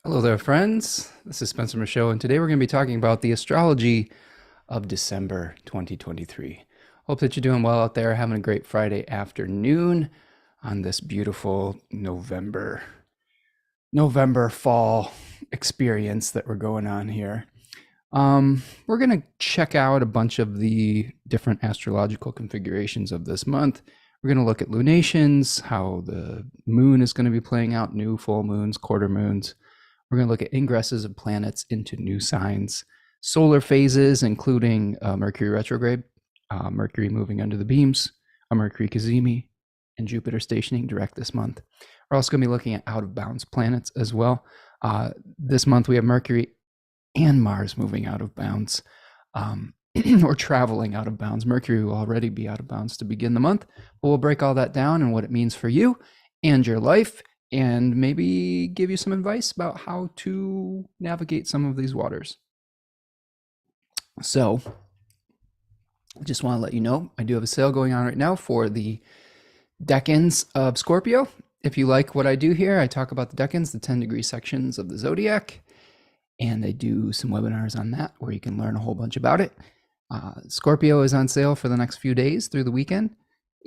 Hello there, friends. This is Spencer Michaud, and today we're going to be talking about the astrology of December 2023. Hope that you're doing well out there, having a great Friday afternoon on this beautiful November fall experience that we're going on here. We're going to check out a bunch of the different astrological configurations of this month. We're going to look at lunations, how the moon is going to be playing out, new full moons, quarter moons. We're going to look at ingresses of planets into new signs, solar phases, including Mercury retrograde, Mercury moving under the beams, a Mercury cazimi, and Jupiter stationing direct this month. We're also going to be looking at out of bounds planets as well. This month we have Mercury and Mars moving out of bounds, or traveling out of bounds. Mercury will already be out of bounds to begin the month, but we'll break all that down and what it means for you and your life, and maybe give you some advice about how to navigate some of these waters. So I just want to let you know, I do have a sale going on right now for the decans of Scorpio. If you like what I do here, I talk about the decans, the 10-degree sections of the zodiac, and I do some webinars on that where you can learn a whole bunch about it. Scorpio is on sale for the next few days through the weekend.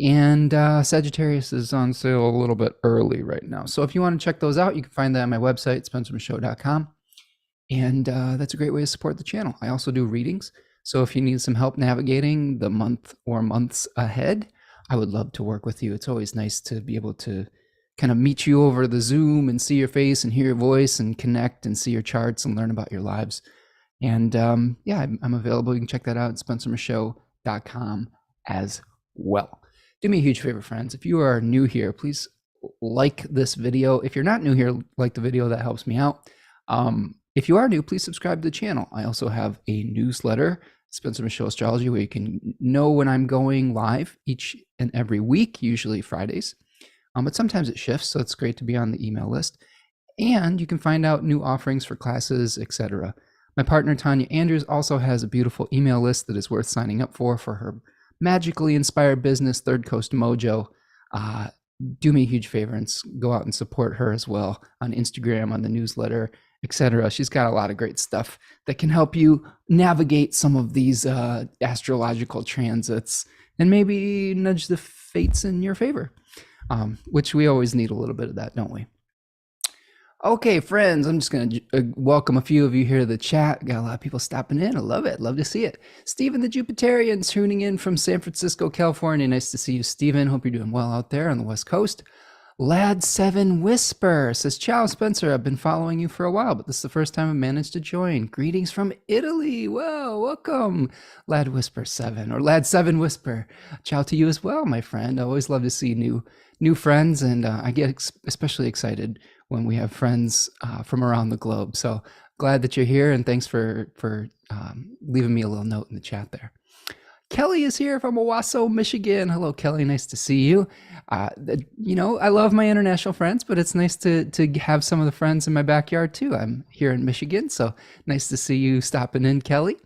And Sagittarius is on sale a little bit early right now. So if you want to check those out, you can find that on my website, spencermichaud.com. And that's a great way to support the channel. I also do readings. So if you need some help navigating the month or months ahead, I would love to work with you. It's always nice to be able to kind of meet you over the Zoom and see your face and hear your voice and connect and see your charts and learn about your lives. And yeah, I'm available. You can check that out at spencermichaud.com as well. Do me a huge favor, friends. If you are new here, please like this video. If you're not new here, like the video, that helps me out. If you are new, please subscribe to the channel. I also have a newsletter, Spencer Michaud Astrology, where you can know when I'm going live each and every week, usually Fridays. But sometimes it shifts, so it's great to be on the email list. And you can find out new offerings for classes, etc. My partner, Tanya Andrews, also has a beautiful email list that is worth signing up for her magically inspired business, Third Coast Mojo. Do me a huge favor and go out and support her as well on Instagram, on the newsletter, etc. She's got a lot of great stuff that can help you navigate some of these astrological transits and maybe nudge the fates in your favor, which we always need a little bit of that, don't we? Okay, friends, I'm just going to welcome a few of you here to the chat. Got a lot of people stopping in. I love it. Love to see it. Stephen the Jupiterian tuning in from San Francisco, California. Nice to see you, Stephen. Hope you're doing well out there on the West Coast. Lad7 Whisper says, ciao, Spencer. I've been following you for a while, but this is the first time I've managed to join. Greetings from Italy. Well, welcome, Lad Whisper 7 or Lad7 Whisper. Ciao to you as well, my friend. I always love to see new friends, and I get especially excited when we have friends from around the globe. So glad that you're here, and thanks for leaving me a little note in the chat there. Kelly is here from Owasso, Michigan. Hello, Kelly. Nice to see you. You know, I love my international friends, but it's nice to have some of the friends in my backyard too. I'm here in Michigan, so nice to see you stopping in, Kelly.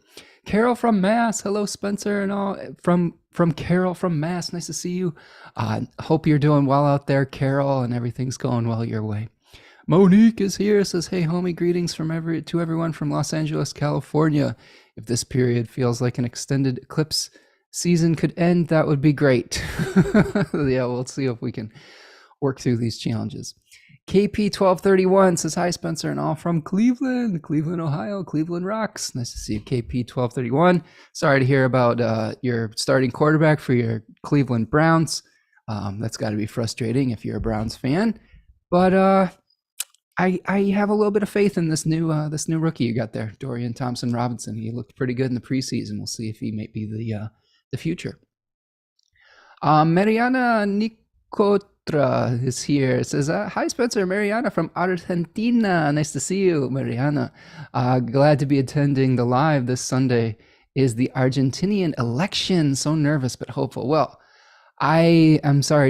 Carol from Mass. Hello, Spencer, and all from Carol from Mass. Nice to see you. Hope you're doing well out there, Carol, and everything's going well your way. Monique is here, says, hey, homie, greetings to everyone from Los Angeles, California. If this period feels like an extended eclipse season could end, that would be great. Yeah, we'll see if we can work through these challenges. KP1231 says, hi, Spencer, and all from Cleveland, Ohio. Cleveland rocks. Nice to see you, KP1231. Sorry to hear about your starting quarterback for your Cleveland Browns. That's got to be frustrating if you're a Browns fan. But I have a little bit of faith in this new rookie you got there, Dorian Thompson-Robinson. He looked pretty good in the preseason. We'll see if he may be the future. Mariana Nicotra is here. It says, hi, Spencer. Mariana from Argentina. Nice to see you, Mariana. Glad to be attending the live this Sunday. Is the Argentinian election. So nervous but hopeful. Well, I am sorry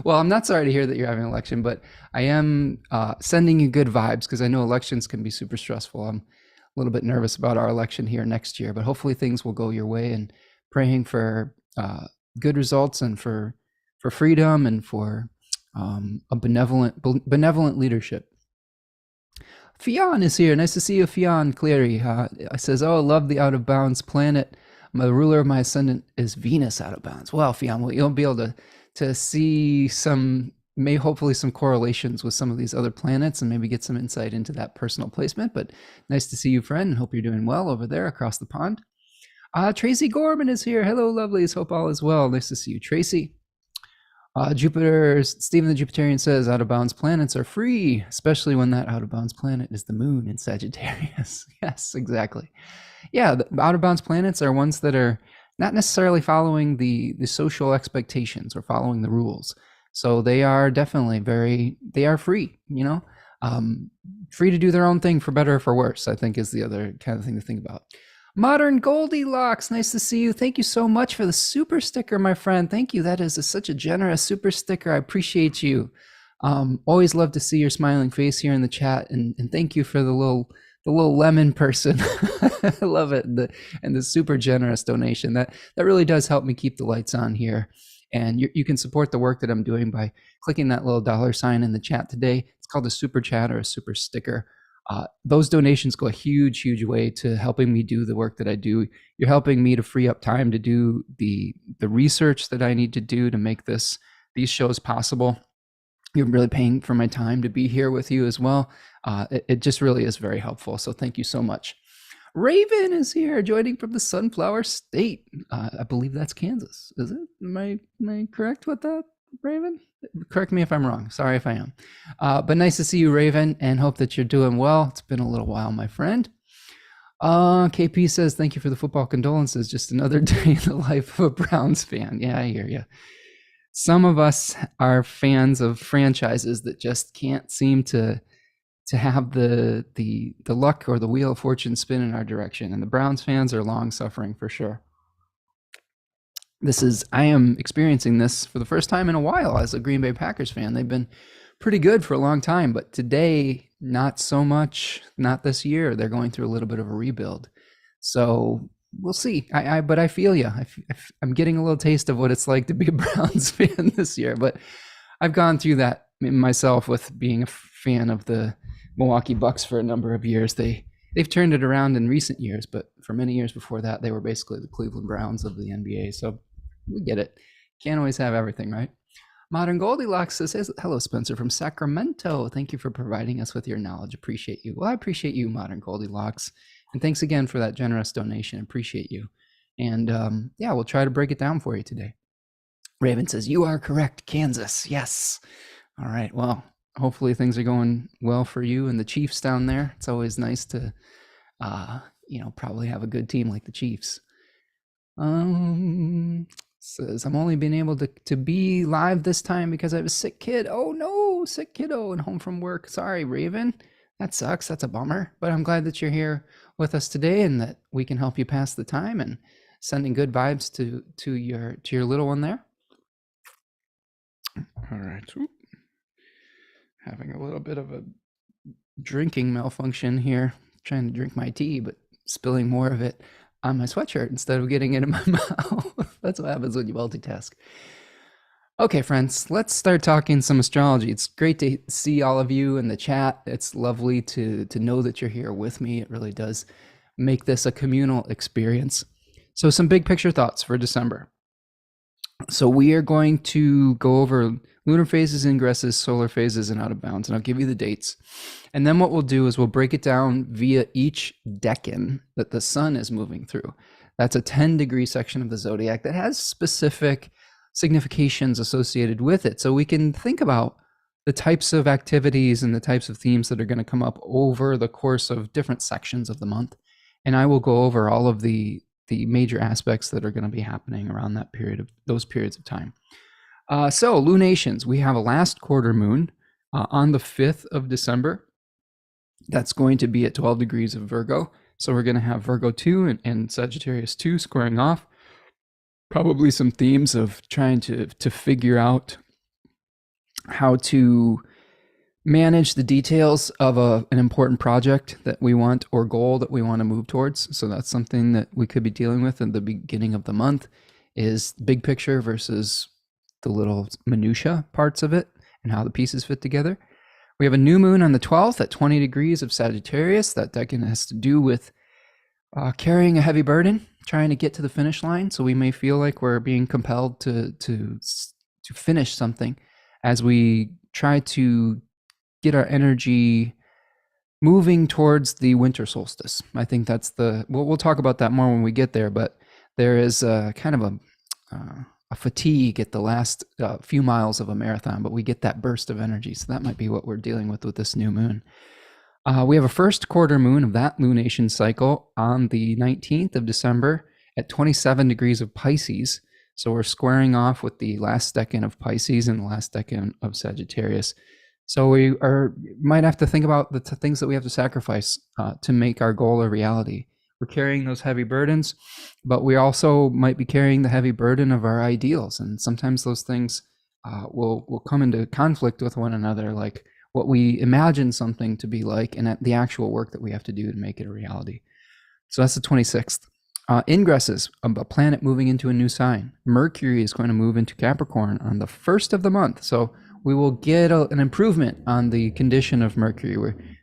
I'm not sorry to hear that you're having an election, but I am sending you good vibes because I know elections can be super stressful. I'm a little bit nervous about our election here next year, but hopefully things will go your way, and praying for good results and for freedom and for a benevolent leadership. Fionn is here. Nice to see you, Fionn Cleary. I says, oh, love the out of bounds planet. The ruler of my ascendant is Venus out of bounds. Well, Fionn, you'll be able to see hopefully some correlations with some of these other planets and maybe get some insight into that personal placement. But nice to see you, friend, and hope you're doing well over there across the pond. Tracy Gorman is here. Hello, lovelies. Hope all is well. Nice to see you, Tracy. Stephen the Jupiterian says out of bounds planets are free, especially when that out of bounds planet is the moon in Sagittarius. Yes, exactly. Yeah, the out of bounds planets are ones that are not necessarily following the social expectations or following the rules. So they are definitely they are free, free to do their own thing for better or for worse, I think is the other kind of thing to think about. Modern Goldilocks, nice to see you. Thank you so much for the super sticker, my friend. Thank you. That is such a generous super sticker. I appreciate you. Always love to see your smiling face here in the chat, and thank you for the little lemon person. I love it. And the super generous donation. That really does help me keep the lights on here. And you can support the work that I'm doing by clicking that little $ in the chat today. It's called a super chat or a super sticker. Those donations go a huge way to helping me do the work that I do. You're helping me to free up time to do the research that I need to do to make these shows possible. You're really paying for my time to be here with you as well. It just really is very helpful. So thank you so much. Raven is here, joining from the Sunflower State. I believe that's Kansas. Is it? Am I correct with that, Raven? Correct me if I'm wrong. Sorry if I am. But nice to see you, Raven, and hope that you're doing well. It's been a little while, my friend. KP says, thank you for the football condolences. Just another day in the life of a Browns fan. Yeah, I hear you. Some of us are fans of franchises that just can't seem to have the luck or the wheel of fortune spin in our direction. And the Browns fans are long suffering for sure. I am experiencing this for the first time in a while as a Green Bay Packers fan. They've been pretty good for a long time, but today, not so much, not this year. They're going through a little bit of a rebuild. So we'll see. But I feel you. I'm getting a little taste of what it's like to be a Browns fan this year, but I've gone through that myself with being a fan of the Milwaukee Bucks for a number of years. They've turned it around in recent years, but for many years before that, they were basically the Cleveland Browns of the NBA. So we get it. Can't always have everything, right? Modern Goldilocks says, hello, Spencer from Sacramento. Thank you for providing us with your knowledge. Appreciate you. Well, I appreciate you, Modern Goldilocks. And thanks again for that generous donation. Appreciate you. And yeah, we'll try to break it down for you today. Raven says, you are correct, Kansas. Yes. All right. Well, hopefully things are going well for you and the Chiefs down there. It's always nice to, probably have a good team like the Chiefs. Says, I'm only being able to be live this time because I have a sick kid. Oh no, sick kiddo and home from work. Sorry, Raven. That sucks. That's a bummer. But I'm glad that you're here with us today and that we can help you pass the time and sending good vibes to your little one there. All right. Oop. Having a little bit of a drinking malfunction here. Trying to drink my tea, but spilling more of it on my sweatshirt instead of getting it in my mouth. That's what happens when you multitask. Okay, friends, let's start talking some astrology. It's great to see all of you in the chat. It's lovely to know that you're here with me. It really does make this a communal experience. So some big picture thoughts for December. So we are going to go over lunar phases, ingresses, solar phases, and out of bounds, and I'll give you the dates. And then what we'll do is we'll break it down via each decan that the sun is moving through. That's a 10-degree section of the zodiac that has specific significations associated with it. So we can think about the types of activities and the types of themes that are going to come up over the course of different sections of the month. And I will go over all of the major aspects that are going to be happening around those periods of time. So lunations, we have a last quarter moon on the 5th of December. That's going to be at 12 degrees of Virgo. So we're going to have Virgo 2 and Sagittarius 2 squaring off. Probably some themes of trying to figure out how to manage the details of an important project that we want or goal that we want to move towards. So that's something that we could be dealing with in the beginning of the month, is big picture versus the little minutia parts of it and how the pieces fit together. We have a new moon on the 12th at 20 degrees of Sagittarius. That decan has to do with carrying a heavy burden, trying to get to the finish line. So we may feel like we're being compelled to finish something as we try to get our energy moving towards the winter solstice. I think that's we'll talk about that more when we get there, but there is kind of a fatigue at the last few miles of a marathon, but we get that burst of energy. So that might be what we're dealing with this new moon. We have a first quarter moon of that lunation cycle on the 19th of December at 27 degrees of Pisces. So we're squaring off with the last decan of Pisces and the last decan of Sagittarius. So we might have to think about the things that we have to sacrifice to make our goal a reality. We're carrying those heavy burdens, but we also might be carrying the heavy burden of our ideals. And sometimes those things will come into conflict with one another, like what we imagine something to be like and the actual work that we have to do to make it a reality. So that's the 26th. Ingresses, a planet moving into a new sign. Mercury is going to move into Capricorn on the 1st of the month. So we will get an improvement on the condition of Mercury.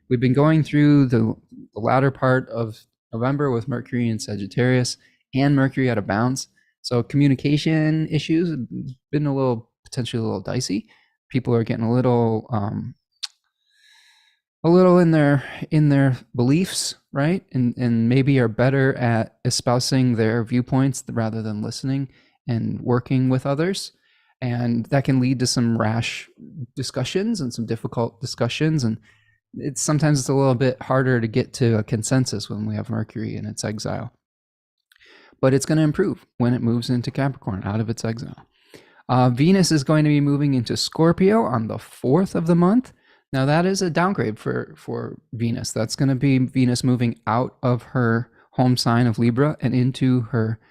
We've been going through the latter part of November with Mercury in Sagittarius and Mercury out of bounds. So communication issues have been potentially a little dicey. People are getting a little in their beliefs, right? And maybe are better at espousing their viewpoints rather than listening and working with others. And that can lead to some rash discussions and some difficult discussions. And sometimes it's a little bit harder to get to a consensus when we have Mercury in its exile. But it's going to improve when it moves into Capricorn out of its exile. Venus is going to be moving into Scorpio on the 4th of the month. Now that is a downgrade for Venus. That's going to be Venus moving out of her home sign of Libra and into her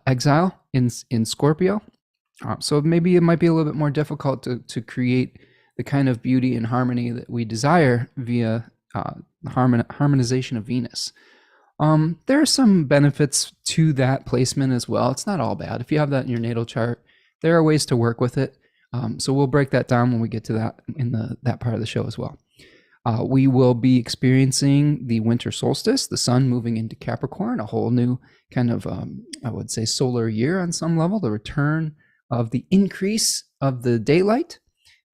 exile in Scorpio. So maybe it might be a little bit more difficult to create the kind of beauty and harmony that we desire via harmonization of Venus. There are some benefits to that placement as well. It's not all bad. If you have that in your natal chart, there are ways to work with it. So we'll break that down when we get to that in that part of the show as well. We will be experiencing the winter solstice, the sun moving into Capricorn, a whole new kind of, I would say, solar year on some level. The return of the increase of the daylight,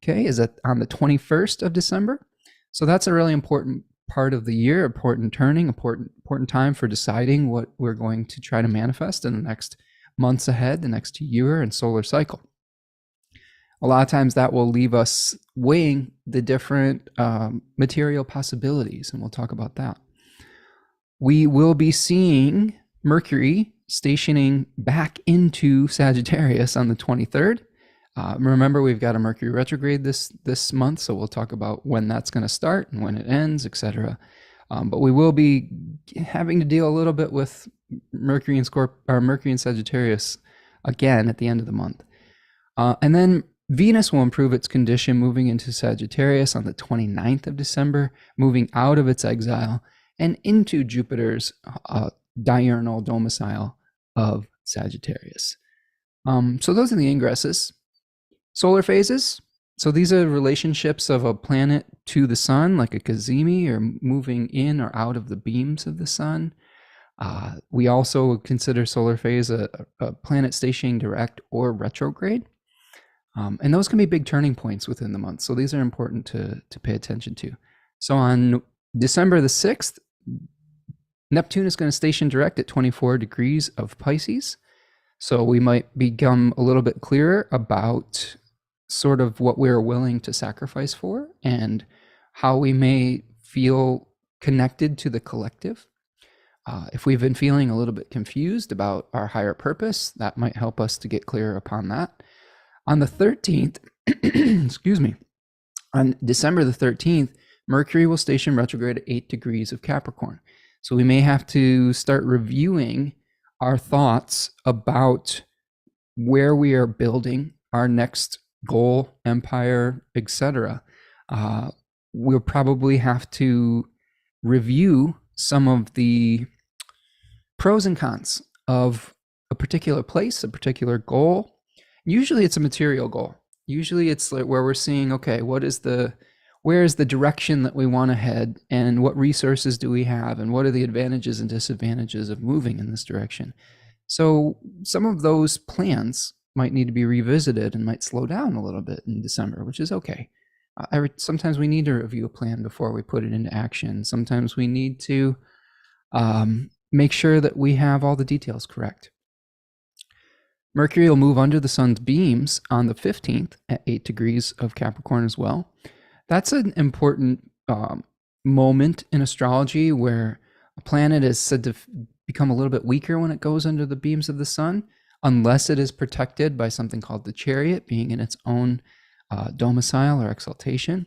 okay, is on the 21st of December. So that's a really important part of the year, important turning, important time for deciding what we're going to try to manifest in the next months ahead, the next year and solar cycle. A lot of times that will leave us weighing the different material possibilities, and we'll talk about that. We will be seeing Mercury stationing back into Sagittarius on the 23rd. Remember, we've got a Mercury retrograde this month, so we'll talk about when that's going to start and when it ends, etc. But we will be having to deal a little bit with Mercury and Sagittarius again at the end of the month. And then Venus will improve its condition moving into Sagittarius on the 29th of December, moving out of its exile and into Jupiter's diurnal domicile of Sagittarius. So those are the ingresses. Solar phases. So these are relationships of a planet to the sun, like a cazimi, or moving in or out of the beams of the sun. We also consider solar phase a planet stationing direct or retrograde. And those can be big turning points within the month. So these are important to pay attention to. So on December the 6th, Neptune is going to station direct at 24 degrees of Pisces. So we might become a little bit clearer about sort of what we're willing to sacrifice for and how we may feel connected to the collective. If we've been feeling a little bit confused about our higher purpose, that might help us to get clear upon that. On the 13th, excuse me, on December the 13th, Mercury will station retrograde at 8 degrees of Capricorn. So we may have to start reviewing our thoughts about where we are building our next goal, empire, etc. We'll probably have to review some of the pros and cons of a particular place, a particular goal. Usually it's a material goal. Usually it's like where we're seeing, okay, what is the where is the direction that we want to head, and what resources do we have, and what are the advantages and disadvantages of moving in this direction. So some of those plans might need to be revisited and might slow down a little bit in December, which is okay. Sometimes we need to review a plan before we put it into action. Sometimes we need to make sure that we have all the details correct. Mercury will move under the sun's beams on the 15th at 8 degrees of Capricorn as well. That's an important moment in astrology where a planet is said to become a little bit weaker when it goes under the beams of the sun, unless it is protected by something called the chariot, being in its own domicile or exaltation.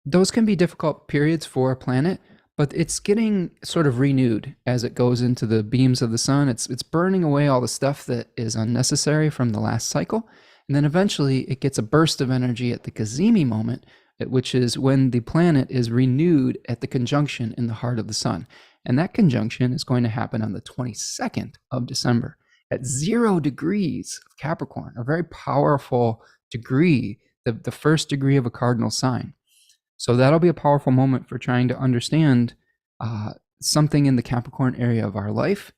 Those can be difficult periods for a planet, but it's getting sort of renewed as it goes into the beams of the sun. It's burning away all the stuff that is unnecessary from the last cycle. And then eventually it gets a burst of energy at the Cazimi moment, which is when the planet is renewed at the conjunction in the heart of the sun. And that conjunction is going to happen on the 22nd of December at 0 degrees of Capricorn, a very powerful degree, the first degree of a cardinal sign. So that'll be a powerful moment for trying to understand something in the Capricorn area of our life.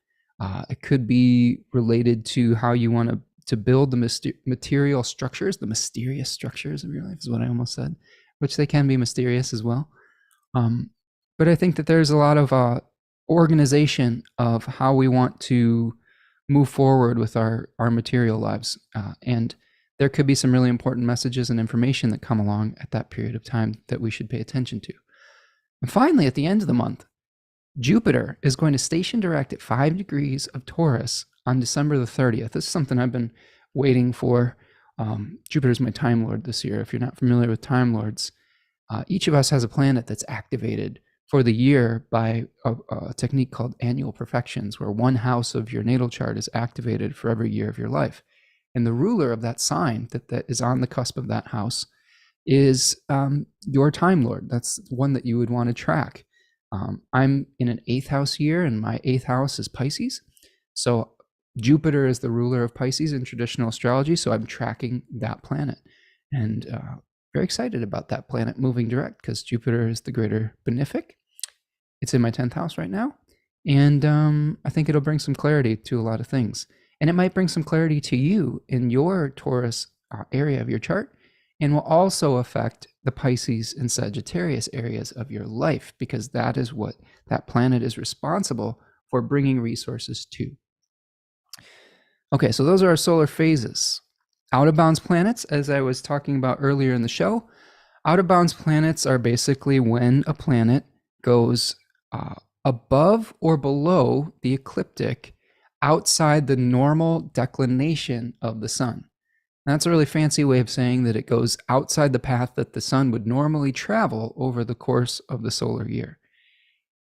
It could be related to how you want to build the material structures, the mysterious structures of your life is what I almost said, which they can be mysterious as well. But I think that there's a lot of organization of how we want to move forward with our material lives. And there could be some really important messages and information that come along at that period of time that we should pay attention to. And finally, at the end of the month, Jupiter is going to station direct at 5 degrees of Taurus on December the 30th. This is something I've been waiting for. Jupiter is my Time Lord this year. If you're not familiar with Time Lords, each of us has a planet that's activated for the year by a technique called annual perfections, where one house of your natal chart is activated for every year of your life. And the ruler of that sign that is on the cusp of that house is your Time Lord. That's one that you would want to track. I'm in an 8th house year, and my 8th house is Pisces. So Jupiter is the ruler of Pisces in traditional astrology, so I'm tracking that planet. And very excited about that planet moving direct because Jupiter is the greater benefic. It's in my 10th house right now. And I think it'll bring some clarity to a lot of things. And it might bring some clarity to you in your Taurus area of your chart, and will also affect the Pisces and Sagittarius areas of your life, because that is what that planet is responsible for bringing resources to. Okay, so those are our solar phases. Out of bounds planets, as I was talking about earlier in the show, out of bounds planets are basically when a planet goes above or below the ecliptic outside the normal declination of the sun. That's a really fancy way of saying that it goes outside the path that the sun would normally travel over the course of the solar year.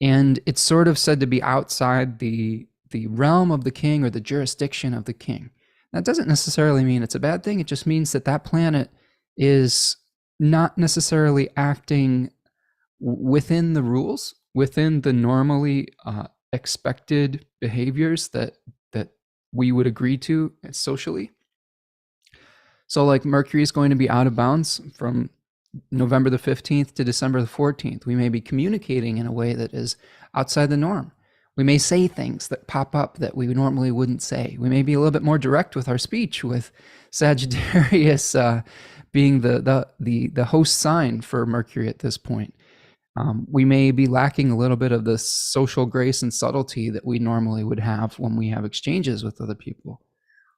And it's sort of said to be outside the realm of the king or the jurisdiction of the king. That doesn't necessarily mean it's a bad thing. It just means that that planet is not necessarily acting within the rules, within the normally expected behaviors that we would agree to socially. So like Mercury is going to be out of bounds from November the 15th to December the 14th. We may be communicating in a way that is outside the norm. We may say things that pop up that we normally wouldn't say. We may be a little bit more direct with our speech, with Sagittarius being the host sign for Mercury at this point. We may be lacking a little bit of the social grace and subtlety that we normally would have when we have exchanges with other people.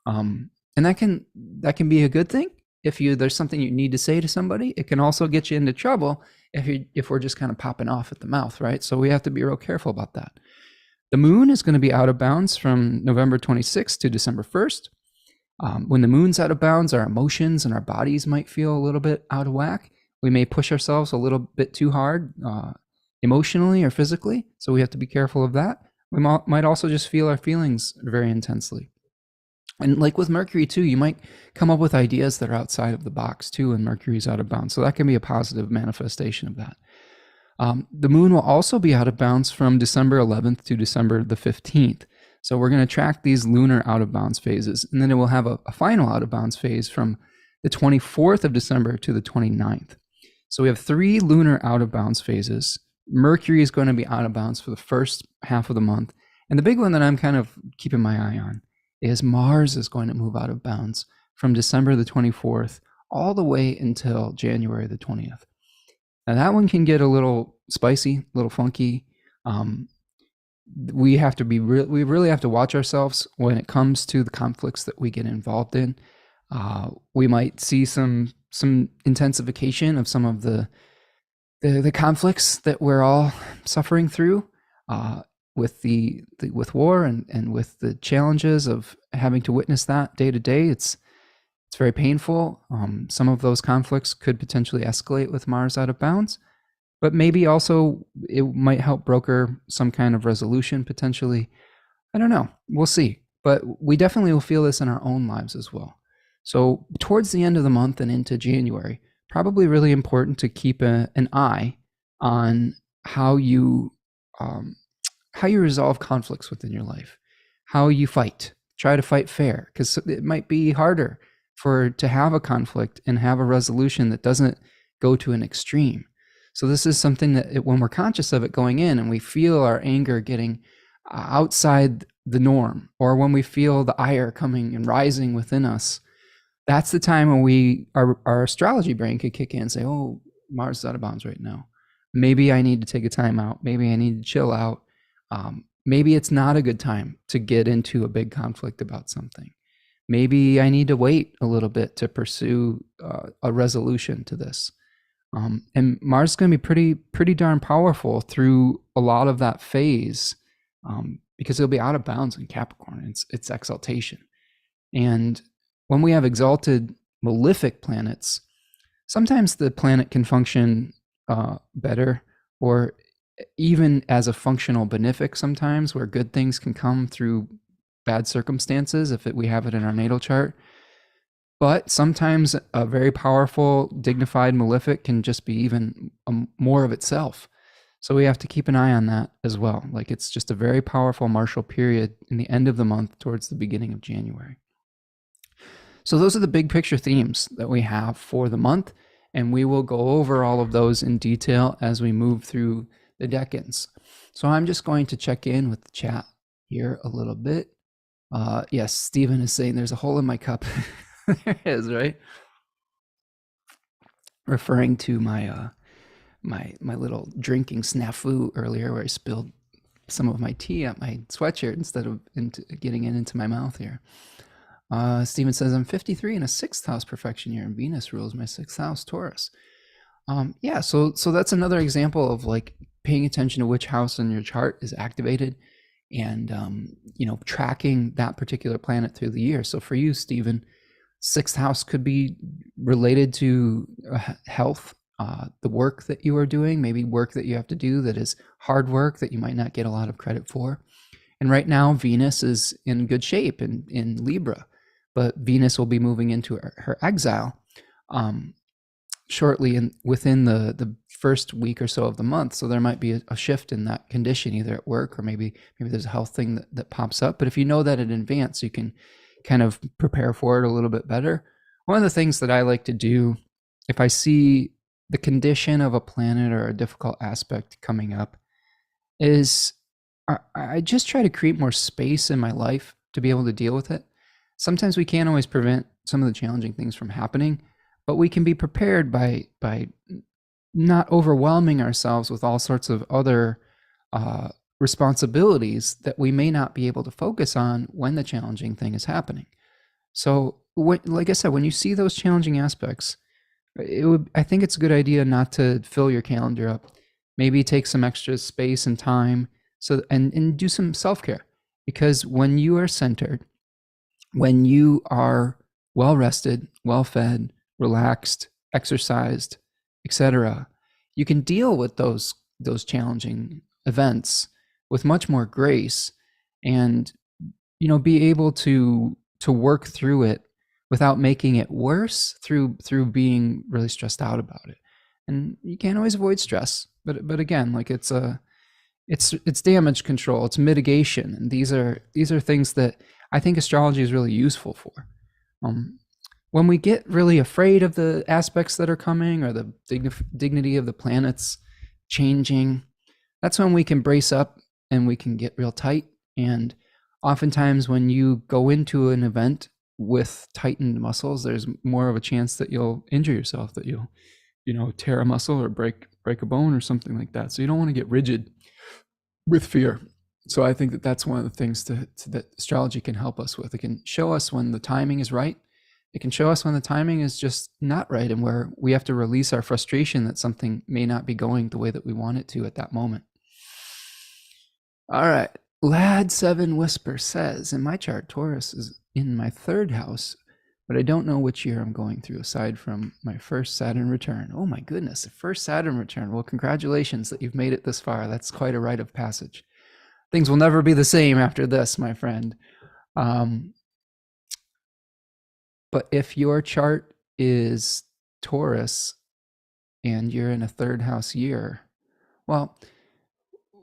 And that can be a good thing if there's something you need to say to somebody. It can also get you into trouble if we're just kind of popping off at the mouth, right? So we have to be real careful about that. The moon is going to be out of bounds from November 26th to December 1st. When the moon's out of bounds, our emotions and our bodies might feel a little bit out of whack. We may push ourselves a little bit too hard emotionally or physically, so we have to be careful of that. We might also just feel our feelings very intensely. And like with Mercury too, you might come up with ideas that are outside of the box too when Mercury's out of bounds. So that can be a positive manifestation of that. The moon will also be out of bounds from December 11th to December the 15th. So we're going to track these lunar out of bounds phases, and then it will have a final out of bounds phase from the 24th of December to the 29th. So we have 3 lunar out of bounds phases. Mercury is going to be out of bounds for the first half of the month. And the big one that I'm kind of keeping my eye on is Mars is going to move out of bounds from December the 24th all the way until January the 20th. Now that one can get a little spicy, a little funky. We have to be we really have to watch ourselves when it comes to the conflicts that we get involved in. We might see some intensification of some of the conflicts that we're all suffering through, with war and with the challenges of having to witness that day to day. It's very painful. Some of those conflicts could potentially escalate with Mars out of bounds, but maybe also it might help broker some kind of resolution potentially. I don't know. We'll see. But we definitely will feel this in our own lives as well. So towards the end of the month and into January, probably really important to keep an eye on how you resolve conflicts within your life, how you fight. Try to fight fair, because it might be harder to have a conflict and have a resolution that doesn't go to an extreme. So this is something that when we're conscious of it going in and we feel our anger getting outside the norm, or when we feel the ire coming and rising within us, that's the time when our astrology brain could kick in and say, oh, Mars is out of bounds right now. Maybe I need to take a time out. Maybe I need to chill out. Maybe it's not a good time to get into a big conflict about something. Maybe I need to wait a little bit to pursue a resolution to this. And Mars is going to be pretty darn powerful through a lot of that phase, because it'll be out of bounds in Capricorn. It's exaltation. And when we have exalted malefic planets, sometimes the planet can function better, or even as a functional benefic sometimes, where good things can come through bad circumstances if we have it in our natal chart. But sometimes a very powerful, dignified malefic can just be even more of itself. So we have to keep an eye on that as well. Like, it's just a very powerful martial period in the end of the month towards the beginning of January. So those are the big picture themes that we have for the month, and we will go over all of those in detail as we move through the decans. So I'm just going to check in with the chat here a little bit. Yes, Stephen is saying there's a hole in my cup. There is, right? Referring to my my little drinking snafu earlier, where I spilled some of my tea at my sweatshirt instead of getting it into my mouth here. Stephen says, I'm 53 in a 6th house perfection year, and Venus rules my 6th house, Taurus. Yeah, so that's another example of like paying attention to which house in your chart is activated, and tracking that particular planet through the year. So for you, Stephen, 6th house could be related to health, the work that you are doing, maybe work that you have to do that is hard work that you might not get a lot of credit for. And right now, Venus is in good shape in Libra, but Venus will be moving into her exile shortly within the first week or so of the month. So there might be a shift in that condition, either at work or maybe there's a health thing that pops up. But if you know that in advance, you can kind of prepare for it a little bit better. One of the things that I like to do, if I see the condition of a planet or a difficult aspect coming up, is I just try to create more space in my life to be able to deal with it. Sometimes we can't always prevent some of the challenging things from happening, but we can be prepared by not overwhelming ourselves with all sorts of other responsibilities that we may not be able to focus on when the challenging thing is happening. So, like I said, when you see those challenging aspects, I think it's a good idea not to fill your calendar up. Maybe take some extra space and time, and do some self-care. Because when you are centered, when you are well rested, well fed, relaxed, exercised, etc., you can deal with those challenging events with much more grace, and be able to work through it without making it worse through being really stressed out about it. And you can't always avoid stress, but again, like it's damage control, it's mitigation, and these are things that I think astrology is really useful for. when we get really afraid of the aspects that are coming or the dignity of the planets changing, that's when we can brace up and we can get real tight. And oftentimes when you go into an event with tightened muscles, there's more of a chance that you'll injure yourself, that you'll, tear a muscle or break a bone or something like that. So you don't want to get rigid with fear. So I think that that's one of the things that astrology can help us with. It can show us when the timing is right. It can show us when the timing is just not right, and where we have to release our frustration that something may not be going the way that we want it to at that moment. All right. Lad 7 Whisper says, in my chart, Taurus is in my 3rd house, but I don't know which year I'm going through aside from my first Saturn return. Oh my goodness, the first Saturn return. Well, congratulations that you've made it this far. That's quite a rite of passage. Things will never be the same after this, my friend. But if your chart is Taurus and you're in a 3rd house year, well,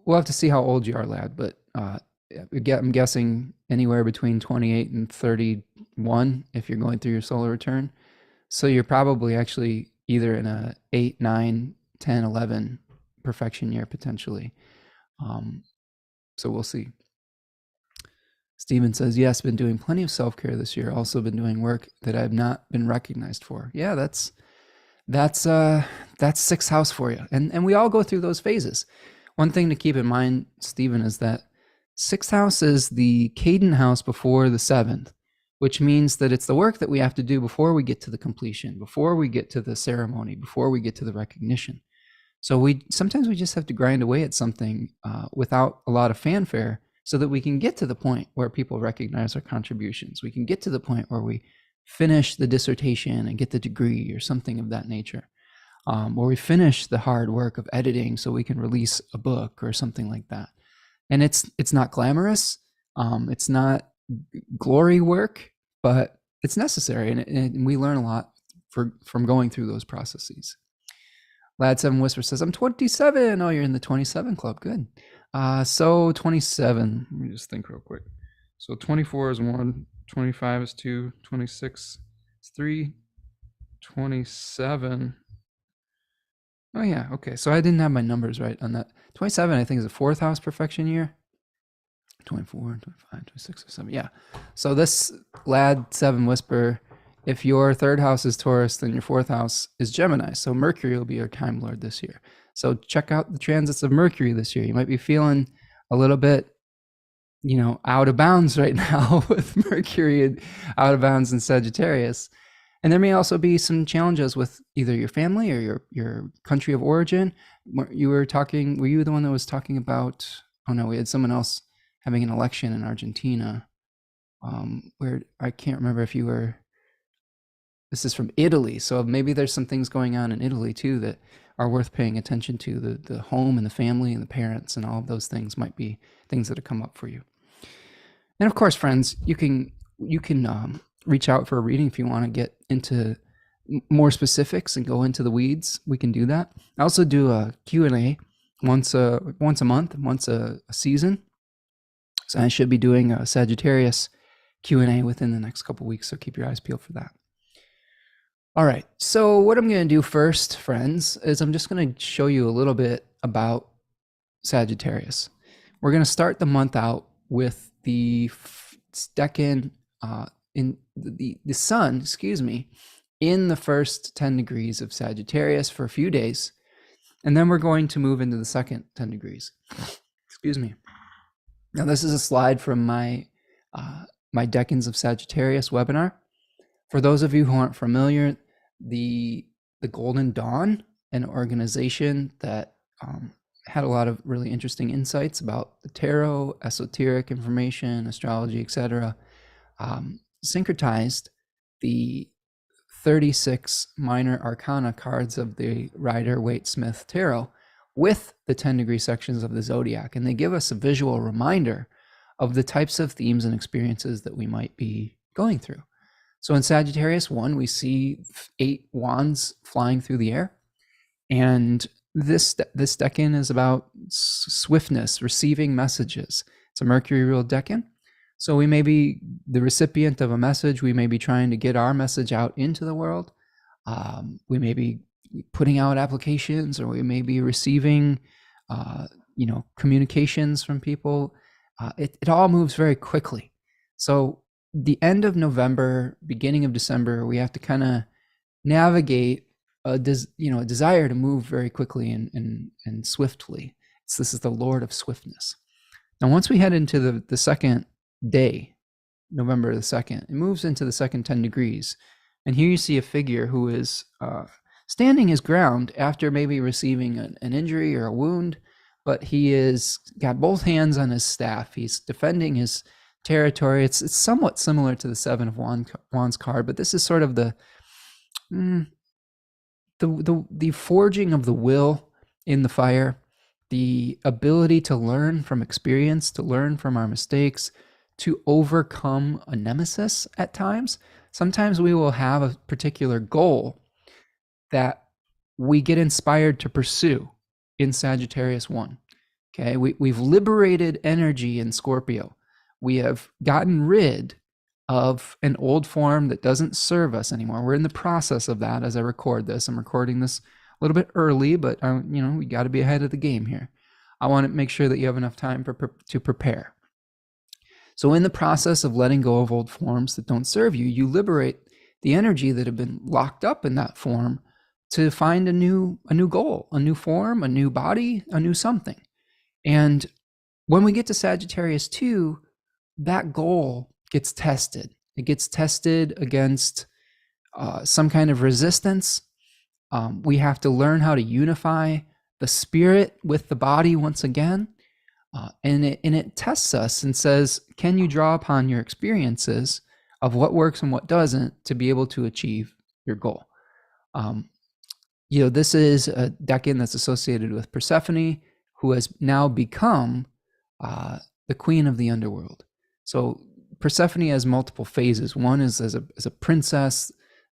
we'll have to see how old you are, lad, but I'm guessing anywhere between 28 and 31 if you're going through your solar return. So you're probably actually either in a 8, 9, 10, 11 perfection year potentially. So we'll see. Steven says, yes, been doing plenty of self-care this year. Also been doing work that I've not been recognized for. Yeah, that's 6th house for you. And we all go through those phases. One thing to keep in mind, Steven, is that 6th house is the cadent house before the 7th, which means that it's the work that we have to do before we get to the completion, before we get to the ceremony, before we get to the recognition. So sometimes we just have to grind away at something without a lot of fanfare, so that we can get to the point where people recognize our contributions. We can get to the point where we finish the dissertation and get the degree or something of that nature, where we finish the hard work of editing so we can release a book or something like that. And it's not glamorous, it's not glory work, but it's necessary, and we learn a lot from going through those processes. Lad 7 Whisper says, I'm 27. Oh, you're in the 27 club. Good. So 27, let me just think real quick. So 24 is 1, 25 is 2, 26 is 3, 27. Oh yeah, okay. So I didn't have my numbers right on that. 27, I think, is a 4th house perfection year. 24, 25, 26, or 7. Yeah. So this Lad 7 Whisper, if your 3rd house is Taurus, then your 4th house is Gemini. So Mercury will be your time lord this year. So check out the transits of Mercury this year. You might be feeling a little bit, out of bounds right now with Mercury out of bounds in Sagittarius. And there may also be some challenges with either your family or your country of origin. Were you the one that was talking about, oh no, we had someone else having an election in Argentina, where I can't remember if you were, this is from Italy. So maybe there's some things going on in Italy too that are worth paying attention to. The home and the family and the parents and all of those things might be things that have come up for you. And of course, friends, you can reach out for a reading if you want to get into more specifics and go into the weeds. We can do that. I also do a Q&A once a month, once a season. So I should be doing a Sagittarius Q&A within the next couple weeks, so keep your eyes peeled for that. All right, so what I'm going to do first, friends, is I'm just going to show you a little bit about Sagittarius. We're going to start the month out with the decan, in the sun, in the first 10 degrees of Sagittarius for a few days, and then we're going to move into the second 10 degrees. Excuse me. Now, this is a slide from my Decans of Sagittarius webinar. For those of you who aren't familiar, the Golden Dawn, an organization that had a lot of really interesting insights about the tarot, esoteric information, astrology, etc., syncretized the 36 minor arcana cards of the Rider-Waite-Smith Tarot with the 10-degree sections of the zodiac, and they give us a visual reminder of the types of themes and experiences that we might be going through. So in Sagittarius 1, we see 8 wands flying through the air, and this decan is about swiftness, receiving messages. It's a Mercury ruled decan, So we may be the recipient of a message. We may be trying to get our message out into the world. We may be putting out applications, or we may be receiving, communications from people. It all moves very quickly. So the end of November, beginning of December, we have to kind of navigate a desire to move very quickly and swiftly. This is the Lord of swiftness. Now, once we head into the second day, November the 2nd, it moves into the second 10 degrees. And here you see a figure who is standing his ground after maybe receiving an injury or a wound, but he is got both hands on his staff. He's defending his territory. It's somewhat similar to the Seven of Wands card, but this is sort of the forging of the will in the fire, the ability to learn from experience, to learn from our mistakes, to overcome a nemesis at times. Sometimes we will have a particular goal that we get inspired to pursue in Sagittarius 1. Okay, we've liberated energy in Scorpio. We have gotten rid of an old form that doesn't serve us anymore. We're in the process of that as I record this. I'm recording this a little bit early, but we got to be ahead of the game here. I want to make sure that you have enough time to prepare. So in the process of letting go of old forms that don't serve you, you liberate the energy that have been locked up in that form to find a new goal, a new form, a new body, a new something. And when we get to Sagittarius 2, that goal gets tested. It gets tested against some kind of resistance. We have to learn how to unify the spirit with the body once again. And it tests us and says, can you draw upon your experiences of what works and what doesn't to be able to achieve your goal? This is a decan that's associated with Persephone, who has now become the queen of the underworld. So Persephone has multiple phases. One is as a princess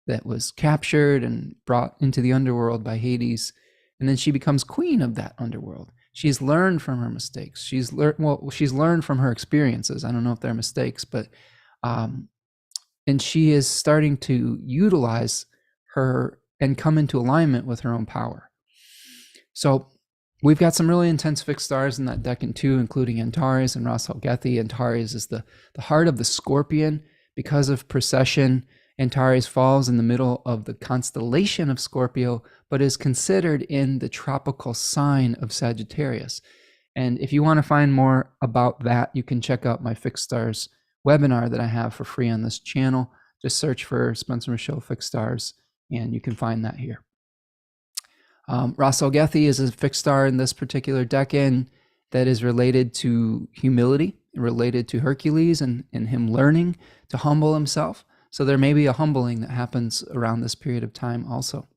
that was captured and brought into the underworld by Hades, and then she becomes queen of that underworld. She's learned from her mistakes. She's learned from her experiences. I don't know if they're mistakes, but and she is starting to utilize her and come into alignment with her own power. So we've got some really intense fixed stars in that decan too, including Antares and Ras Algethi. Antares is the heart of the Scorpion. Because of precession, Antares falls in the middle of the constellation of Scorpio, but is considered in the tropical sign of Sagittarius. And if you want to find more about that, you can check out my Fixed Stars webinar that I have for free on this channel. Just search for Spencer Michaud Fixed Stars, and you can find that here. Ras Algethi is a fixed star in this particular decan that is related to humility, related to Hercules and him learning to humble himself. So there may be a humbling that happens around this period of time also.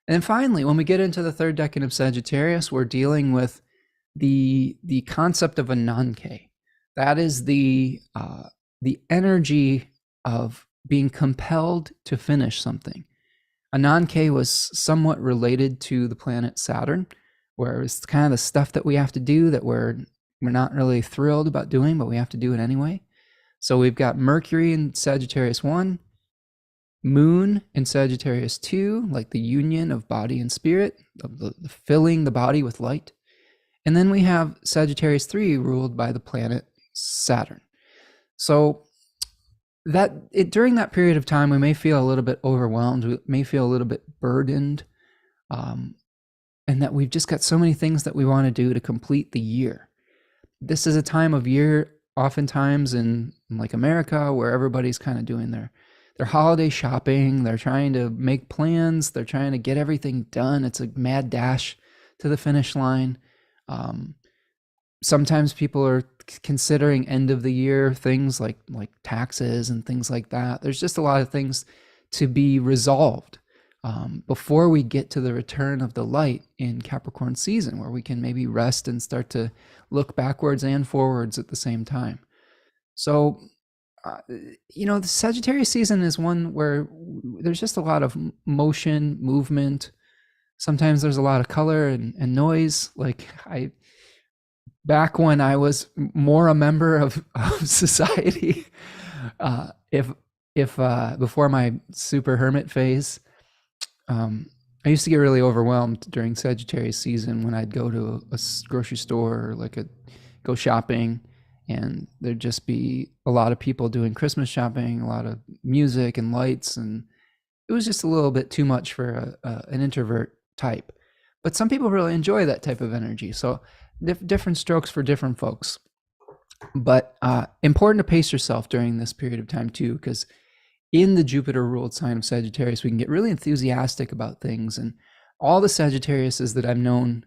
And then finally, when we get into the third decan of Sagittarius, we're dealing with the concept of a Nanke. That is the energy of being compelled to finish something. Ananke was somewhat related to the planet Saturn, where it's kind of the stuff that we have to do that we're not really thrilled about doing, but we have to do it anyway. So we've got Mercury in Sagittarius 1, Moon in Sagittarius 2, like the union of body and spirit, of the filling the body with light. And then we have Sagittarius 3 ruled by the planet Saturn. So during that period of time, we may feel a little bit overwhelmed. We may feel a little bit burdened, and that we've just got so many things that we want to do to complete the year. This is a time of year, oftentimes in like America, where everybody's kind of doing their holiday shopping. They're trying to make plans. They're trying to get everything done. It's a mad dash to the finish line. Sometimes people are considering end of the year things like taxes and things like that. There's just a lot of things to be resolved before we get to the return of the light in Capricorn season, where we can maybe rest and start to look backwards and forwards at the same time. So, the Sagittarius season is one where there's just a lot of motion, movement. Sometimes there's a lot of color and noise. Like back when I was more a member of society, if before my super hermit phase, I used to get really overwhelmed during Sagittarius season when I'd go to a grocery store or like go shopping, and there'd just be a lot of people doing Christmas shopping, a lot of music and lights, and it was just a little bit too much for an introvert type. But some people really enjoy that type of energy. So different strokes for different folks. But important to pace yourself during this period of time too, because in the Jupiter ruled sign of Sagittarius, we can get really enthusiastic about things. And all the Sagittariuses that I've known,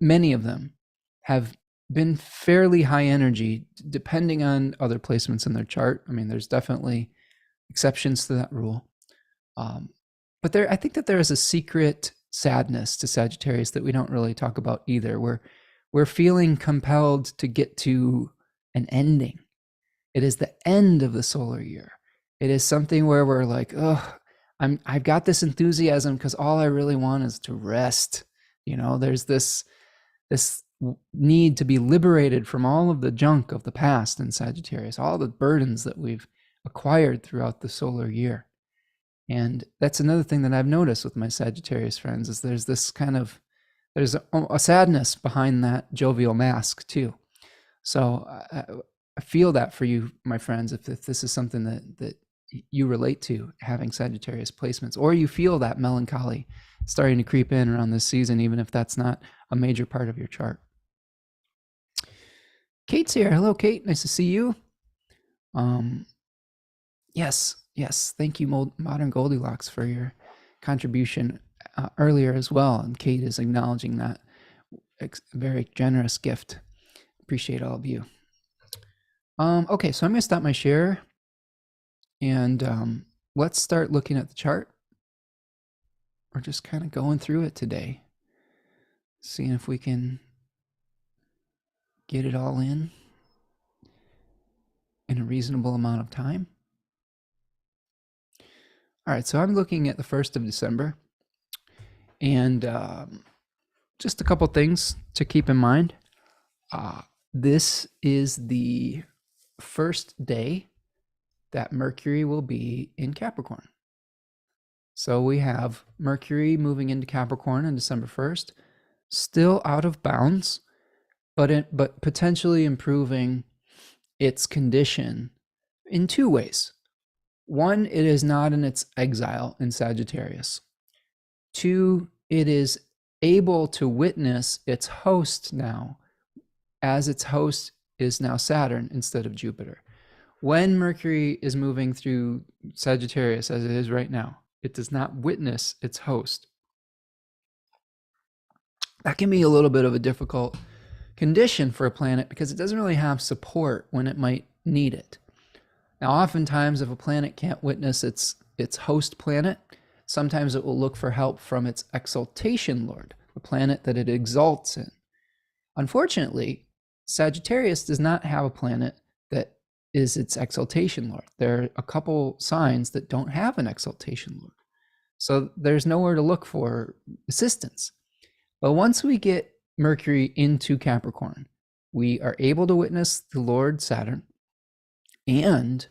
many of them have been fairly high energy, depending on other placements in their chart. I mean, there's definitely exceptions to that rule. But I think that there is a secret sadness to Sagittarius that we don't really talk about either. We're feeling compelled to get to an ending. It is the end of the solar year. It is something where we're like, oh, I've got this enthusiasm because all I really want is to rest. There's this need to be liberated from all of the junk of the past in Sagittarius, all the burdens that we've acquired throughout the solar year. And that's another thing that I've noticed with my Sagittarius friends is there's a sadness behind that jovial mask too. So I feel that for you, my friends, if this is something that you relate to, having Sagittarius placements, or you feel that melancholy starting to creep in around this season, even if that's not a major part of your chart. Kate's here. Hello, Kate. Nice to see you. Yes. Thank you, Modern Goldilocks, for your contribution earlier as well. And Kate is acknowledging that very generous gift. Appreciate all of you. Okay, so I'm going to stop my share, and let's start looking at the chart. We're just kind of going through it today, seeing if we can get it all in a reasonable amount of time. All right, so I'm looking at the 1st of December, and just a couple things to keep in mind. This is the first day that Mercury will be in Capricorn. So we have Mercury moving into Capricorn on December 1st, still out of bounds, but potentially improving its condition in two ways. One, it is not in its exile in Sagittarius. Two, it is able to witness its host now, as its host is now Saturn instead of Jupiter. When Mercury is moving through Sagittarius, as it is right now, it does not witness its host. That can be a little bit of a difficult condition for a planet because it doesn't really have support when it might need it. Now, oftentimes, if a planet can't witness its host planet, sometimes it will look for help from its exaltation lord, the planet that it exalts in. Unfortunately, Sagittarius does not have a planet that is its exaltation lord. There are a couple signs that don't have an exaltation lord. So there's nowhere to look for assistance. But once we get Mercury into Capricorn, we are able to witness the Lord Saturn, and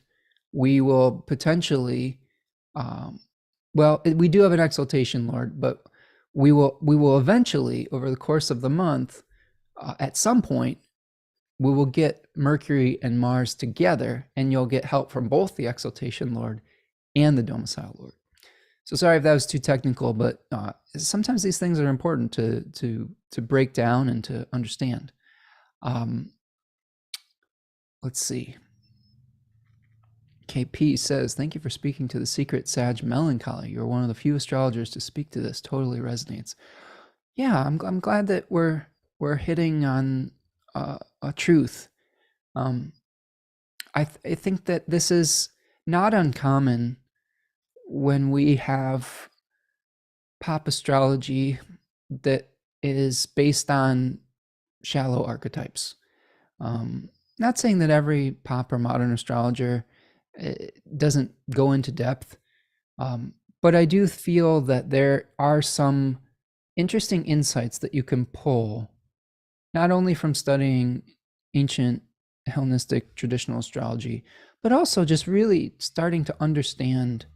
we will potentially, we do have an exaltation lord, but we will eventually, over the course of the month, at some point, we will get Mercury and Mars together, and you'll get help from both the exaltation lord and the domicile lord. So sorry if that was too technical, but sometimes these things are important to break down and to understand. Let's see. KP says, thank you for speaking to the secret Sag melancholy. You're one of the few astrologers to speak to this. Totally resonates. Yeah, I'm glad that we're hitting on a truth. I think that this is not uncommon when we have pop astrology that is based on shallow archetypes. Not saying that every pop or modern astrologer doesn't go into depth, but I do feel that there are some interesting insights that you can pull not only from studying ancient Hellenistic traditional astrology, but also just really starting to understand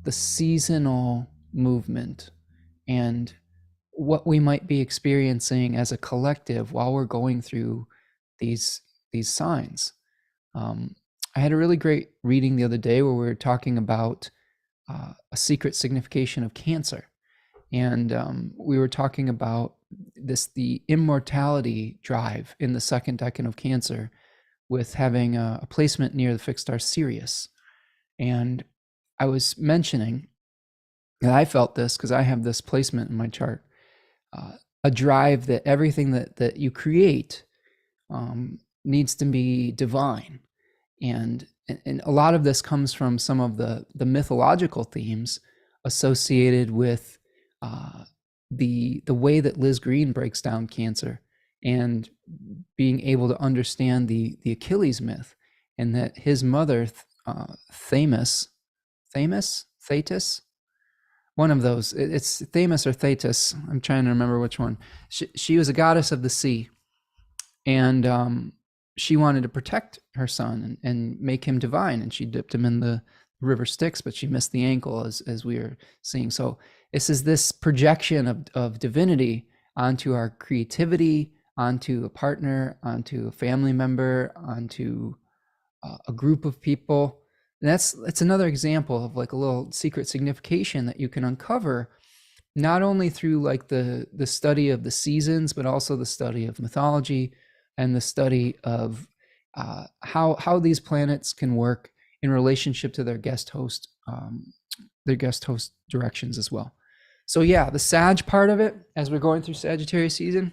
the seasonal movement and what we might be experiencing as a collective while we're going through these these signs. Um, I had a really great reading the other day where we were talking about a secret signification of Cancer, and we were talking about the immortality drive in the second decan of Cancer, with having a placement near the fixed star Sirius. And I was mentioning that I felt this because I have this placement in my chart, a drive that everything that you create needs to be divine. And a lot of this comes from some of the mythological themes associated with the way that Liz Green breaks down Cancer, and being able to understand the Achilles myth, and that his mother, Themis, Thetis, one of those, it's Themis or Thetis, I'm trying to remember which one. She was a goddess of the sea, and she wanted to protect her son and make him divine, and she dipped him in the river Styx, but she missed the ankle, as we were seeing. So this is this projection of divinity onto our creativity, onto a partner, onto a family member, onto a group of people. And that's another example of like a little secret signification that you can uncover, not only through like the study of the seasons, but also the study of mythology and the study of how these planets can work in relationship to their guest host directions as well. So yeah, the Sag part of it, as we're going through Sagittarius season,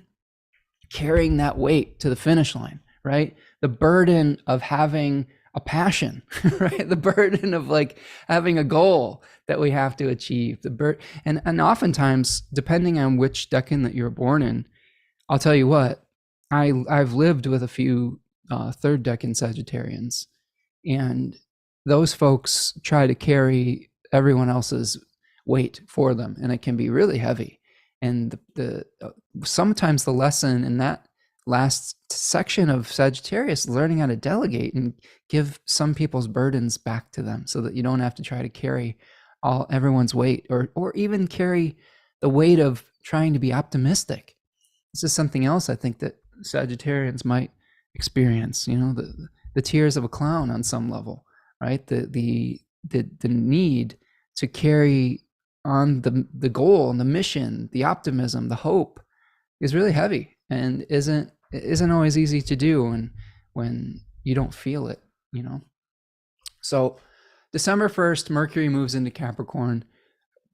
carrying that weight to the finish line, right? The burden of having a passion, right? The burden of like having a goal that we have to achieve. And oftentimes, depending on which decan that you're born in, I'll tell you what, I've lived with a few third decan Sagittarians, and those folks try to carry everyone else's weight for them, and it can be really heavy. And sometimes the lesson in that last section of Sagittarius, learning how to delegate and give some people's burdens back to them, so that you don't have to try to carry everyone's weight, or even carry the weight of trying to be optimistic. This is something else I think that Sagittarians might experience. The tears of a clown on some level, right? The need to carry on the goal and the mission, the optimism, the hope, is really heavy, and isn't always easy to do when you don't feel it. So December 1st, Mercury moves into Capricorn,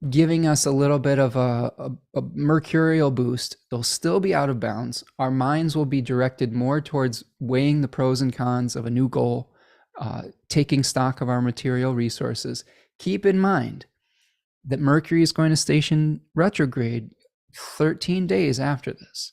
giving us a little bit of a mercurial boost. They'll still be out of bounds. Our minds will be directed more towards weighing the pros and cons of a new goal, taking stock of our material resources. Keep in mind that Mercury is going to station retrograde 13 days after this.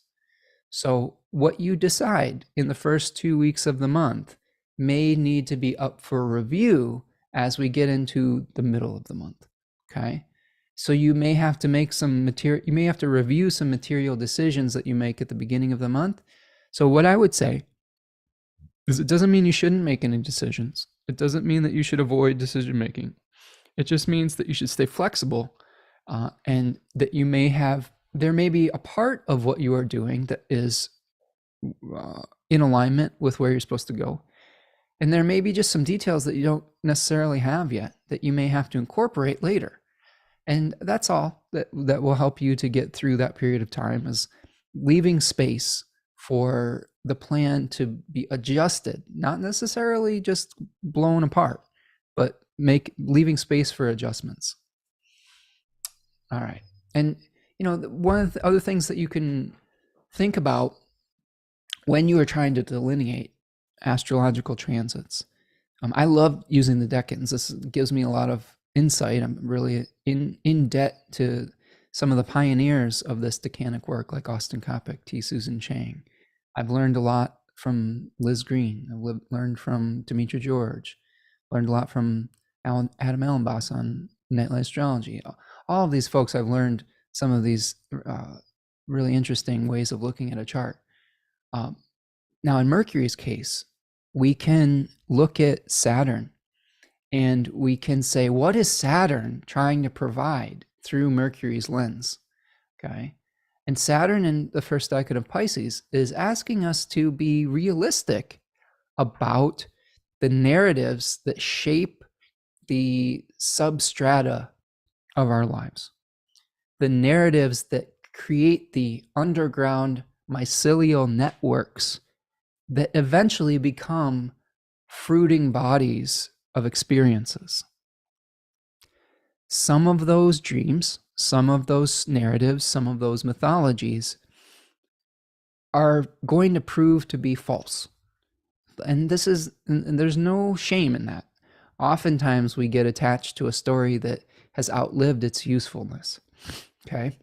So what you decide in the first 2 weeks of the month may need to be up for review as we get into the middle of the month. Okay. So you may have to make you may have to review some material decisions that you make at the beginning of the month. So what I would say is, it doesn't mean you shouldn't make any decisions. It doesn't mean that you should avoid decision making. It just means that you should stay flexible, and that there may be a part of what you are doing that is in alignment with where you're supposed to go. And there may be just some details that you don't necessarily have yet that you may have to incorporate later. And that's all that will help you to get through that period of time, is leaving space for the plan to be adjusted, not necessarily just blown apart, but leaving space for adjustments. All right. And one of the other things that you can think about when you are trying to delineate astrological transits, I love using the decans. This gives me a lot of insight. I'm really in debt to some of the pioneers of this decanic work, like Austin Coppock, T. Susan Chang. I've learned a lot from Liz Green. I've learned from Demetra George. Learned a lot from Adam Allenboss on Nightlight Astrology. All of these folks, I've learned some of these really interesting ways of looking at a chart. Um, Now, in Mercury's case, we can look at Saturn and we can say, what is Saturn trying to provide through Mercury's lens? Okay. And Saturn in the first decan of Pisces is asking us to be realistic about the narratives that shape the substrata of our lives, the narratives that create the underground mycelial networks that eventually become fruiting bodies of experiences. Some of those dreams, some of those narratives, some of those mythologies are going to prove to be false. And there's no shame in that. Oftentimes we get attached to a story that has outlived its usefulness. Okay?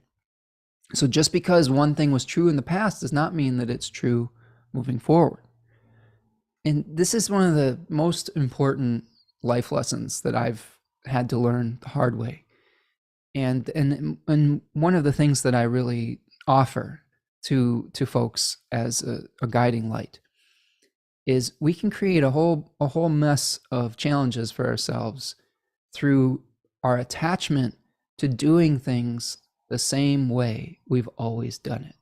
So just because one thing was true in the past does not mean that it's true moving forward. And this is one of the most important life lessons that I've had to learn the hard way. And one of the things that I really offer to folks as a guiding light is we can create a whole mess of challenges for ourselves through our attachment to doing things the same way we've always done it.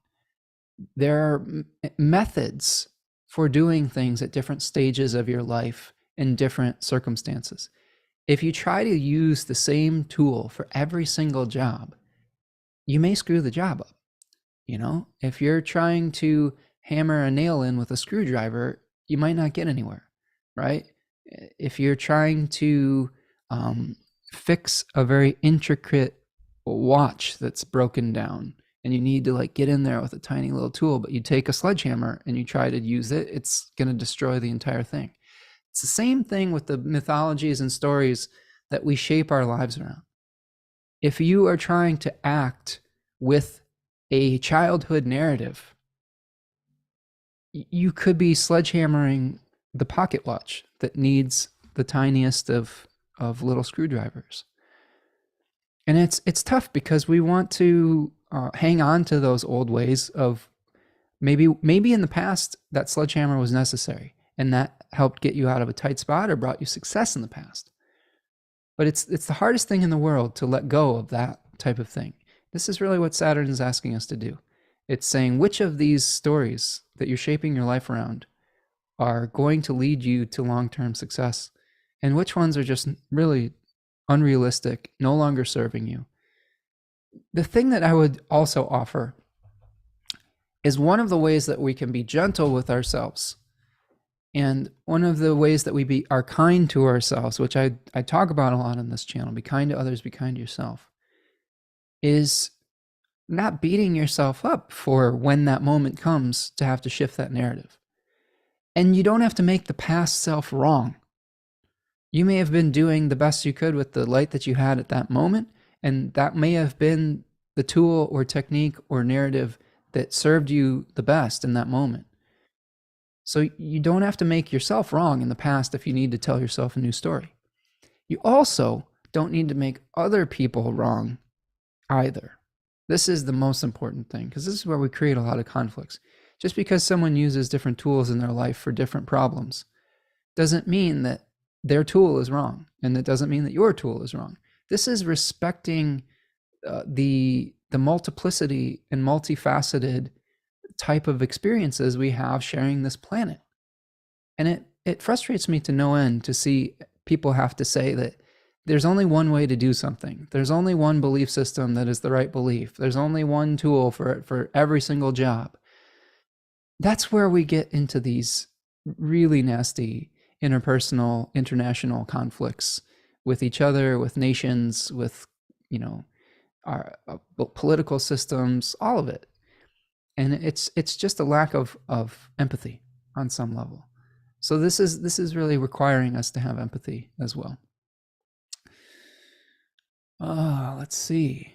There are methods for doing things at different stages of your life in different circumstances. If you try to use the same tool for every single job, you may screw the job up. You know, if you're trying to hammer a nail in with a screwdriver, you might not get anywhere, right? If you're trying to fix a very intricate watch that's broken down and you need to like get in there with a tiny little tool, but you take a sledgehammer and you try to use it, it's going to destroy the entire thing. It's the same thing with the mythologies and stories that we shape our lives around. If you are trying to act with a childhood narrative, you could be sledgehammering the pocket watch that needs the tiniest of little screwdrivers. And it's tough because we want to hang on to those old ways of maybe in the past that sledgehammer was necessary and that helped get you out of a tight spot or brought you success in the past. But it's the hardest thing in the world to let go of that type of thing. This is really what Saturn is asking us to do. It's saying which of these stories that you're shaping your life around are going to lead you to long-term success and which ones are just really unrealistic, no longer serving you. The thing that I would also offer is one of the ways that we can be gentle with ourselves. And one of the ways that we are kind to ourselves, which I talk about a lot on this channel, be kind to others, be kind to yourself, is not beating yourself up for when that moment comes to have to shift that narrative. And you don't have to make the past self wrong. You may have been doing the best you could with the light that you had at that moment, and that may have been the tool or technique or narrative that served you the best in that moment. So you don't have to make yourself wrong in the past if you need to tell yourself a new story. You also don't need to make other people wrong either. This is the most important thing because this is where we create a lot of conflicts. Just because someone uses different tools in their life for different problems doesn't mean that their tool is wrong, and it doesn't mean that your tool is wrong. This is respecting the multiplicity and multifaceted type of experiences we have sharing this planet. And it frustrates me to no end to see people have to say that there's only one way to do something. There's only one belief system that is the right belief. There's only one tool for every single job. That's where we get into these really nasty interpersonal, international conflicts with each other, with nations, with, our political systems, all of it. And it's just a lack of empathy on some level. So this is really requiring us to have empathy as well. Let's see.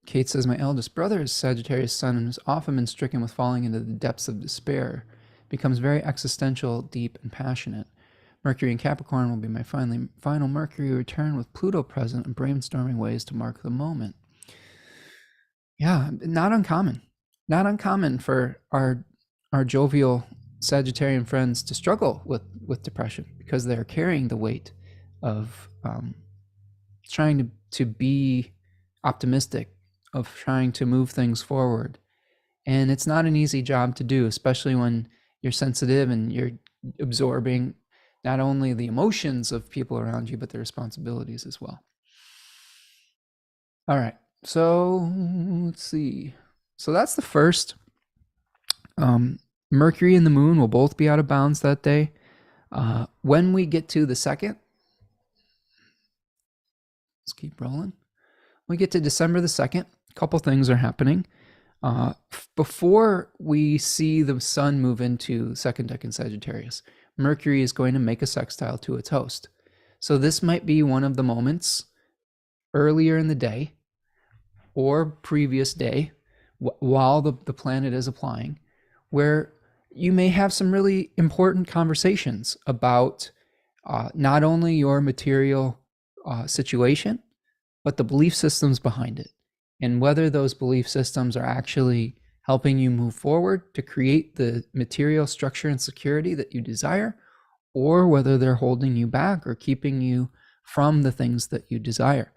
Kate says, my eldest brother is Sagittarius sun and has often been stricken with falling into the depths of despair. Becomes very existential, deep, and passionate. Mercury in Capricorn will be my final Mercury return with Pluto present and brainstorming ways to mark the moment. Yeah, not uncommon. not uncommon for our jovial Sagittarian friends to struggle with depression because they're carrying the weight of trying to be optimistic, of trying to move things forward. And it's not an easy job to do, especially when you're sensitive and you're absorbing not only the emotions of people around you, but their responsibilities as well. All right. So let's see. So that's the first. Mercury and the moon will both be out of bounds that day. When we get to the second, let's keep rolling. When we get to December the 2nd, a couple things are happening. Before we see the sun move into second decan Sagittarius, Mercury is going to make a sextile to its host. So this might be one of the moments earlier in the day or previous day while the planet is applying, where you may have some really important conversations about not only your material situation, but the belief systems behind it, and whether those belief systems are actually helping you move forward to create the material structure and security that you desire, or whether they're holding you back or keeping you from the things that you desire.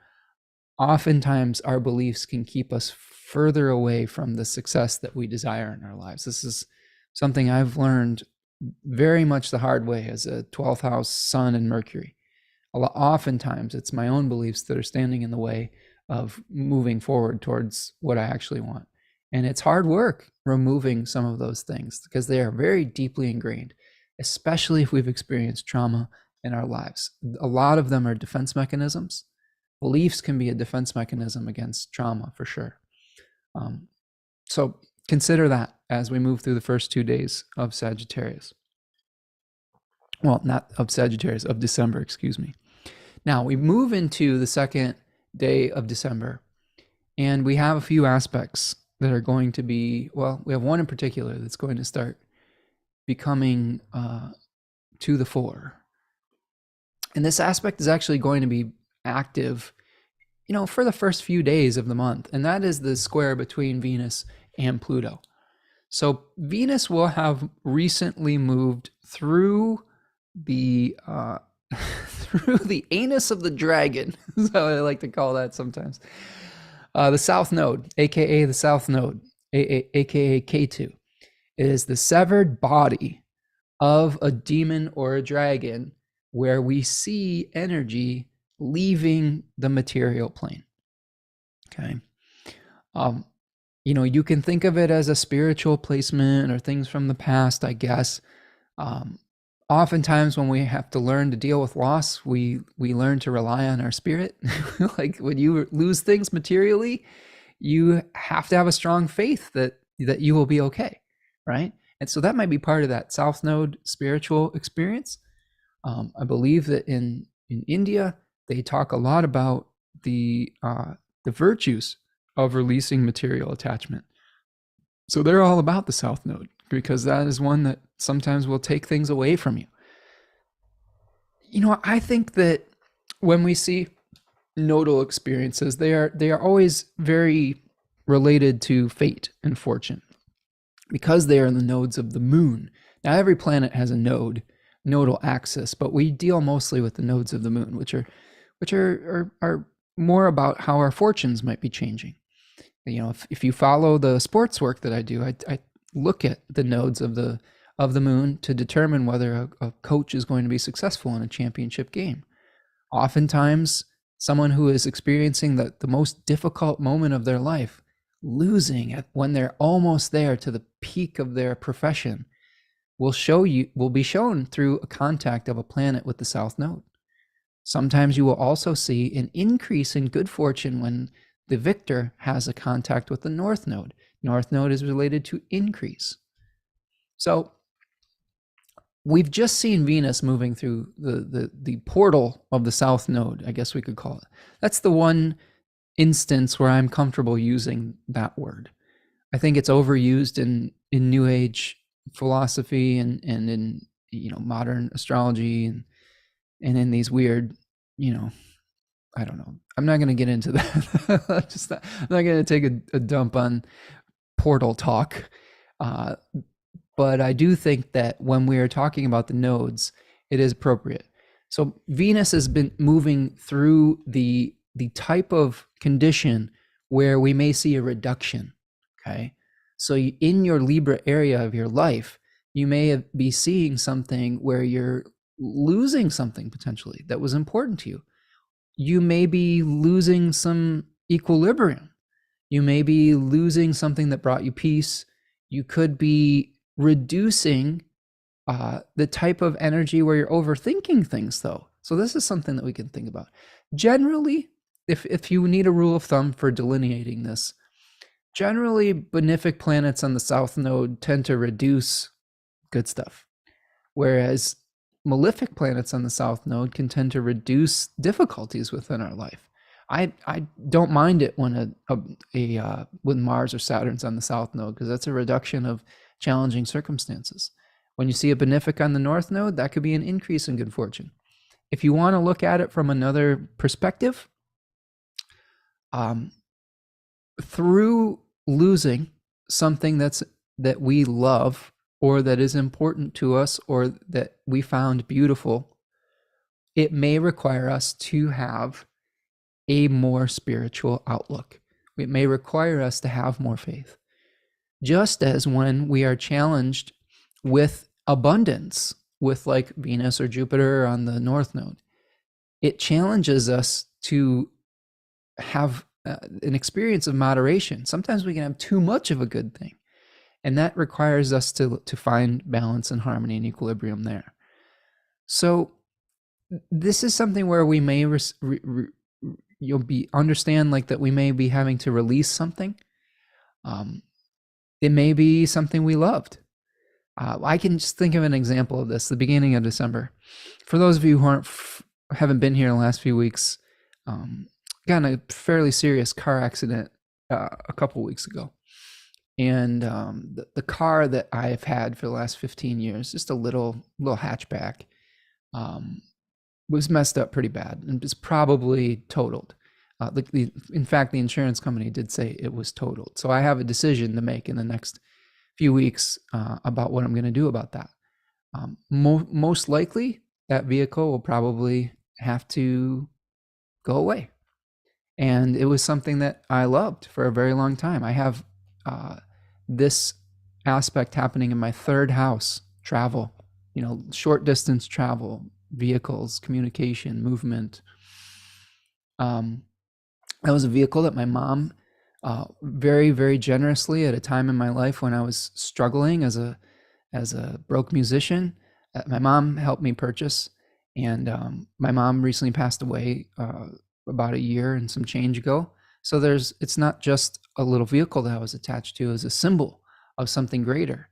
Oftentimes, our beliefs can keep us further away from the success that we desire in our lives. This is something I've learned very much the hard way as a 12th house sun and Mercury. Oftentimes, it's my own beliefs that are standing in the way of moving forward towards what I actually want. And it's hard work removing some of those things because they are very deeply ingrained, especially if we've experienced trauma in our lives. A lot of them are defense mechanisms. Beliefs can be a defense mechanism against trauma for sure. So consider that as we move through the first 2 days of Sagittarius. Well, not of Sagittarius, of December, excuse me. Now we move into the second day of December, and we have a few aspects that are going to be, well, we have one in particular that's going to start becoming to the fore. And this aspect is actually going to be active, for the first few days of the month, and that is the square between Venus and Pluto. So Venus will have recently moved through the through the anus of the dragon, is how I like to call that sometimes. The South Node, aka the South Node, aka K2, is the severed body of a demon or a dragon where we see energy leaving the material plane. Okay. You can think of it as a spiritual placement or things from the past, I guess. Oftentimes when we have to learn to deal with loss, we learn to rely on our spirit. Like when you lose things materially, you have to have a strong faith that you will be okay, right? And so that might be part of that South Node spiritual experience. I believe that in India, they talk a lot about the virtues of releasing material attachment. So they're all about the South Node because that is one that sometimes will take things away from you. I think that when we see nodal experiences, they are always very related to fate and fortune because they are the nodes of the moon. Now, every planet has a nodal axis, but we deal mostly with the nodes of the moon, which are more about how our fortunes might be changing. If you follow the sports work that I do, I look at the nodes of the moon to determine whether a coach is going to be successful in a championship game. Oftentimes, someone who is experiencing the most difficult moment of their life, losing when they're almost there to the peak of their profession, will be shown through a contact of a planet with the South Node. Sometimes you will also see an increase in good fortune when the victor has a contact with the North Node. North Node is related to increase. So we've just seen Venus moving through the portal of the South Node, I guess we could call it. That's the one instance where I'm comfortable using that word. I think it's overused in New Age philosophy and in modern astrology and in these weird, I don't know. I'm not going to get into that. I'm not going to take a dump on portal talk. Uh, but I do think that when we are talking about the nodes, it is appropriate. So Venus has been moving through the type of condition where we may see a reduction. Okay, so in your Libra area of your life, you may be seeing something where you're losing something potentially that was important to you. You may be losing some equilibrium. You may be losing something that brought you peace. You could be reducing the type of energy where you're overthinking things, though. So this is something that we can think about. Generally, if you need a rule of thumb for delineating this, generally benefic planets on the south node tend to reduce good stuff, whereas malefic planets on the south node can tend to reduce difficulties within our life. I don't mind it when when Mars or Saturn's on the south node, because that's a reduction of challenging circumstances. When you see a benefic on the north node, that could be an increase in good fortune. If you want to look at it from another perspective, through losing something that we love or that is important to us or that we found beautiful, it may require us to have a more spiritual outlook. It may require us to have more faith. Just as when we are challenged with abundance, with like Venus or Jupiter on the north node, it challenges us to have an experience of moderation. Sometimes we can have too much of a good thing, and that requires us to find balance and harmony and equilibrium there. So this is something where we may understand like that we may be having to release something. It may be something we loved. I can just think of an example of this, the beginning of December. For those of you who haven't been here in the last few weeks, got in a fairly serious car accident a couple weeks ago. And the car that I've had for the last 15 years, just a little hatchback, was messed up pretty bad and was probably totaled. In fact, the insurance company did say it was totaled. So I have a decision to make in the next few weeks about what I'm going to do about that. Most likely, that vehicle will probably have to go away. And it was something that I loved for a very long time. I have this aspect happening in my third house: travel, short distance travel, vehicles, communication, movement. That was a vehicle that my mom very, very generously, at a time in my life when I was struggling as a broke musician, my mom helped me purchase. And my mom recently passed away about a year and some change ago. So it's not just a little vehicle that I was attached to as a symbol of something greater.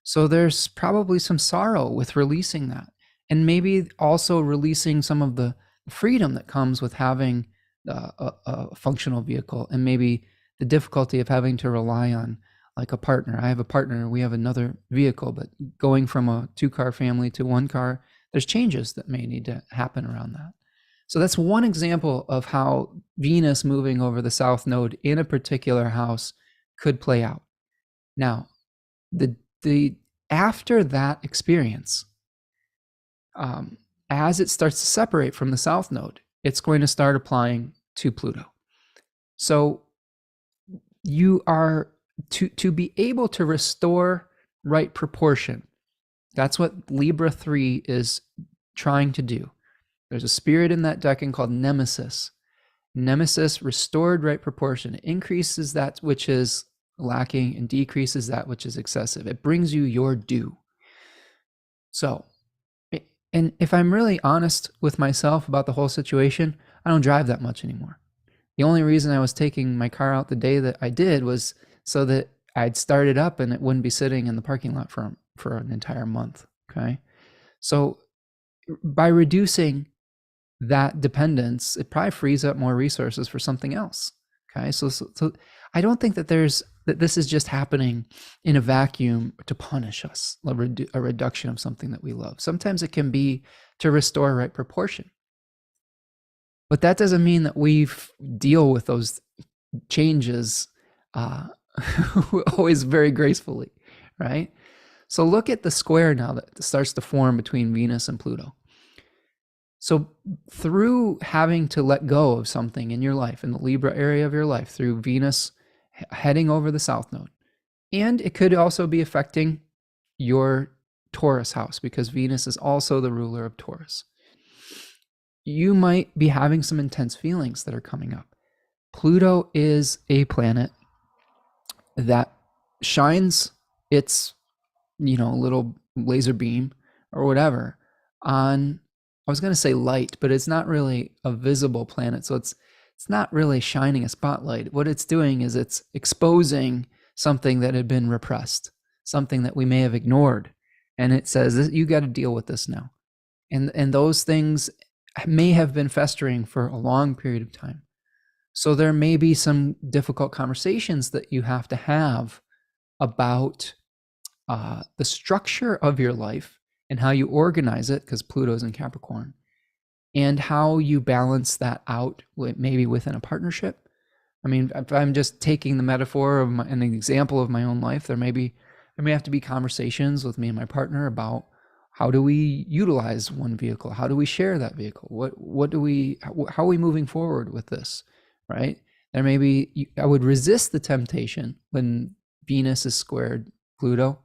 So there's probably some sorrow with releasing that, and maybe also releasing some of the freedom that comes with having a functional vehicle, and maybe the difficulty of having to rely on like a partner. I have a partner, we have another vehicle, but going from a 2-car family to 1 car, there's changes that may need to happen around that. So that's one example of how Venus moving over the south node in a particular house could play out. Now, the after that experience, as it starts to separate from the south node, it's going to start applying to Pluto. So you are to be able to restore right proportion. That's what Libra 3 is trying to do. There's a spirit in that decan called Nemesis. Nemesis, restored right proportion. It increases that which is lacking and decreases that which is excessive. It brings you your due. So, and if I'm really honest with myself about the whole situation, I don't drive that much anymore. The only reason I was taking my car out the day that I did was so that I'd start it up and it wouldn't be sitting in the parking lot for an entire month. Okay. So by reducing that dependence, it probably frees up more resources for something else. Okay. So I don't think that this is just happening in a vacuum to punish us, a reduction of something that we love. Sometimes it can be to restore right proportion. But that doesn't mean that we deal with those changes always very gracefully, right? So look at the square now that starts to form between Venus and Pluto. So through having to let go of something in your life, in the Libra area of your life, through Venus heading over the South Node, and it could also be affecting your Taurus house because Venus is also the ruler of Taurus. You might be having some intense feelings that are coming up. Pluto is a planet that shines its, little laser beam or whatever on, I was going to say light, but it's not really a visible planet. So it's not really shining a spotlight. What it's doing is it's exposing something that had been repressed, something that we may have ignored. And it says, you got to deal with this now. And those things may have been festering for a long period of time. So there may be some difficult conversations that you have to have about the structure of your life and how you organize it, because Pluto's in Capricorn, and how you balance that out maybe within a partnership. I mean, if I'm just taking the metaphor of an example of my own life, there may have to be conversations with me and my partner about how do we utilize one vehicle? How do we share that vehicle? How are we moving forward with this, right? There may be, I would resist the temptation when Venus is squared Pluto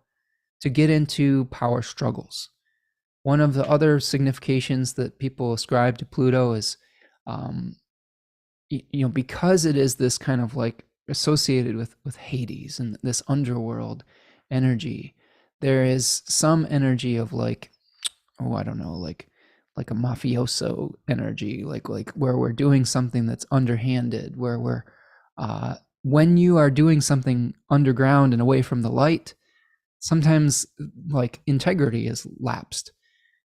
to get into power struggles. One of the other significations that people ascribe to Pluto is, because it is this kind of like associated with Hades and this underworld energy, there is some energy of like, I don't know, like a mafioso energy, like where we're doing something that's underhanded, where we're, when you are doing something underground and away from the light, sometimes like integrity is lapsed.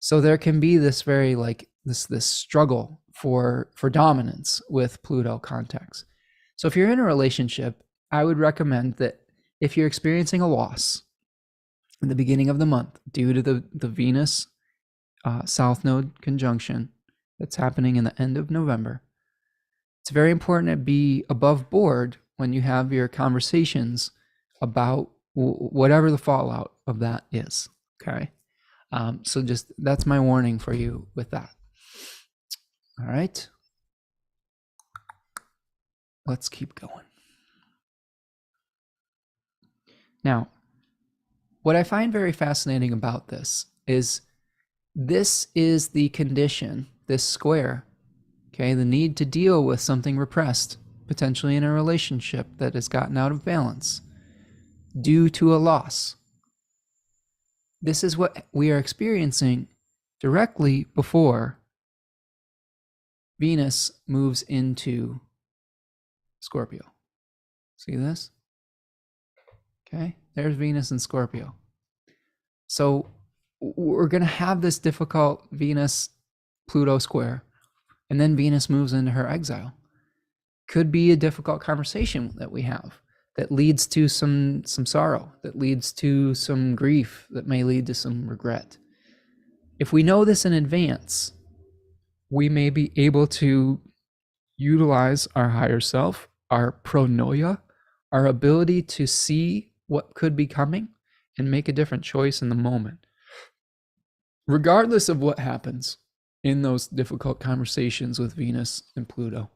So there can be this very like this struggle for dominance with Pluto contacts. So if you're in a relationship, I would recommend that if you're experiencing a loss in the beginning of the month due to the Venus South Node conjunction that's happening in the end of November, it's very important to be above board when you have your conversations about whatever the fallout of that is. Okay. So just, that's my warning for you with that. All right. Let's keep going. Now, what I find very fascinating about this is the condition, this square, okay, the need to deal with something repressed, potentially in a relationship that has gotten out of balance due to a loss. This is what we are experiencing directly before Venus moves into Scorpio. See this? Okay, there's Venus in Scorpio. So we're going to have this difficult Venus-Pluto square, and then Venus moves into her exile. Could be a difficult conversation that we have that leads to some sorrow, that leads to some grief, that may lead to some regret. If we know this in advance, we may be able to utilize our higher self, our pronoia, our ability to see what could be coming and make a different choice in the moment. Regardless of what happens in those difficult conversations with Venus and Pluto,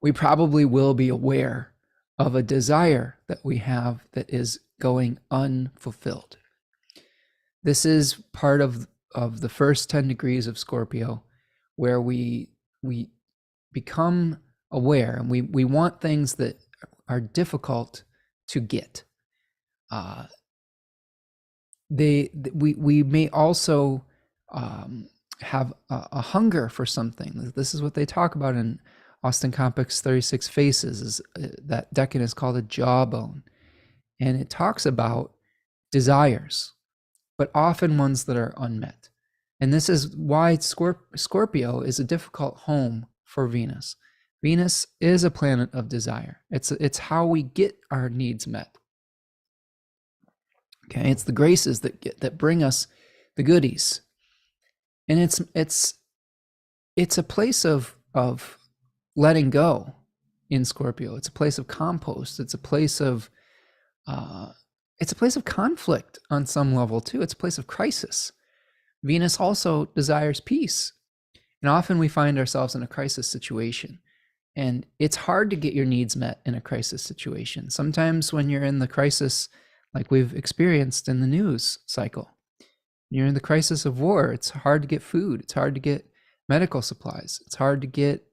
we probably will be aware of a desire that we have that is going unfulfilled. This is part of the first 10 degrees of Scorpio, where we become aware and we want things that are difficult to get. We may also have a hunger for something. This is what they talk about in Austin Complex 36 Faces, is that decan is called a jawbone. And it talks about desires, but often ones that are unmet. And this is why Scorpio is a difficult home for Venus. Venus is a planet of desire. It's how we get our needs met. Okay, it's the graces that bring us the goodies. And it's a place of letting go. in Scorpio. It's a place of compost. It's a place of conflict on some level too. It's a place of crisis. Venus also desires peace. And often we find ourselves in a crisis situation. And it's hard to get your needs met in a crisis situation. Sometimes when you're in the crisis, like we've experienced in the news cycle, you're in the crisis of war, it's hard to get food. It's hard to get medical supplies. It's hard to get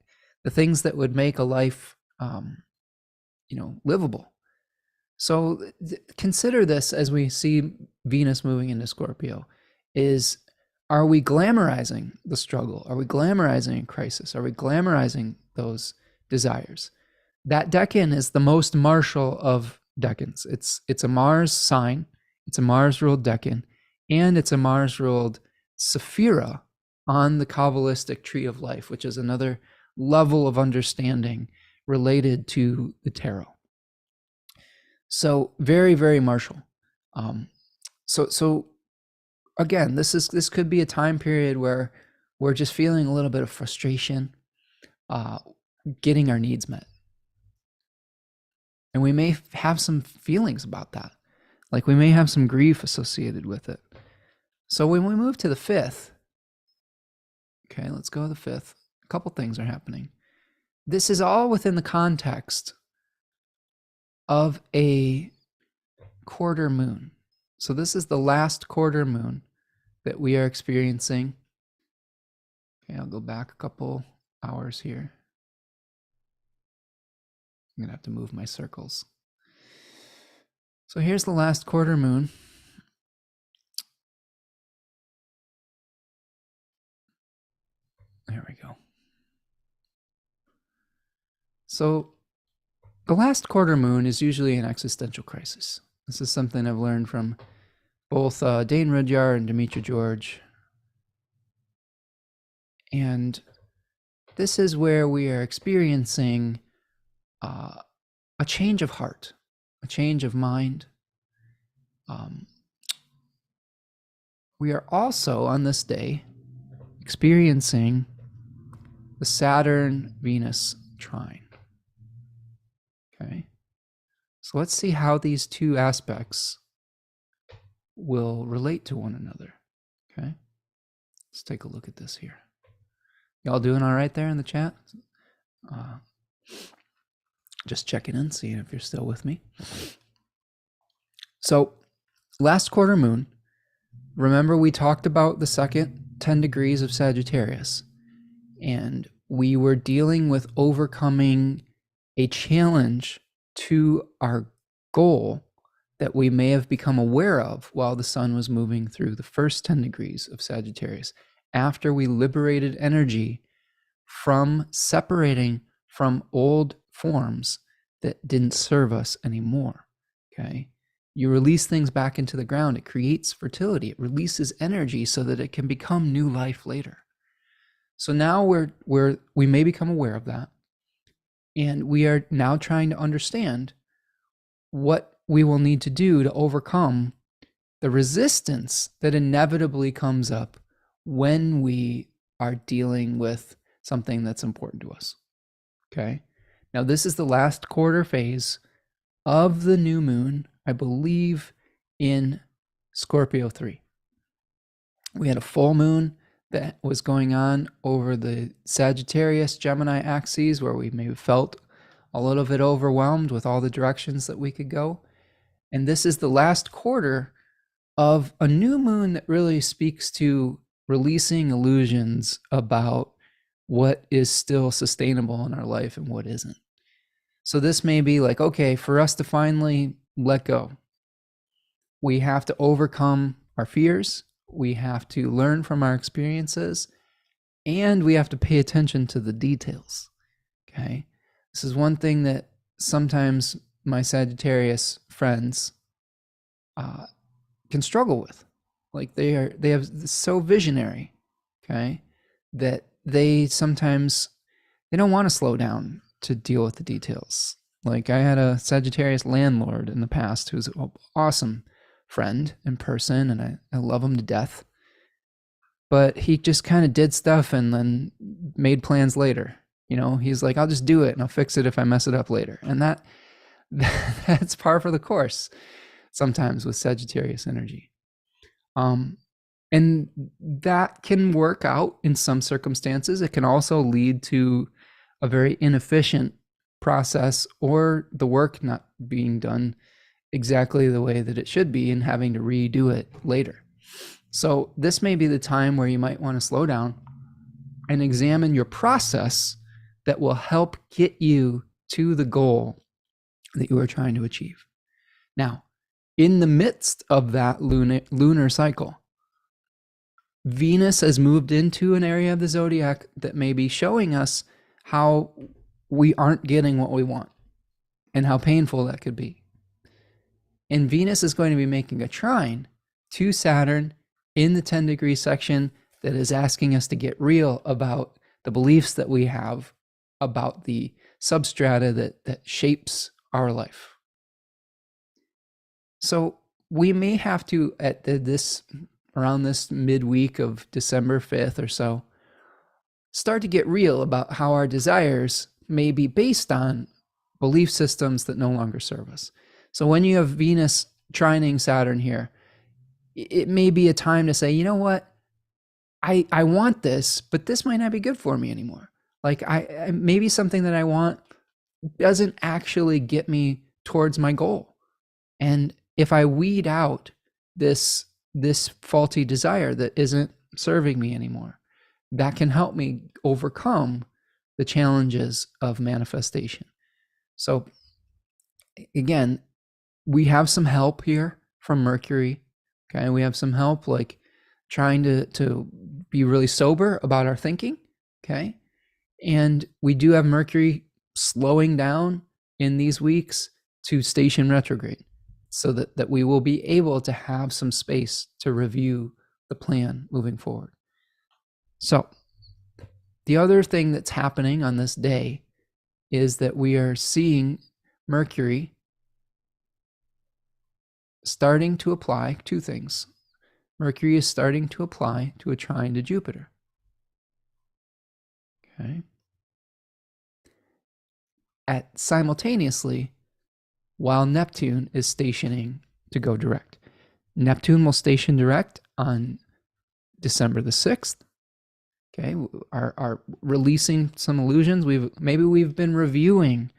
the things that would make a life, livable. So consider this as we see Venus moving into Scorpio is, are we glamorizing the struggle? Are we glamorizing a crisis? Are we glamorizing those desires? That decan is the most martial of decans. It's a Mars sign. It's a Mars-ruled decan, and it's a Mars-ruled Sephira on the Kabbalistic tree of life, which is another level of understanding related to the tarot. So very, very martial. So again, this could be a time period where we're just feeling a little bit of frustration, getting our needs met. And we may have some feelings about that. Like we may have some grief associated with it. So when we move to the 5th, okay, let's go to the 5th. A couple things are happening. This is all within the context of a quarter moon. So this is the last quarter moon that we are experiencing. Okay, I'll go back a couple hours here. I'm gonna have to move my circles. So here's the last quarter moon. There we go. So the last quarter moon is usually an existential crisis. This is something I've learned from both Dane Rudyard and Demetra George. And this is where we are experiencing a change of heart, a change of mind. We are also on this day experiencing the Saturn-Venus trine. Okay, so let's see how these two aspects will relate to one another. Okay, let's take a look at this here. Y'all doing all right there in the chat? Just checking in, seeing if you're still with me. So last quarter moon, remember we talked about the second 10 degrees of Sagittarius, and we were dealing with overcoming a challenge to our goal that we may have become aware of while the sun was moving through the first 10 degrees of Sagittarius, after we liberated energy from separating from old forms that didn't serve us anymore. Okay, you release things back into the ground, it creates fertility, it releases energy so that it can become new life later. So now we may become aware of that, and we are now trying to understand what we will need to do to overcome the resistance that inevitably comes up when we are dealing with something that's important to us. Okay, now this is the last quarter phase of the new moon, I believe, in Scorpio 3. We had a full moon that was going on over the Sagittarius Gemini axes, where we may have felt a little bit overwhelmed with all the directions that we could go. And this is the last quarter of a new moon that really speaks to releasing illusions about what is still sustainable in our life and what isn't. So this may be like, okay, for us to finally let go, we have to overcome our fears, we have to learn from our experiences, and we have to pay attention to the details. Okay, this is one thing that sometimes my Sagittarius friends can struggle with. Like they have so visionary, okay, that they sometimes don't want to slow down to deal with the details. Like I had a Sagittarius landlord in the past who's an awesome friend in person, and I love him to death. But he just kind of did stuff and then made plans later. He's like, I'll just do it and I'll fix it if I mess it up later. And that's par for the course sometimes with Sagittarius energy. And that can work out in some circumstances. It can also lead to a very inefficient process, or the work not being done exactly the way that it should be and having to redo it later. So this may be the time where you might want to slow down and examine your process that will help get you to the goal that you are trying to achieve. Now, in the midst of that lunar cycle, Venus has moved into an area of the zodiac that may be showing us how we aren't getting what we want and how painful that could be. And Venus is going to be making a trine to Saturn in the 10-degree section that is asking us to get real about the beliefs that we have about the substrata that shapes our life. So we may have to, at around this midweek of December 5th or so, start to get real about how our desires may be based on belief systems that no longer serve us. So when you have Venus trining Saturn here, it may be a time to say, you know what, I want this, but this might not be good for me anymore. Like maybe something that I want doesn't actually get me towards my goal. And if I weed out this faulty desire that isn't serving me anymore, that can help me overcome the challenges of manifestation. So again, we have some help here from Mercury. Okay, we have some help like trying to be really sober about our thinking. Okay, and we do have Mercury slowing down in these weeks to station retrograde, so that we will be able to have some space to review the plan moving forward. So the other thing that's happening on this day is that we are seeing Mercury starting to apply two things. Mercury is starting to apply to a trine to Jupiter. Okay. Simultaneously, while Neptune is stationing to go direct. Neptune will station direct on December the 6th. Okay, are releasing some illusions. We've been reviewing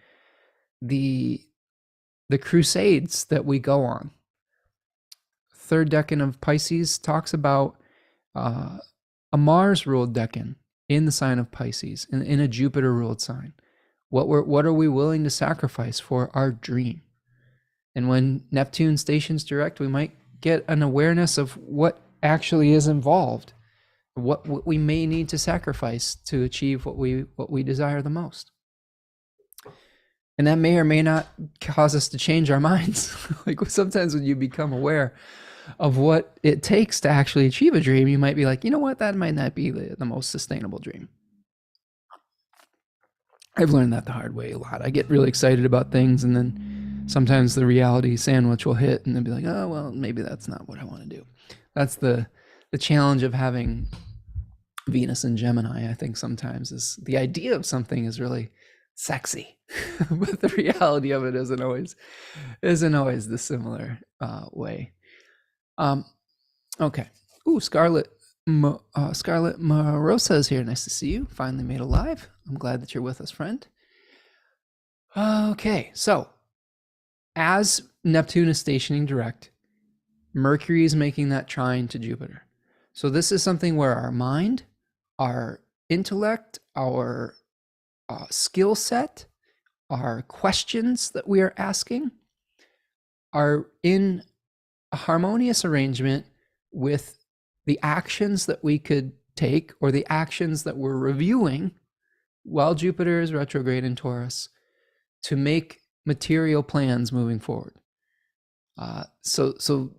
the crusades that we go on. Third decan of Pisces talks about a Mars-ruled decan in the sign of Pisces, in a Jupiter-ruled sign. What are we willing to sacrifice for our dream? And when Neptune stations direct, we might get an awareness of what actually is involved, what we may need to sacrifice to achieve what we desire the most. And that may or may not cause us to change our minds. Like sometimes when you become aware of what it takes to actually achieve a dream, you might be like, you know what, that might not be the most sustainable dream. I've learned that the hard way a lot. I get really excited about things, and then sometimes the reality sandwich will hit, and then be like, oh, well, maybe that's not what I want to do. That's the challenge of having Venus and Gemini, I think sometimes, is the idea of something is really sexy, but the reality of it isn't always the similar way. Okay. Ooh, Scarlet Marosa is here. Nice to see you. Finally made it live. I'm glad that you're with us, friend. Okay, so as Neptune is stationing direct, Mercury is making that trine to Jupiter. So this is something where our mind, our intellect, our skill set, our questions that we are asking are in a harmonious arrangement with the actions that we could take, or the actions that we're reviewing while Jupiter is retrograde in Taurus, to make material plans moving forward. So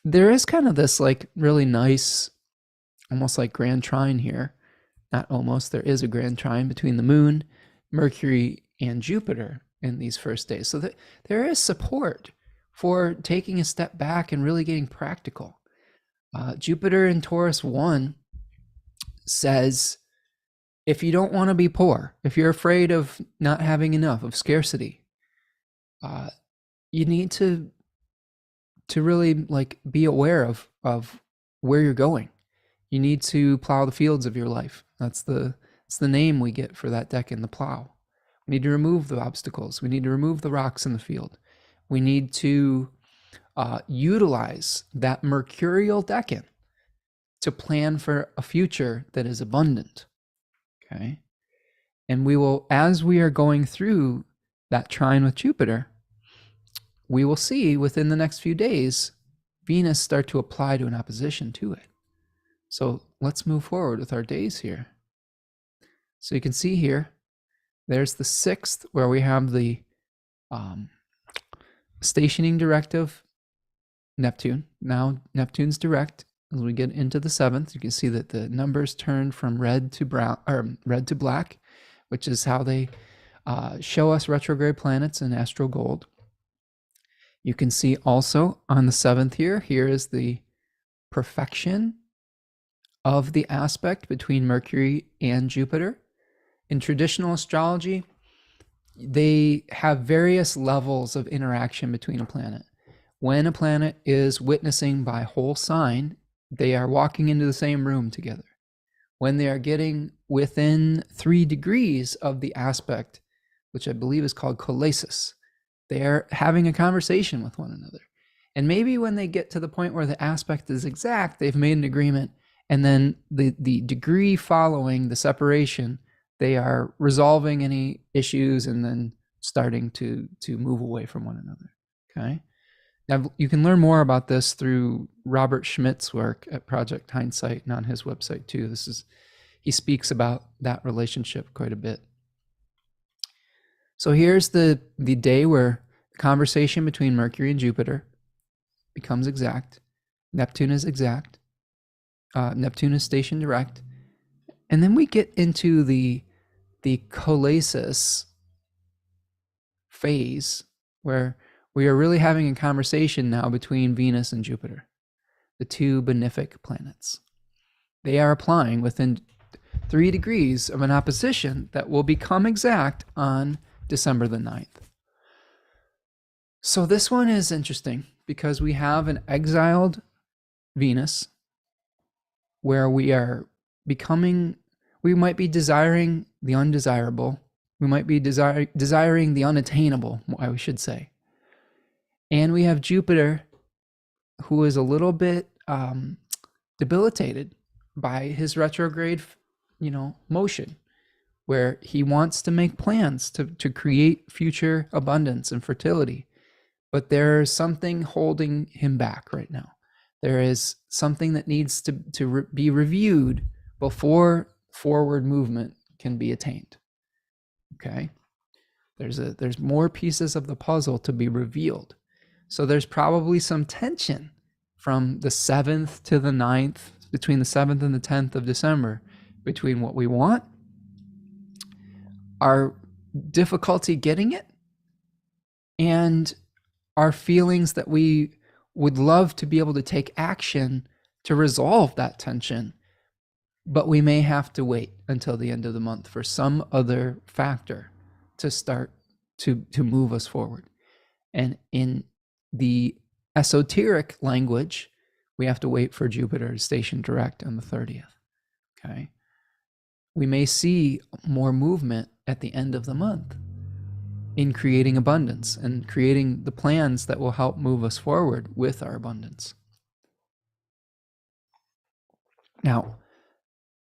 there is kind of this like really nice, almost like grand trine here. Not almost, there is a grand trine between the moon, Mercury, and Jupiter in these first days. So that there is support for taking a step back and really getting practical. Jupiter in Taurus 1 says, If you don't want to be poor, if you're afraid of not having enough, of scarcity, you need to really like be aware of where you're going. You need to plow the fields of your life. That's the name we get for that decan, the plow. We need to remove the obstacles. We need to remove the rocks in the field. We need to utilize that mercurial decan to plan for a future that is abundant. Okay. And we will, as we are going through that trine with Jupiter, we will see within the next few days Venus start to apply to an opposition to it. So let's move forward with our days here. So you can see here, there's the 6th where we have the stationing directive Neptune. Now Neptune's direct. As we get into the 7th, you can see that the numbers turn from red to brown, or red to black, which is how they show us retrograde planets in astro gold. You can see also on the 7th here is the perfection of the aspect between Mercury and Jupiter. In traditional astrology, they have various levels of interaction between a planet. When a planet is witnessing by whole sign, they are walking into the same room together. When they are getting within 3 degrees of the aspect, which I believe is called collasis, they're having a conversation with one another. And maybe when they get to the point where the aspect is exact, they've made an agreement, and then the degree following the separation, they are resolving any issues and then starting to move away from one another. Okay. Now, you can learn more about this through Robert Schmidt's work at Project Hindsight and on his website too. He speaks about that relationship quite a bit. So here's the day where the conversation between Mercury and Jupiter becomes exact. Neptune is exact. Neptune is stationed direct. And then we get into the collasis phase where we are really having a conversation now between Venus and Jupiter, the 2 benefic planets. They are applying within 3 degrees of an opposition that will become exact on December the 9th. So this one is interesting because we have an exiled Venus where we might be desiring the undesirable. We might be desiring the unattainable, I should say. And we have Jupiter, who is a little bit debilitated by his retrograde, motion, where he wants to make plans to create future abundance and fertility. But there's something holding him back right now. There is something that needs to be reviewed before forward movement can be attained. Okay? There's more pieces of the puzzle to be revealed. So there's probably some tension from the 7th to the 9th, between the 7th and the 10th of December, between what we want, our difficulty getting it, and our feelings that we would love to be able to take action to resolve that tension, but we may have to wait until the end of the month for some other factor to start to move us forward. And in the esoteric language, we have to wait for Jupiter to station direct on the 30th. Okay. We may see more movement at the end of the month in creating abundance and creating the plans that will help move us forward with our abundance. Now,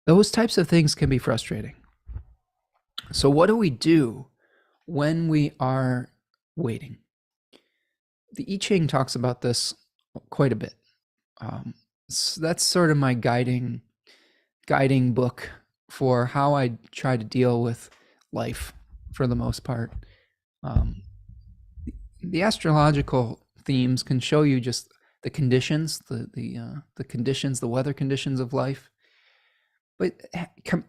those types of things can be frustrating. So what do we do when we are waiting? The I-Ching talks about this quite a bit. So that's sort of my guiding book for how I try to deal with life for the most part. The astrological themes can show you just the conditions, the conditions, the weather conditions of life. But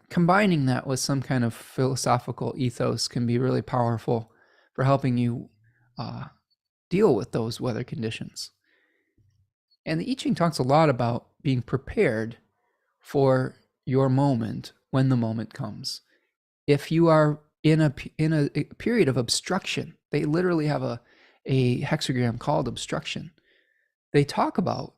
combining that with some kind of philosophical ethos can be really powerful for helping you deal with those weather conditions. And the I-Ching talks a lot about being prepared for your moment when the moment comes. If you are in a period of obstruction, they literally have a hexagram called obstruction. They talk about,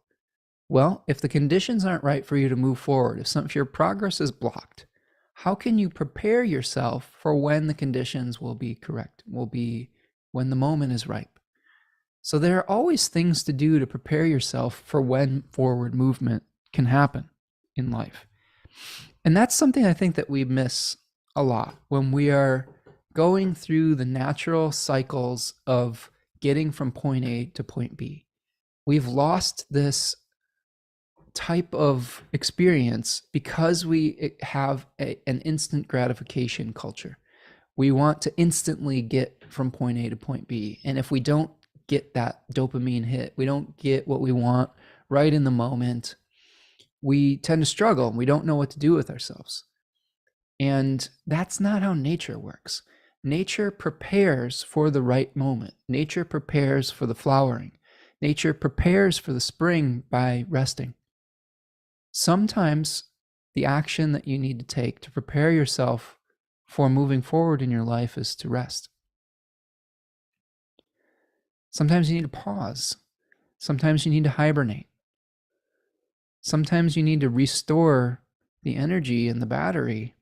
well, if the conditions aren't right for you to move forward, if your progress is blocked, how can you prepare yourself for when the conditions will be correct, will be when the moment is ripe? So there are always things to do to prepare yourself for when forward movement can happen in life. And that's something I think that we miss a lot when we are going through the natural cycles of getting from point A to point B. We've lost this type of experience because we have an instant gratification culture. We want to instantly get from point A to point B. And if we don't get that dopamine hit, we don't get what we want right in the moment, we tend to struggle and we don't know what to do with ourselves. And that's not how nature works. Nature prepares for the right moment. Nature prepares for the flowering. Nature prepares for the spring by resting. Sometimes the action that you need to take to prepare yourself for moving forward in your life is to rest. Sometimes you need to pause. Sometimes you need to hibernate. Sometimes you need to restore the energy in the battery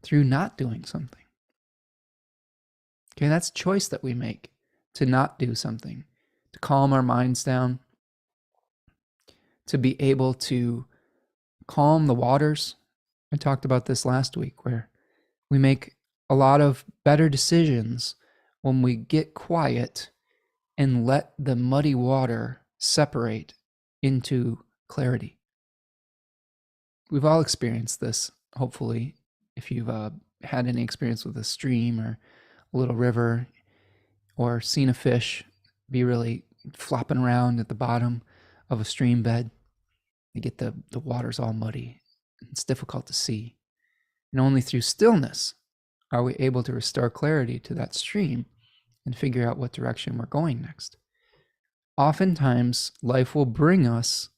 through not doing something. Okay, that's a choice that we make, to not do something, to calm our minds down, to be able to calm the waters. I talked about this last week, where we make a lot of better decisions when we get quiet and let the muddy water separate into clarity. We've all experienced this, hopefully. If you've had any experience with a stream or a little river, or seen a fish be really flopping around at the bottom of a stream bed, you get the water's all muddy. It's difficult to see. And only through stillness are we able to restore clarity to that stream and figure out what direction we're going next. Oftentimes, life will bring us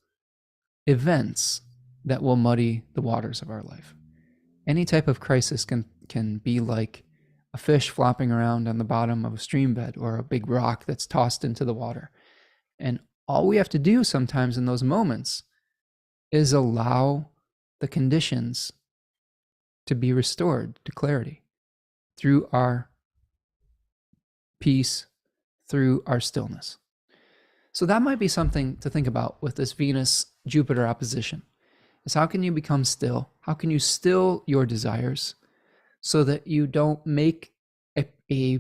events that will muddy the waters of our life. Any type of crisis can be like a fish flopping around on the bottom of a stream bed, or a big rock that's tossed into the water. And all we have to do sometimes in those moments is allow the conditions to be restored to clarity through our peace, through our stillness. So that might be something to think about with this Venus-Jupiter opposition, is how can you become still? How can you still your desires so that you don't make a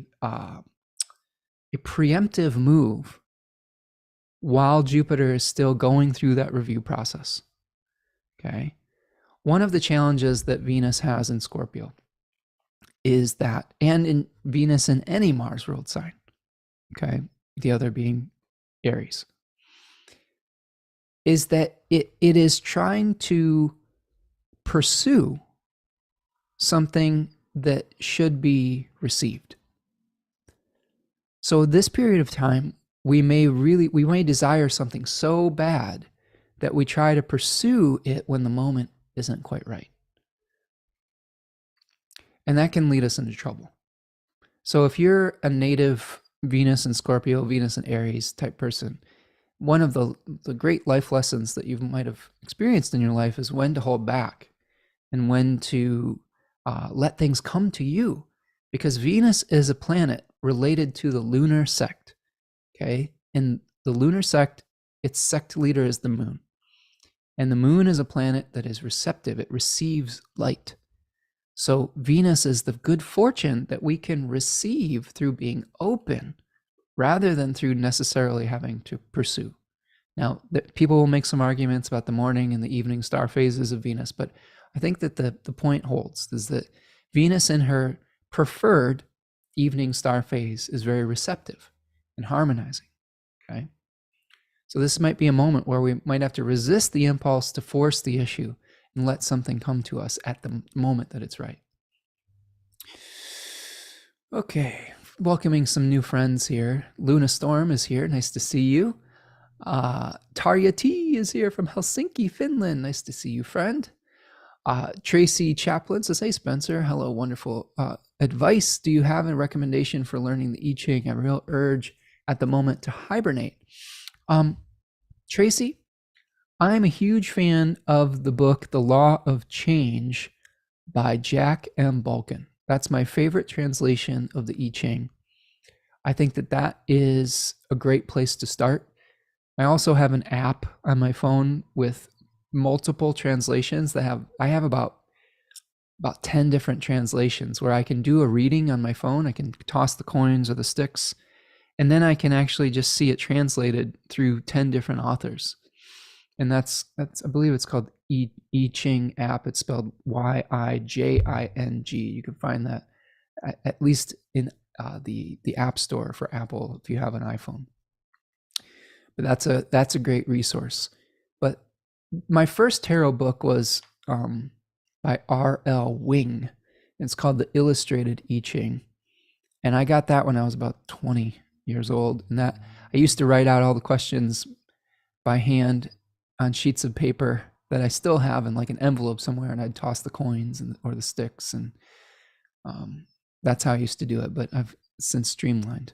preemptive move while Jupiter is still going through that review process? Okay. One of the challenges that Venus has in Scorpio is that, and in Venus in any Mars ruled sign, okay, the other being Aries, is that it is trying to pursue something that should be received. So this period of time, we may desire something so bad that we try to pursue it when the moment isn't quite right. And that can lead us into trouble. So if you're a native Venus and Scorpio, Venus and Aries type person, one of the great life lessons that you might have experienced in your life is when to hold back and when to let things come to you. Because Venus is a planet related to the lunar sect, okay? And the lunar sect, its sect leader is the moon. And the moon is a planet that is receptive. It receives light. So Venus is the good fortune that we can receive through being open rather than through necessarily having to pursue. Now, people will make some arguments about the morning and the evening star phases of Venus, but I think that the point holds, is that Venus in her preferred evening star phase is very receptive and harmonizing, okay? So this might be a moment where we might have to resist the impulse to force the issue and let something come to us at the moment that it's right. Okay, welcoming some new friends here. Luna Storm is here. Nice to see you. Tarja T is here from Helsinki, Finland. Nice to see you, friend. Tracy Chaplin says, hey, Spencer. Hello, wonderful. Advice, do you have a recommendation for learning the I-Ching? A real urge at the moment to hibernate. Tracy, I'm a huge fan of the book, The Law of Change by Jack M. Balkin. That's my favorite translation of the I-Ching. I think that is a great place to start. I also have an app on my phone with multiple translations I have about 10 different translations where I can do a reading on my phone. I can toss the coins or the sticks, and then I can actually just see it translated through 10 different authors. And that's I believe it's called I-Ching app. It's spelled Yijing. You can find that at least in the App Store for Apple if you have an iPhone. But that's a great resource. But my first tarot book was by R.L. Wing. It's called The Illustrated I-Ching. And I got that when I was about 20 years old. And that I used to write out all the questions by hand on sheets of paper that I still have in like an envelope somewhere, and I'd toss the coins or the sticks, and that's how I used to do it. But I've since streamlined.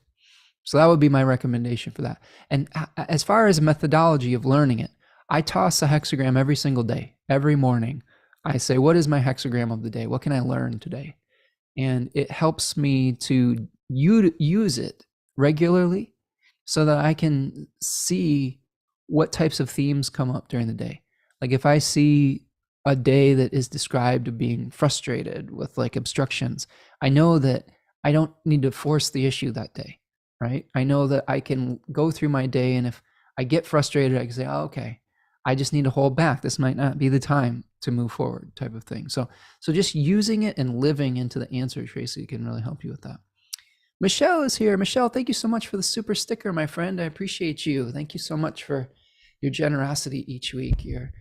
So that would be my recommendation for that. And as far as methodology of learning it, I toss a hexagram every single day, every morning. I say, what is my hexagram of the day? What can I learn today? And it helps me to use it regularly so that I can see what types of themes come up during the day. Like if I see a day that is described as being frustrated with like obstructions, I know that I don't need to force the issue that day, right? I know that I can go through my day, and if I get frustrated, I can say, oh, okay, I just need to hold back. This might not be the time to move forward, type of thing. So just using it and living into the answer, Tracy, can really help you with that. Michelle is here. Michelle, thank you so much for the super sticker, my friend. I appreciate you. Thank you so much for your generosity each week. You're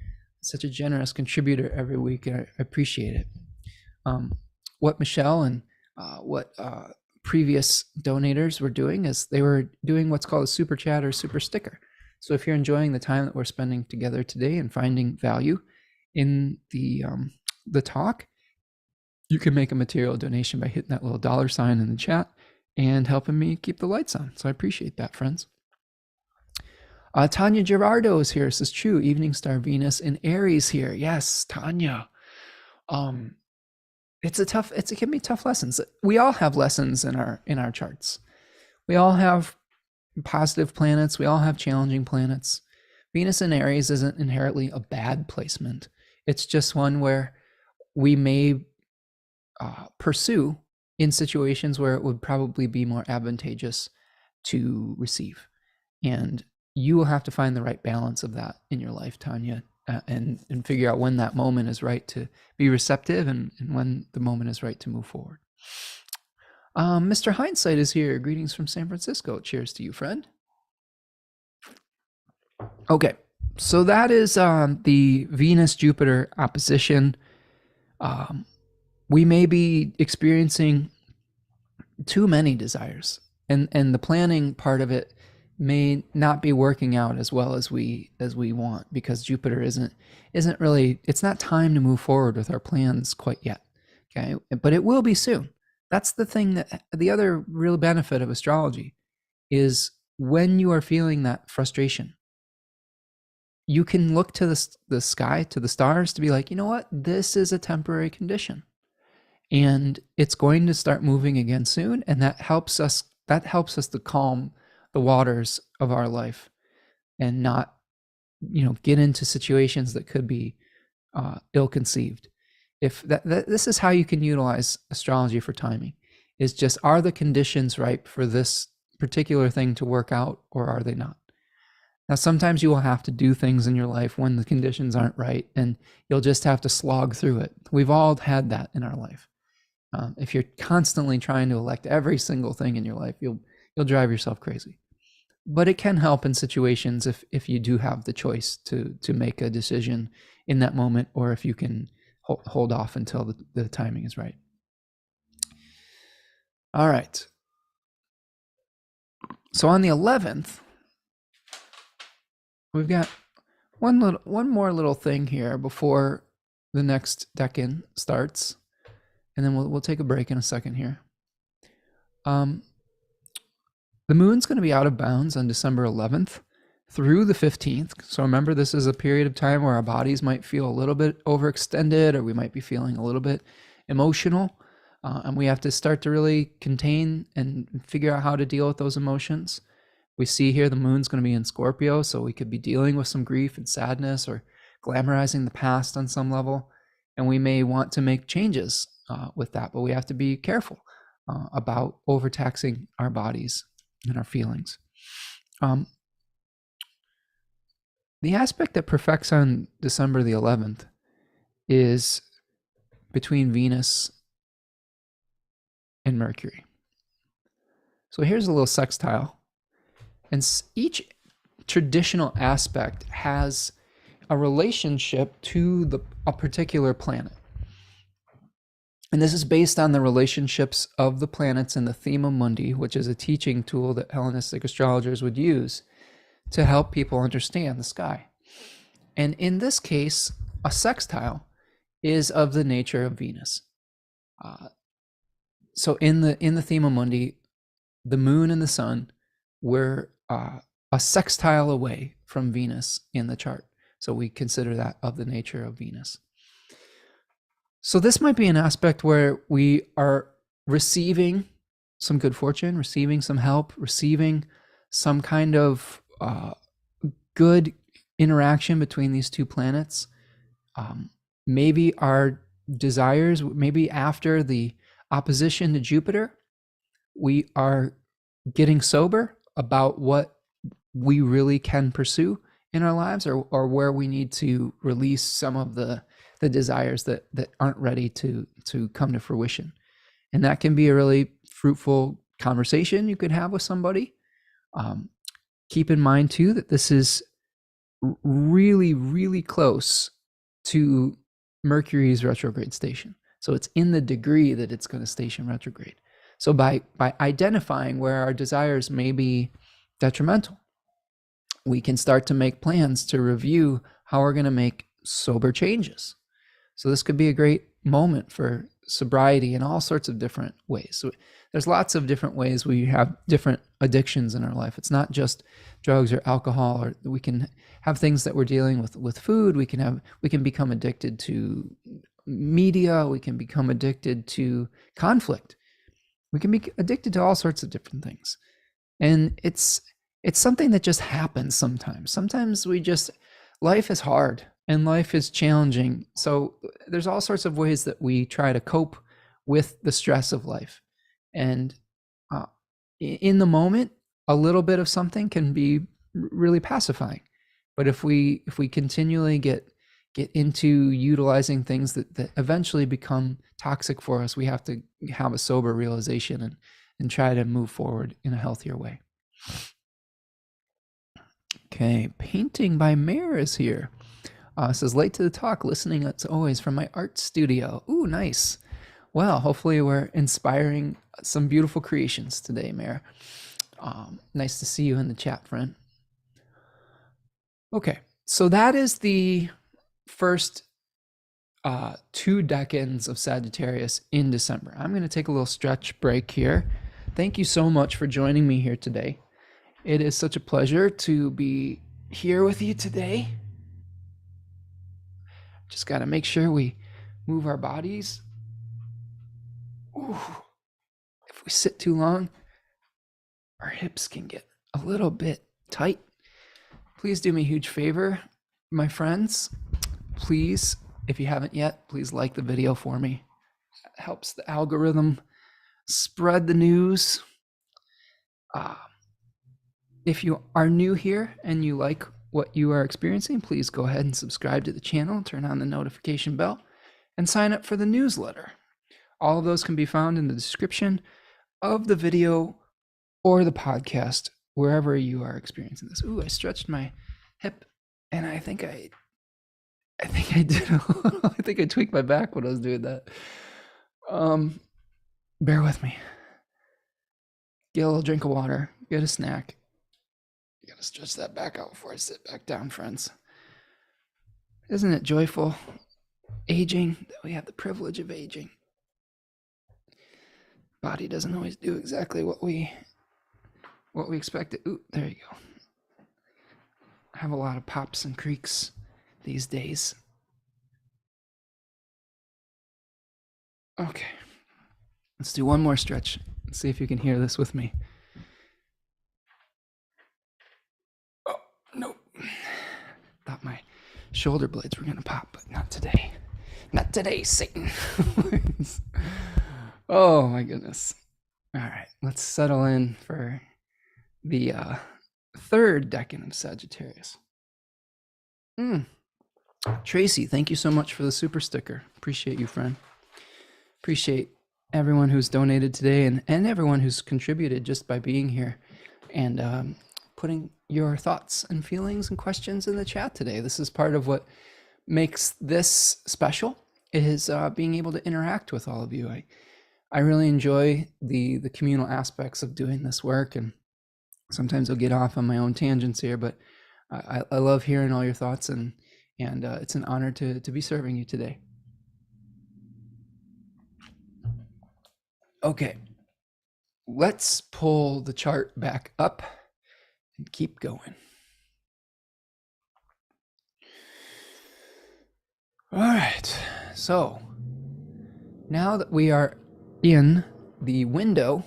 such a generous contributor every week, and I appreciate it. What Michelle and what previous donators were doing is they were doing what's called a super chat or super sticker. So if you're enjoying the time that we're spending together today and finding value in the talk, you can make a material donation by hitting that little $sign in the chat and helping me keep the lights on. So I appreciate that, friends. Tanya Gerardo is here. Says, true, evening star Venus in Aries here. Yes, Tanya. It can be tough lessons. We all have lessons in our charts. We all have positive planets. We all have challenging planets. Venus in Aries isn't inherently a bad placement. It's just one where we may pursue in situations where it would probably be more advantageous to receive. And you will have to find the right balance of that in your life, Tanya, and figure out when that moment is right to be receptive and when the moment is right to move forward. Mr. Hindsight is here. Greetings from San Francisco. Cheers to you, friend. Okay, so that is the Venus-Jupiter opposition. We may be experiencing too many desires, and the planning part of it may not be working out as well as we want, because Jupiter isn't really, it's not time to move forward with our plans quite yet. Okay, but it will be soon. That's the thing, that the other real benefit of astrology is when you are feeling that frustration, you can look to the sky, to the stars, to be like, you know what, this is a temporary condition, and it's going to start moving again soon, and that helps us to calm the waters of our life and not, get into situations that could be ill-conceived. If this is how you can utilize astrology for timing, is just, are the conditions ripe for this particular thing to work out, or are they not? Now, sometimes you will have to do things in your life when the conditions aren't right, and you'll just have to slog through it. We've all had that in our life. If you're constantly trying to elect every single thing in your life, you'll drive yourself crazy. But it can help in situations if you do have the choice to make a decision in that moment, or if you can hold off until the timing is right. All right. So on the 11th, we've got one more little thing here before the next decan starts, and then we'll take a break in a second here. The moon's going to be out of bounds on December 11th through the 15th. So remember, this is a period of time where our bodies might feel a little bit overextended, or we might be feeling a little bit emotional. And we have to start to really contain and figure out how to deal with those emotions. We see here the moon's going to be in Scorpio, so we could be dealing with some grief and sadness or glamorizing the past on some level. And we may want to make changes with that, but we have to be careful about overtaxing our bodies and our feelings. The aspect that perfects on December the 11th is between Venus and Mercury. So here's a little sextile. And each traditional aspect has a relationship to a particular planet. And this is based on the relationships of the planets in the Thema Mundi, which is a teaching tool that Hellenistic astrologers would use to help people understand the sky. And in this case, a sextile is of the nature of Venus. So in the Thema Mundi, the moon and the sun were a sextile away from Venus in the chart. So we consider that of the nature of Venus. So this might be an aspect where we are receiving some good fortune, receiving some help, receiving some kind of good interaction between these two planets. Maybe our desires, maybe after the opposition to Jupiter, we are getting sober about what we really can pursue in our lives, or where we need to release some of the desires that aren't ready to come to fruition. And that can be a really fruitful conversation you could have with somebody. Keep in mind too that this is really, really close to Mercury's retrograde station. So it's in the degree that it's going to station retrograde. So by identifying where our desires may be detrimental, we can start to make plans to review how we're going to make sober changes. So this could be a great moment for sobriety in all sorts of different ways. So there's lots of different ways we have different addictions in our life. It's not just drugs or alcohol, or we can have things that we're dealing with food. We can become addicted to media. We can become addicted to conflict. We can be addicted to all sorts of different things. And it's something that just happens sometimes. Sometimes life is hard and life is challenging. So there's all sorts of ways that we try to cope with the stress of life. And in the moment, a little bit of something can be really pacifying. But if we continually get into utilizing things that eventually become toxic for us, we have to have a sober realization and try to move forward in a healthier way. Okay, painting by Mare is here. Says, late to the talk, listening as always from my art studio. Ooh, nice. Well, hopefully we're inspiring some beautiful creations today, Mare. Nice to see you in the chat, friend. Okay, so that is the first 2 decans of Sagittarius in December. I'm going to take a little stretch break here. Thank you so much for joining me here today. It is such a pleasure to be here with you today. Just got to make sure we move our bodies. Ooh, if we sit too long, our hips can get a little bit tight. Please do me a huge favor, my friends. Please, if you haven't yet, please like the video for me. It helps the algorithm spread the news. If you are new here and you like what you are experiencing, please go ahead and subscribe to the channel, turn on the notification bell, and sign up for the newsletter. All of those can be found in the description of the video or the podcast, wherever you are experiencing this. Ooh, I stretched my hip, and I think I did. I think I tweaked my back when I was doing that. Bear with me. Get a little drink of water. Get a snack. You gotta stretch that back out before I sit back down, friends. Isn't it joyful aging, that we have the privilege of aging. Body doesn't always do exactly what we expect it. Ooh, there you go. I have a lot of pops and creaks these days. Okay. Let's do one more stretch. Let's see if you can hear this with me. Oh, nope. Thought my shoulder blades were going to pop, but not today. Not today, Satan. Oh, my goodness. All right, let's settle in for the third decan of Sagittarius. Tracy, thank you so much for the super sticker. Appreciate you, friend. Appreciate everyone who's donated today and everyone who's contributed just by being here and putting your thoughts and feelings and questions in the chat today. This is part of what makes this special, is being able to interact with all of you. I really enjoy the communal aspects of doing this work, and sometimes I'll get off on my own tangents here, but I love hearing all your thoughts, and it's an honor to be serving you today. Okay, let's pull the chart back up and keep going. All right, so now that we are in the window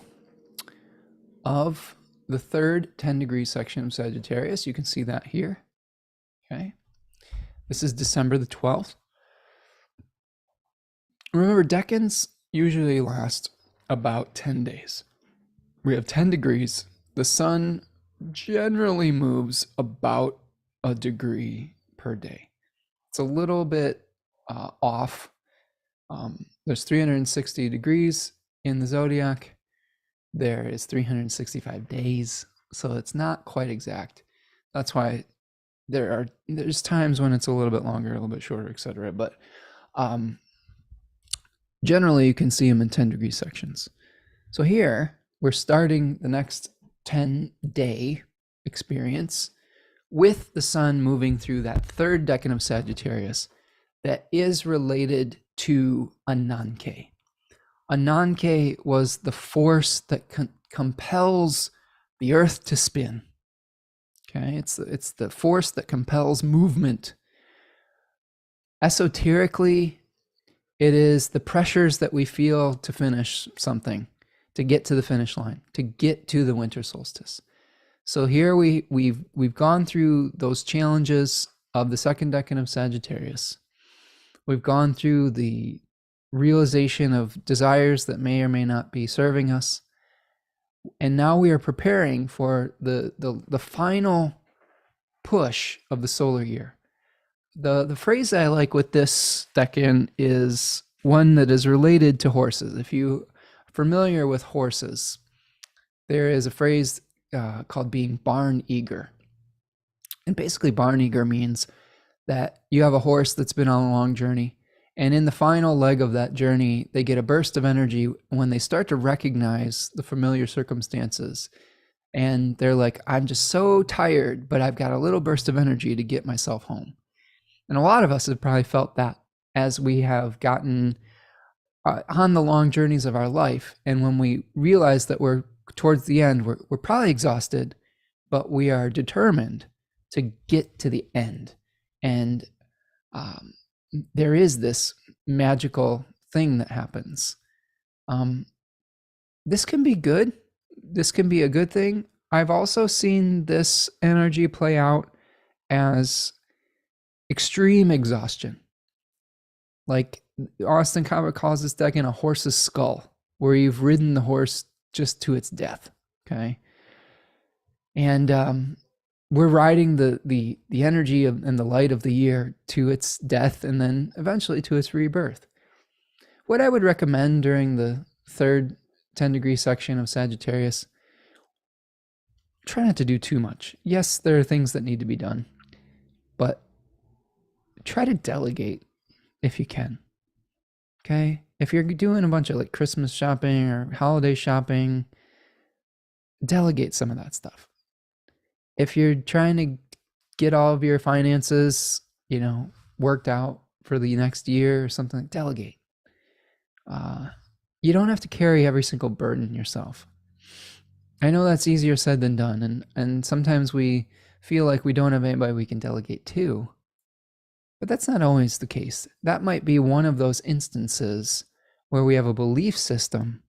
of the third 10-degree section of Sagittarius, you can see that here. Okay, this is December the 12th. Remember, decans usually last about 10 days. We have 10 degrees. The sun generally moves about a degree per day. It's a little bit off. There's 360 degrees in the zodiac. There is 365 days, so it's not quite exact. That's why there's times when it's a little bit longer, a little bit shorter, etc. But generally, you can see them in 10-degree sections. So here, we're starting the next 10-day experience with the sun moving through that third decan of Sagittarius that is related to Ananke. Ananke was the force that compels the earth to spin. Okay, it's the force that compels movement. Esoterically, it is the pressures that we feel to finish something, to get to the finish line, to get to the winter solstice. So here we've gone through those challenges of the second decan of Sagittarius. We've gone through the realization of desires that may or may not be serving us. And now we are preparing for the final push of the solar year. The phrase I like with this decan is one that is related to horses. If you are familiar with horses, there is a phrase called being barn eager. And basically barn eager means that you have a horse that's been on a long journey, and in the final leg of that journey, they get a burst of energy when they start to recognize the familiar circumstances. And they're like, I'm just so tired, but I've got a little burst of energy to get myself home. And a lot of us have probably felt that as we have gotten on the long journeys of our life. And when we realize that we're towards the end, we're probably exhausted, but we are determined to get to the end. And there is this magical thing that happens. This can be good. This can be a good thing. I've also seen this energy play out as extreme exhaustion. Like Austin Cobbett calls this decan a horse's skull, where you've ridden the horse just to its death. Okay. And we're riding the energy and the light of the year to its death and then eventually to its rebirth. What I would recommend during the third 10-degree section of Sagittarius, try not to do too much. Yes, there are things that need to be done, but try to delegate if you can. Okay? If you're doing a bunch of like Christmas shopping or holiday shopping, delegate some of that stuff. If you're trying to get all of your finances, worked out for the next year or something, like delegate. You don't have to carry every single burden yourself. I know that's easier said than done, and sometimes we feel like we don't have anybody we can delegate to, but that's not always the case. That might be one of those instances where we have a belief system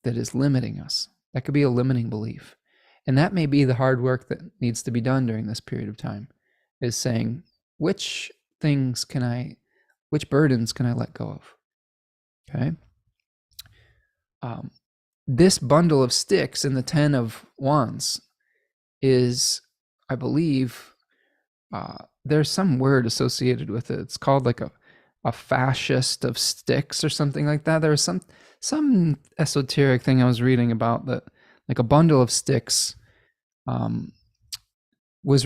that is limiting us. That could be a limiting belief. And that may be the hard work that needs to be done during this period of time, is saying, which burdens can I let go of? Okay. This bundle of sticks in the 10 of Wands is, I believe, there's some word associated with it. It's called like a fascist of sticks or something like that. There was some esoteric thing I was reading about that, like a bundle of sticks was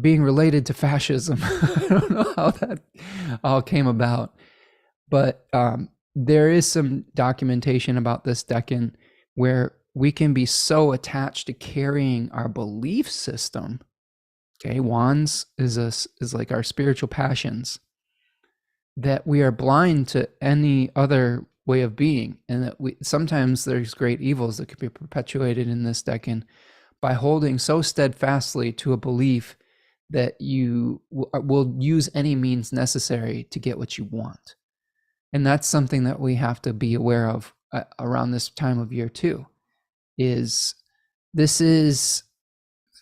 being related to fascism. I don't know how that all came about, but there is some documentation about this decan where we can be so attached to carrying our belief system. Okay, wands is like our spiritual passions, that we are blind to any other way of being, and that sometimes there's great evils that could be perpetuated in this decan by holding so steadfastly to a belief that you will use any means necessary to get what you want. And that's something that we have to be aware of around this time of year too, is this is,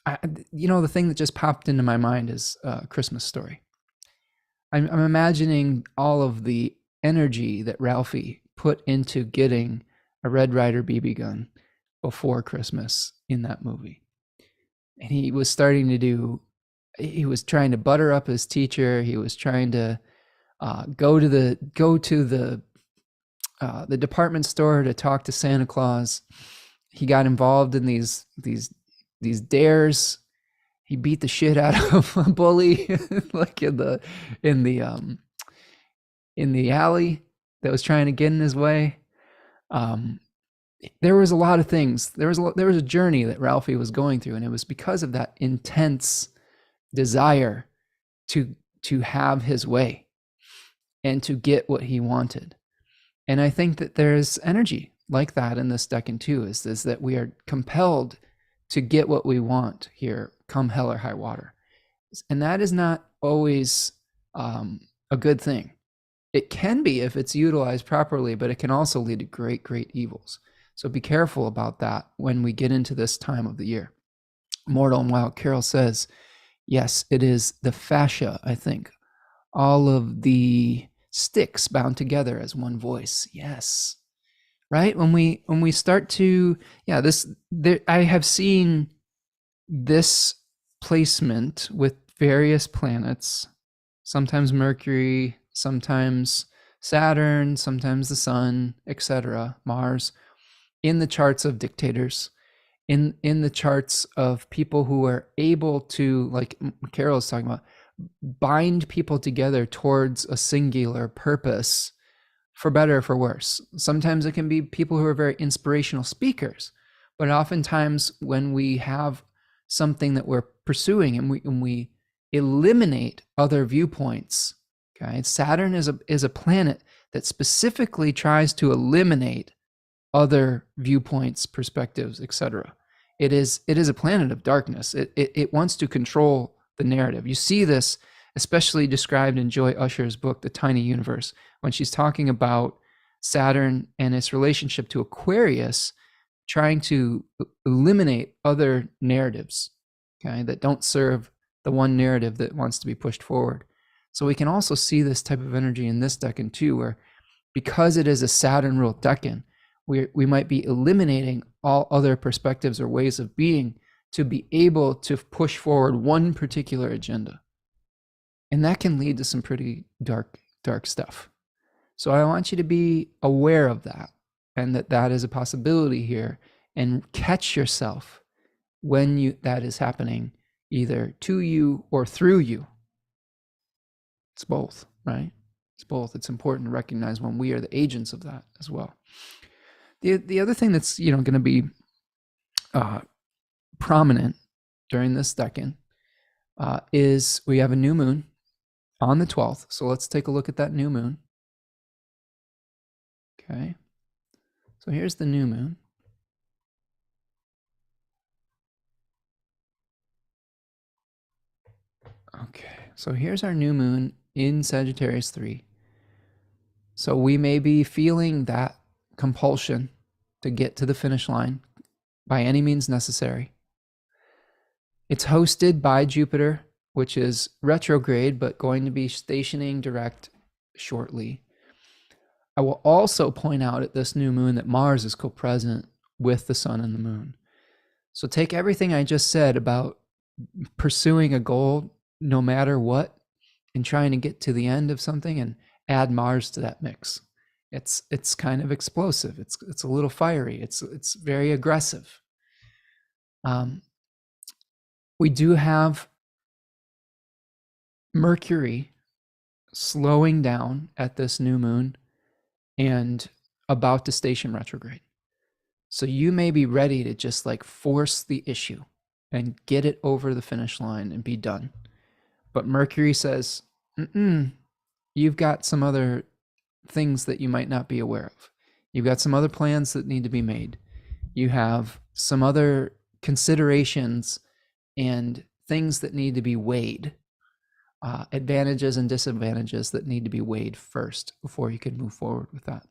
the thing that just popped into my mind is a Christmas Story. I'm imagining all of the energy that Ralphie put into getting a Red Ryder BB gun before Christmas in that movie. And he was trying to butter up his teacher. He was trying to go to the department store to talk to Santa Claus. He got involved in these dares. He beat the shit out of a bully, like in the alley that was trying to get in his way. There was a lot of things. There was a journey that Ralphie was going through, and it was because of that intense desire to have his way and to get what he wanted. And I think that there's energy like that in this decan too, is that we are compelled to get what we want here, come hell or high water. And that is not always a good thing. It can be if it's utilized properly, but it can also lead to great, great evils. So be careful about that when we get into this time of the year. Mortal and Wild Carol says, yes, it is the fascia, I think. All of the sticks bound together as one voice. Yes. Right? When we start to, I have seen this placement with various planets, sometimes Mercury, sometimes Saturn, sometimes the Sun, etc., Mars, in the charts of dictators, in the charts of people who are able to, like Carol is talking about, bind people together towards a singular purpose, for better or for worse. Sometimes it can be people who are very inspirational speakers, but oftentimes when we have something that we're pursuing and we eliminate other viewpoints, okay, Saturn is a planet that specifically tries to eliminate other viewpoints, perspectives, etc. It is a planet of darkness. It wants to control the narrative. You see this especially described in Joy Usher's book, The Tiny Universe, when she's talking about Saturn and its relationship to Aquarius, trying to eliminate other narratives, okay, that don't serve the one narrative that wants to be pushed forward. So we can also see this type of energy in this decan too, where because it is a Saturn-ruled decan, we might be eliminating all other perspectives or ways of being to be able to push forward one particular agenda. And that can lead to some pretty dark stuff. So I want you to be aware of that, and that is a possibility here, and catch yourself when that is happening, either to you or through you. It's both, right? It's both. It's important to recognize when we are the agents of that as well. The other thing that's going to be prominent during this decan is we have a new moon on the 12th. So let's take a look at that new moon. Okay. So here's the new moon. Okay. So here's our new moon in Sagittarius 3. So we may be feeling that compulsion to get to the finish line by any means necessary. It's hosted by Jupiter, which is retrograde, but going to be stationing direct shortly. I will also point out at this new moon that Mars is co-present with the sun and the moon. So take everything I just said about pursuing a goal no matter what and trying to get to the end of something and add Mars to that mix. It's kind of explosive. It's a little fiery. It's very aggressive. We do have Mercury slowing down at this new moon and about to station retrograde. So you may be ready to just like force the issue and get it over the finish line and be done. But Mercury says, you've got some other things that you might not be aware of. You've got some other plans that need to be made. You have some other considerations and things that need to be weighed, advantages and disadvantages that need to be weighed first before you can move forward with that.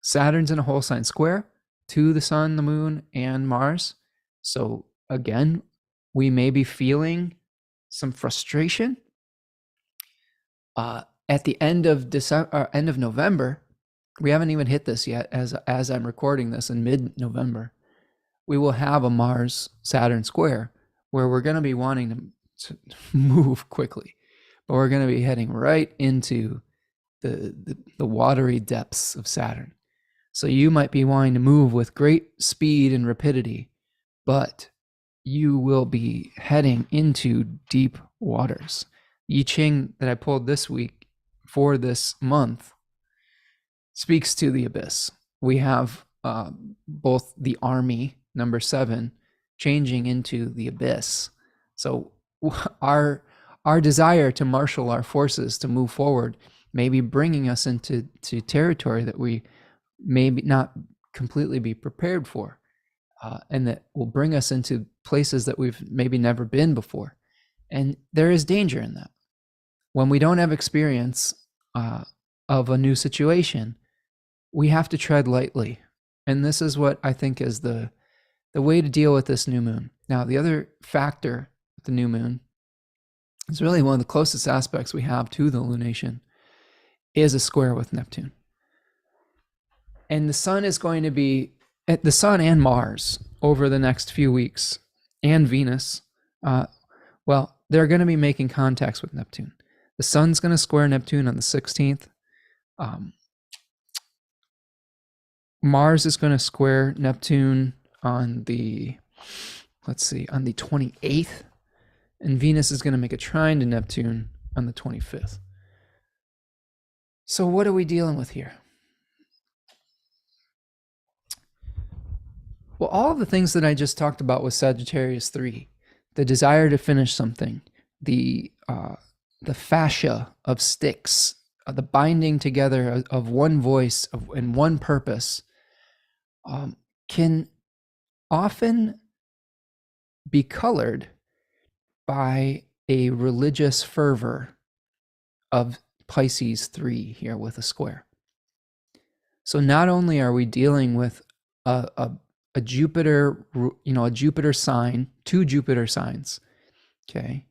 Saturn's in a whole sign square to the sun, the moon, and Mars. So again, we may be feeling some frustration. At the end of December, end of November, we haven't even hit this yet as I'm recording this in mid-November, we will have a Mars-Saturn square where we're going to be wanting to move quickly, but we're going to be heading right into the watery depths of Saturn. So you might be wanting to move with great speed and rapidity, but you will be heading into deep waters. I-Ching that I pulled this week for this month speaks to the abyss. We have both the army, number 7, changing into the abyss. So our desire to marshal our forces to move forward may be bringing us into territory that we may not completely be prepared for, and that will bring us into places that we've maybe never been before. And there is danger in that. When we don't have experience of a new situation, we have to tread lightly. And this is what I think is the way to deal with this new moon. Now, the other factor with the new moon is really one of the closest aspects we have to the lunation is a square with Neptune. And the sun is going to be, the sun and Mars over the next few weeks, and Venus, they're going to be making contacts with Neptune. The sun's going to square Neptune on the 16th. Mars is going to square Neptune on the 28th. And Venus is going to make a trine to Neptune on the 25th. So what are we dealing with here? Well, all of the things that I just talked about with Sagittarius 3, the desire to finish something, the fascia of sticks, the binding together of one voice and one purpose, can often be colored by a religious fervor of Pisces 3 here with a square. So not only are we dealing with a Jupiter, a Jupiter sign, 2 Jupiter signs, okay?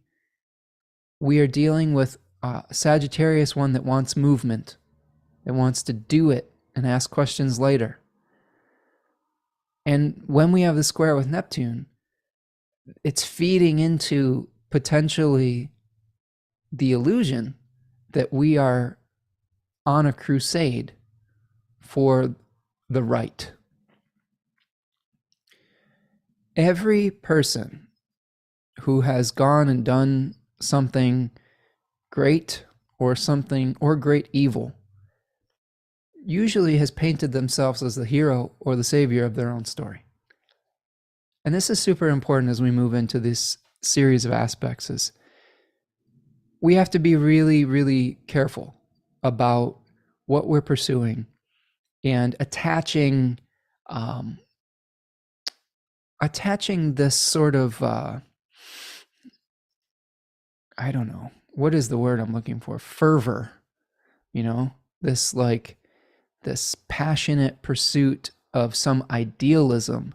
We are dealing with a Sagittarius one that wants movement, that wants to do it and ask questions later. And when we have the square with Neptune, it's feeding into potentially the illusion that we are on a crusade for the right. Every person who has gone and done something great or great evil usually has painted themselves as the hero or the savior of their own story. And this is super important as we move into this series of aspects, is we have to be really, really careful about what we're pursuing and um, attaching this sort of I don't know, what is the word I'm looking for? Fervor, you know, this like this passionate pursuit of some idealism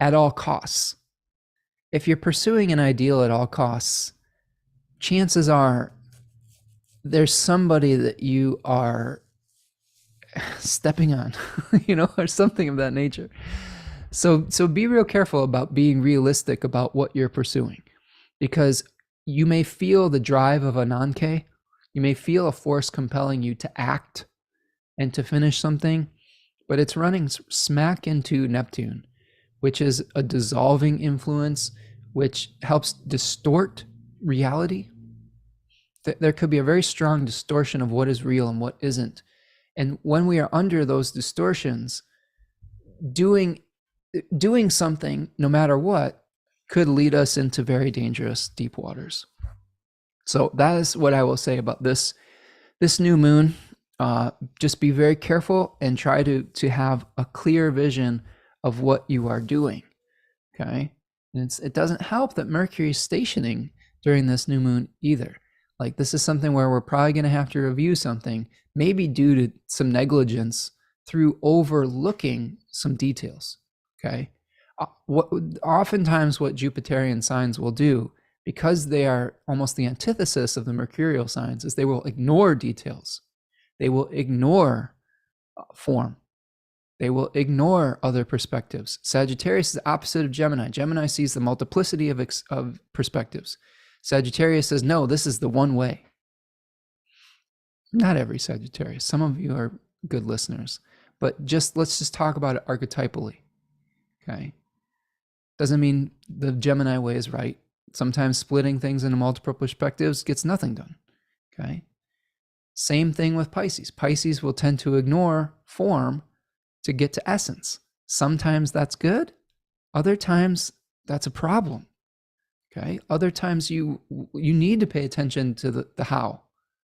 at all costs. If you're pursuing an ideal at all costs, chances are there's somebody that you are stepping on, you know, or something of that nature. So be real careful about being realistic about what you're pursuing, because you may feel the drive of a non-K. You may feel a force compelling you to act and to finish something, but it's running smack into Neptune, which is a dissolving influence, which helps distort reality. There could be a very strong distortion of what is real and what isn't. And when we are under those distortions, doing something, no matter what, could lead us into very dangerous deep waters. So that is what I will say about this new moon. Just be very careful and try to have a clear vision of what you are doing. Okay, and it doesn't help that Mercury is stationing during this new moon either. Like, this is something where we're probably going to have to review something, maybe due to some negligence through overlooking some details. Okay, oftentimes what Jupiterian signs will do, because they are almost the antithesis of the mercurial signs, is they will ignore details. They will ignore form. They will ignore other perspectives. Sagittarius is the opposite of Gemini. Gemini sees the multiplicity of perspectives. Sagittarius says, no, this is the one way. Not every Sagittarius. Some of you are good listeners, but let's just talk about it archetypally. Okay. Doesn't mean the Gemini way is right. Sometimes splitting things into multiple perspectives gets nothing done. Okay. Same thing with Pisces. Pisces will tend to ignore form to get to essence. Sometimes that's good. Other times that's a problem. Okay. Other times you need to pay attention to the how.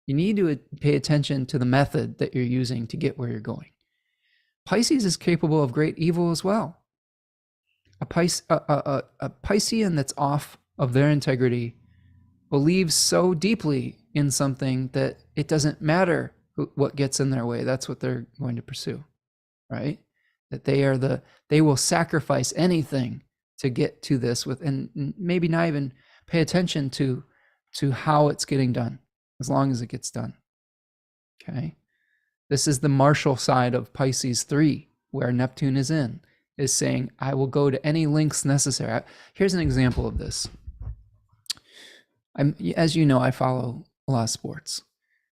You need to pay attention to the method that you're using to get where you're going. Pisces is capable of great evil as well. A Piscean that's off of their integrity believes so deeply in something that it doesn't matter what gets in their way. That's what they're going to pursue, right? That they will sacrifice anything to get to this and maybe not even pay attention to how it's getting done, as long as it gets done. Okay. This is the martial side of Pisces 3, where Neptune is saying, I will go to any lengths necessary. Here's an example of this. As you know, I follow a lot of sports,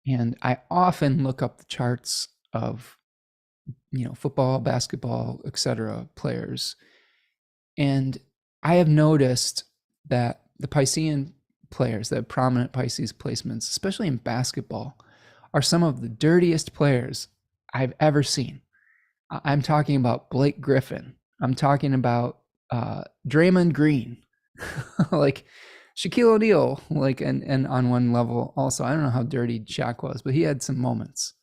and I often look up the charts of, football, basketball, etc. players. And I have noticed that the Piscean players, the prominent Pisces placements, especially in basketball, are some of the dirtiest players I've ever seen. I'm talking about Blake Griffin. I'm talking about Draymond Green, like Shaquille O'Neal, like, and on one level also. I don't know how dirty Shaq was, but he had some moments.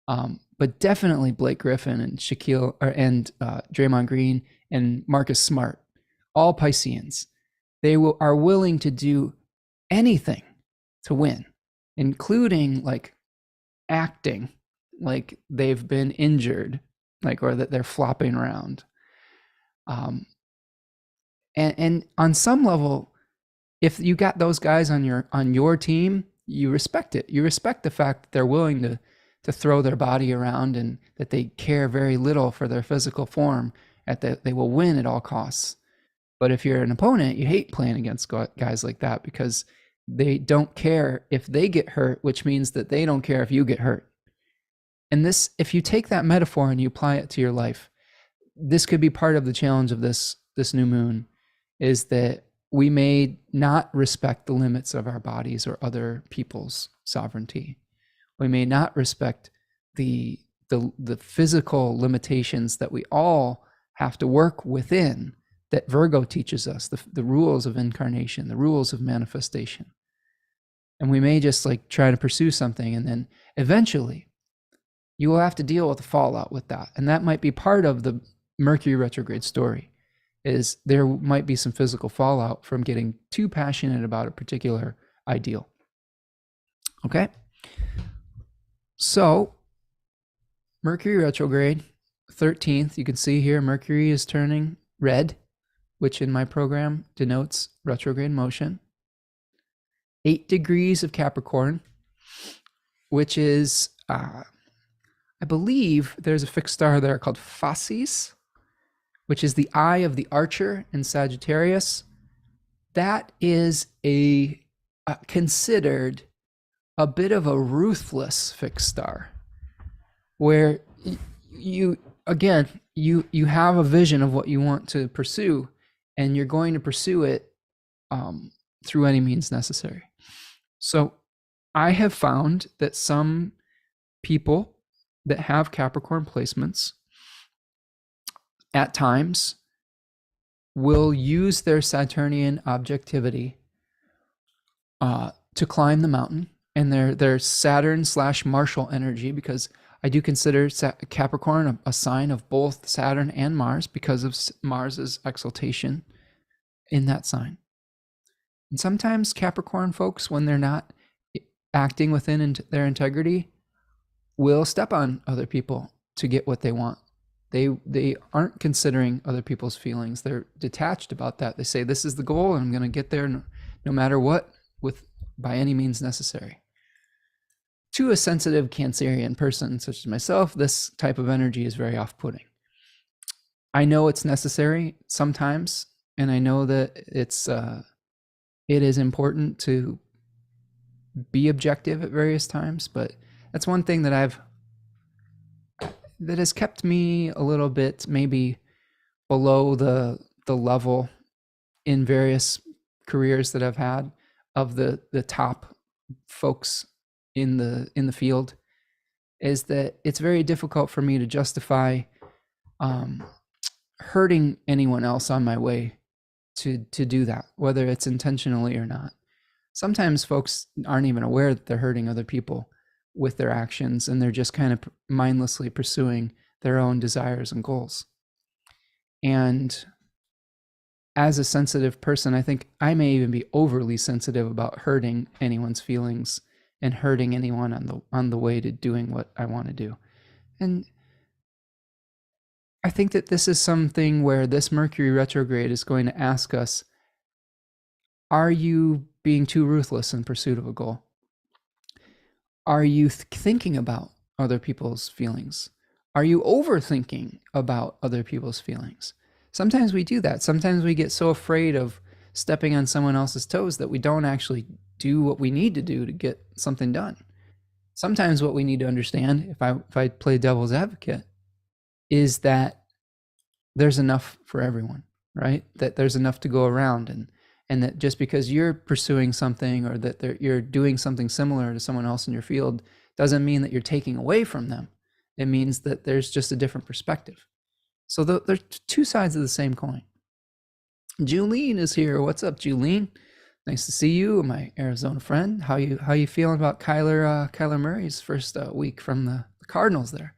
But definitely Blake Griffin and Draymond Green and Marcus Smart, all Pisceans. They are willing to do anything to win, including like acting like they've been injured, like, or that they're flopping around. And on some level, if you got those guys on your team, you respect it. You respect the fact that they're willing to throw their body around and that they care very little for their physical form, they will win at all costs. But if you're an opponent, you hate playing against guys like that, because they don't care if they get hurt, which means that they don't care if you get hurt. And this, if you take that metaphor and you apply it to your life, this could be part of the challenge of this new moon, is that we may not respect the limits of our bodies or other people's sovereignty. We may not respect the physical limitations that we all have to work within, that Virgo teaches us, the rules of incarnation, the rules of manifestation. And we may just like try to pursue something, and then eventually you will have to deal with the fallout with that. And that might be part of the Mercury retrograde story, is there might be some physical fallout from getting too passionate about a particular ideal. Okay? So, Mercury retrograde, 13th, you can see here Mercury is turning red, which in my program denotes retrograde motion. 8 degrees of Capricorn, which is, I believe there's a fixed star there called Fasces, which is the eye of the archer in Sagittarius. That is considered a bit of a ruthless fixed star, where you have a vision of what you want to pursue, and you're going to pursue it through any means necessary. So I have found that some people that have Capricorn placements at times will use their Saturnian objectivity to climb the mountain, and their Saturn/Martial energy, because I do consider Capricorn a sign of both Saturn and Mars because of Mars's exaltation in that sign. And sometimes Capricorn folks, when they're not acting within their integrity, will step on other people to get what they want. They aren't considering other people's feelings. They're detached about that. They say, this is the goal, and I'm going to get there no matter what, by any means necessary. To a sensitive Cancerian person such as myself, this type of energy is very off-putting. I know it's necessary sometimes, and I know that it is important to be objective at various times, but that's one thing that has kept me a little bit maybe below the level in various careers that I've had of the top folks in the field, is that it's very difficult for me to justify hurting anyone else on my way to do that, whether it's intentionally or not. Sometimes folks aren't even aware that they're hurting other people with their actions, and they're just kind of mindlessly pursuing their own desires and goals. And as a sensitive person, I think I may even be overly sensitive about hurting anyone's feelings and hurting anyone on the way to doing what I want to do. And I think that this is something where this Mercury retrograde is going to ask us, are you being too ruthless in pursuit of a goal? Are you thinking about other people's feelings? Are you overthinking about other people's feelings? Sometimes we do that. Sometimes we get so afraid of stepping on someone else's toes that we don't actually do what we need to do to get something done. Sometimes what we need to understand, if I play devil's advocate, is that there's enough for everyone, right? That there's enough to go around, and that just because you're pursuing something, or that you're doing something similar to someone else in your field, doesn't mean that you're taking away from them. It means that there's just a different perspective. So there's two sides of the same coin. Julene is here. What's up, Julene? Nice to see you, my Arizona friend. How you feeling about Kyler Murray's first week from the Cardinals there?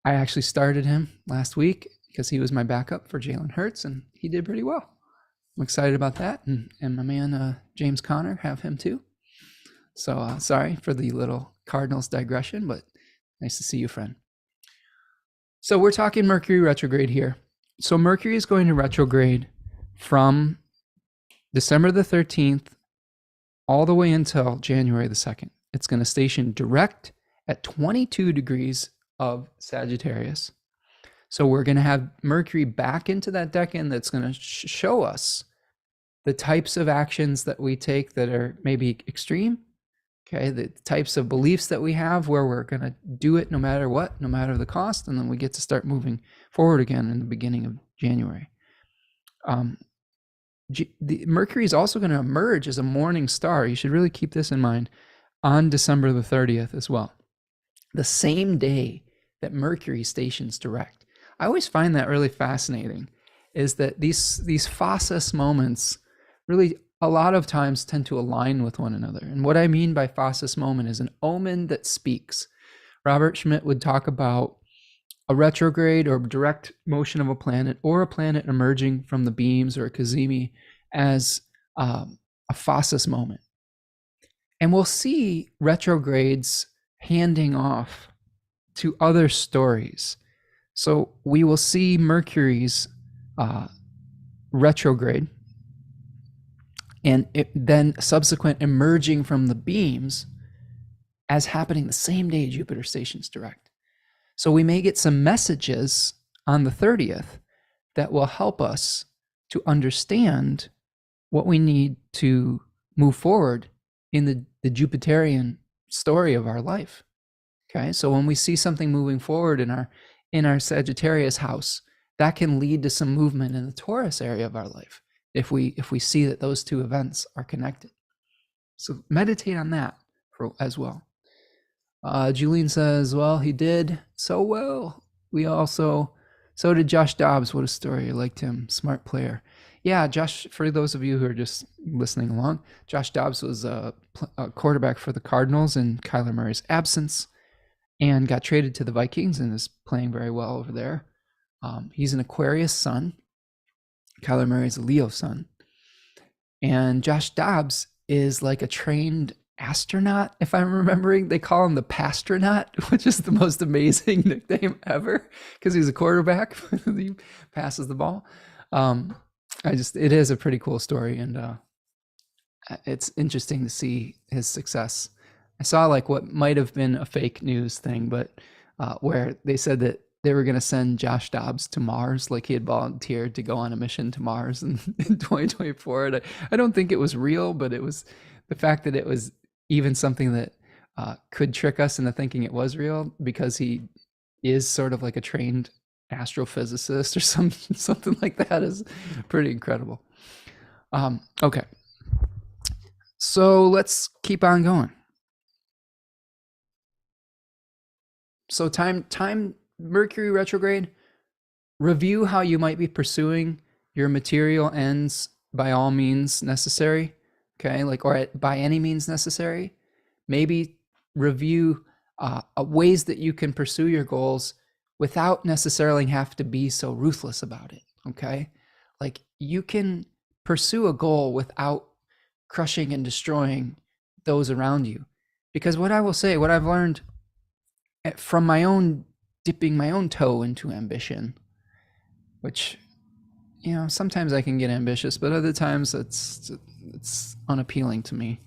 I actually started him last week because he was my backup for Jalen Hurts, and he did pretty well. I'm excited about that, and my man James Conner, have him too. So sorry for the little Cardinals digression, but nice to see you, friend. So we're talking Mercury retrograde here. So Mercury is going to retrograde from December the 13th all the way until January the 2nd. It's going to station direct at 22 degrees of Sagittarius. So we're going to have Mercury back into that decan that's going to show us the types of actions that we take that are maybe extreme. Okay, the types of beliefs that we have where we're going to do it no matter what, no matter the cost, and then we get to start moving forward again in the beginning of January. The Mercury is also going to emerge as a morning star. You should really keep this in mind on December the 30th as well. The same day that Mercury stations direct. I always find that really fascinating, is that these Fasces moments really a lot of times tend to align with one another. And what I mean by phasis moment is an omen that speaks. Robert Schmidt would talk about a retrograde or direct motion of a planet, or a planet emerging from the beams or a cazimi, as a phasis moment. And we'll see retrogrades handing off to other stories. So we will see Mercury's retrograde, and then subsequent emerging from the beams as happening the same day Jupiter stations direct. So we may get some messages on the 30th that will help us to understand what we need to move forward in the Jupiterian story of our life. Okay, so when we see something moving forward in our Sagittarius house, that can lead to some movement in the Taurus area of our life if we see that those two events are connected. So meditate on that as well. Julene says, well, he did so well. So did Josh Dobbs. What a story. I liked him. Smart player. Yeah, Josh, for those of you who are just listening along, Josh Dobbs was a quarterback for the Cardinals in Kyler Murray's absence and got traded to the Vikings and is playing very well over there. He's an Aquarius sun. Kyler Murray is a Leo sun. And Josh Dobbs is like a trained astronaut, if I'm remembering. They call him the Pastronaut, which is the most amazing nickname ever because he's a quarterback. He passes the ball. It is a pretty cool story, and it's interesting to see his success. I saw like what might have been a fake news thing, but where they said that they were going to send Josh Dobbs to Mars, like he had volunteered to go on a mission to Mars in 2024. And I don't think it was real, but it was the fact that it was even something that could trick us into thinking it was real, because he is sort of like a trained astrophysicist or something like that, is pretty incredible. Okay, so let's keep on going. So time Mercury retrograde, review how you might be pursuing your material ends by all means necessary. Okay, or by any means necessary. Maybe review ways that you can pursue your goals without necessarily have to be so ruthless about it. Okay, like you can pursue a goal without crushing and destroying those around you. Because what I will say, what I've learned from my own dipping my own toe into ambition, which, sometimes I can get ambitious, but other times it's unappealing to me.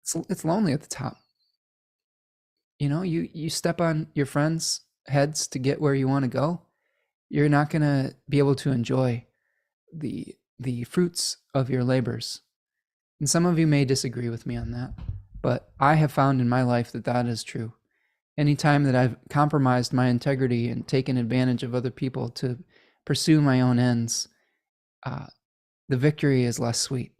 It's lonely at the top. You step on your friends' heads to get where you want to go. You're not going to be able to enjoy the fruits of your labors. And some of you may disagree with me on that, but I have found in my life that is true. Anytime that I've compromised my integrity and taken advantage of other people to pursue my own ends, the victory is less sweet.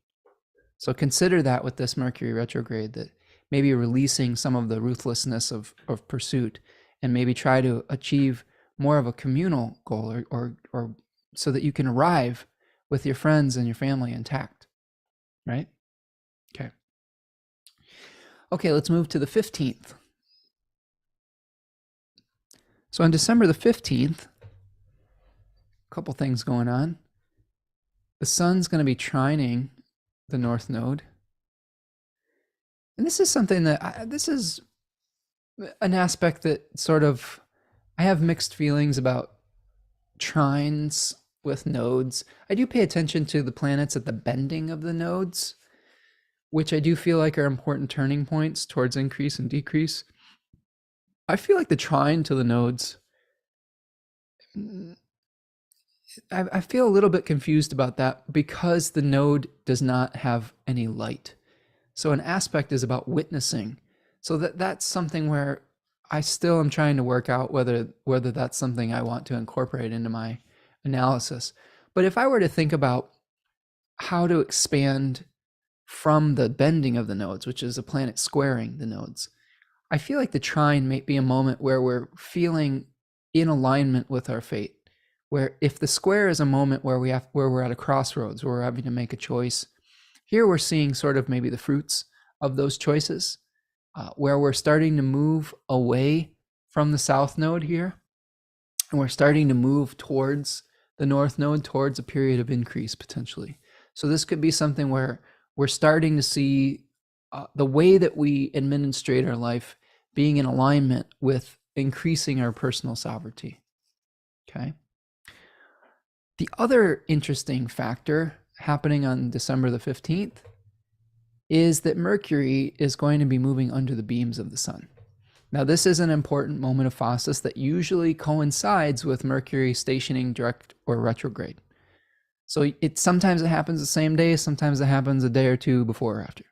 So consider that with this Mercury retrograde, that maybe releasing some of the ruthlessness of pursuit, and maybe try to achieve more of a communal goal, or so that you can arrive with your friends and your family intact, right? Okay, let's move to the 15th. So on December the 15th, a couple things going on. The sun's going to be trining the North Node. And this is something that, this is an aspect that sort of, I have mixed feelings about trines with nodes. I do pay attention to the planets at the bending of the nodes, which I do feel like are important turning points towards increase and decrease. I feel like the trine to the nodes, I feel a little bit confused about that, because the node does not have any light. So an aspect is about witnessing. So that's something where I still am trying to work out whether that's something I want to incorporate into my analysis. But if I were to think about how to expand from the bending of the nodes, which is a planet squaring the nodes, I feel like the trine may be a moment where we're feeling in alignment with our fate, where if the square is a moment where we're at a crossroads, where we're having to make a choice, here we're seeing sort of maybe the fruits of those choices, where we're starting to move away from the south node here, and we're starting to move towards the north node, towards a period of increase potentially. So this could be something where we're starting to see the way that we administrate our life being in alignment with increasing our personal sovereignty. Okay. The other interesting factor happening on December the 15th is that Mercury is going to be moving under the beams of the sun. Now, this is an important moment of phasis that usually coincides with Mercury stationing direct or retrograde. So sometimes it happens the same day, sometimes it happens a day or two before or after.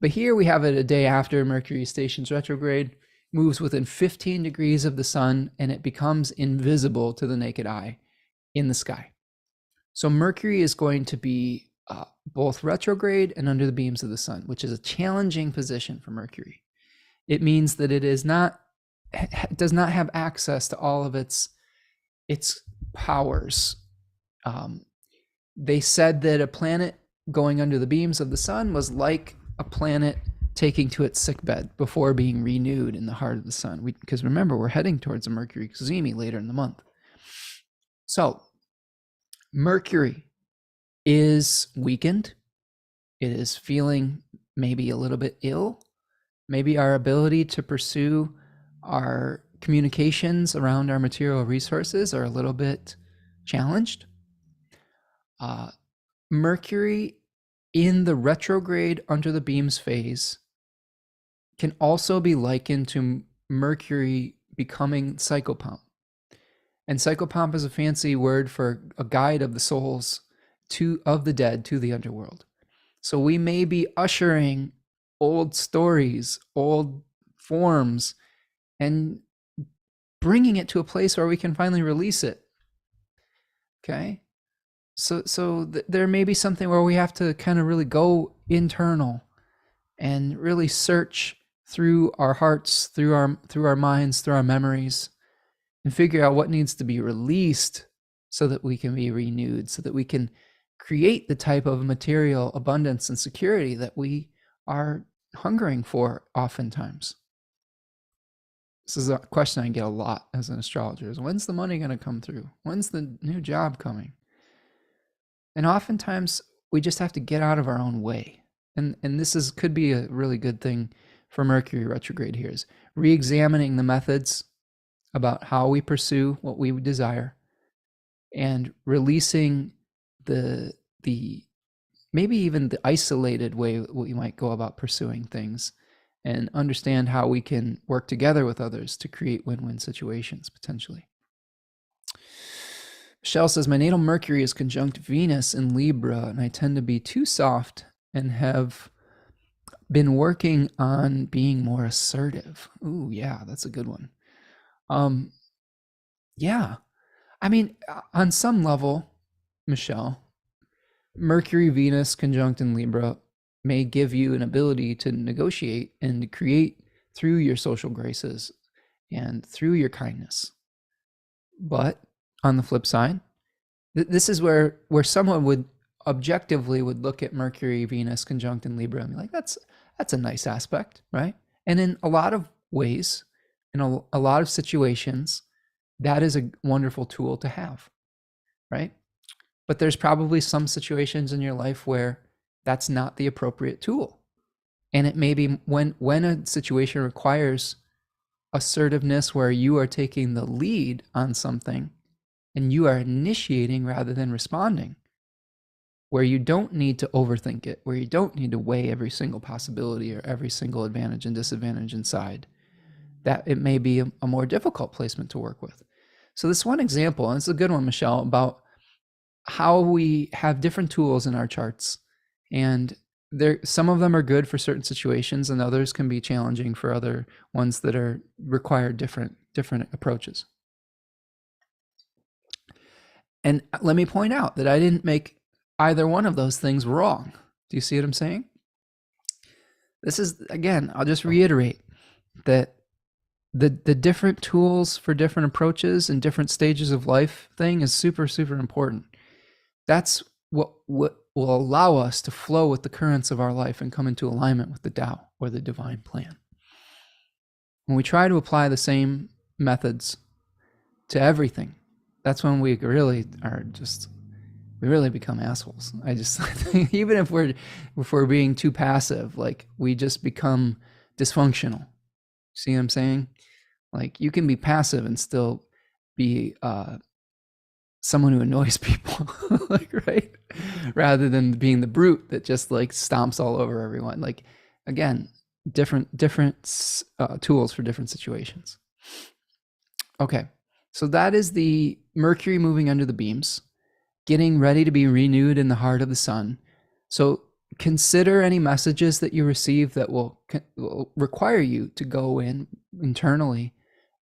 But here we have it a day after Mercury stations retrograde, moves within 15 degrees of the sun, and it becomes invisible to the naked eye in the sky. So Mercury is going to be both retrograde and under the beams of the sun, which is a challenging position for Mercury. It means that it does not have access to all of its powers. They said that a planet going under the beams of the sun was like a planet taking to its sickbed before being renewed in the heart of the sun. Because remember, we're heading towards a Mercury cazimi later in the month. So Mercury is weakened. It is feeling maybe a little bit ill. Maybe our ability to pursue our communications around our material resources are a little bit challenged. Mercury in the retrograde under the beams phase can also be likened to Mercury becoming psychopomp. And psychopomp is a fancy word for a guide of the souls of the dead to the underworld. So we may be ushering old stories, old forms, and bringing it to a place where we can finally release it. Okay? So there may be something where we have to kind of really go internal and really search through our hearts, through our minds, through our memories, and figure out what needs to be released so that we can be renewed, so that we can create the type of material abundance and security that we are hungering for oftentimes. This is a question I get a lot as an astrologer, is when's the money going to come through? When's the new job coming? And oftentimes we just have to get out of our own way. And this could be a really good thing for Mercury retrograde here, is re-examining the methods about how we pursue what we desire and releasing the maybe even the isolated way we might go about pursuing things, and understand how we can work together with others to create win-win situations potentially. Michelle says, my natal Mercury is conjunct Venus in Libra, and I tend to be too soft and have been working on being more assertive. Ooh, yeah, that's a good one. Yeah, I mean, on some level, Michelle, Mercury, Venus conjunct in Libra may give you an ability to negotiate and to create through your social graces and through your kindness. But on the flip side, this is where someone would objectively would look at Mercury, Venus conjunct in Libra and be like, that's a nice aspect, right? And in a lot of ways, in a lot of situations, that is a wonderful tool to have, right? But there's probably some situations in your life where that's not the appropriate tool. And it may be when a situation requires assertiveness, where you are taking the lead on something and you are initiating rather than responding, where you don't need to overthink it, where you don't need to weigh every single possibility or every single advantage and disadvantage inside, that it may be a more difficult placement to work with. So this one example, and it's a good one, Michelle, about how we have different tools in our charts, and some of them are good for certain situations, and others can be challenging for other ones that require different approaches. And let me point out that I didn't make either one of those things wrong. Do you see what I'm saying? This is, again, I'll just reiterate that the different tools for different approaches and different stages of life thing is super, super important. That's what will allow us to flow with the currents of our life and come into alignment with the Tao or the divine plan. When we try to apply the same methods to everything, that's when we really become assholes. I just think even if we're being too passive, like we just become dysfunctional. See what I'm saying? Like you can be passive and still be someone who annoys people, like, right? Rather than being the brute that just like stomps all over everyone. Like, again, different tools for different situations. Okay, so that is the Mercury moving under the beams, getting ready to be renewed in the heart of the sun. So consider any messages that you receive that will require you to go in internally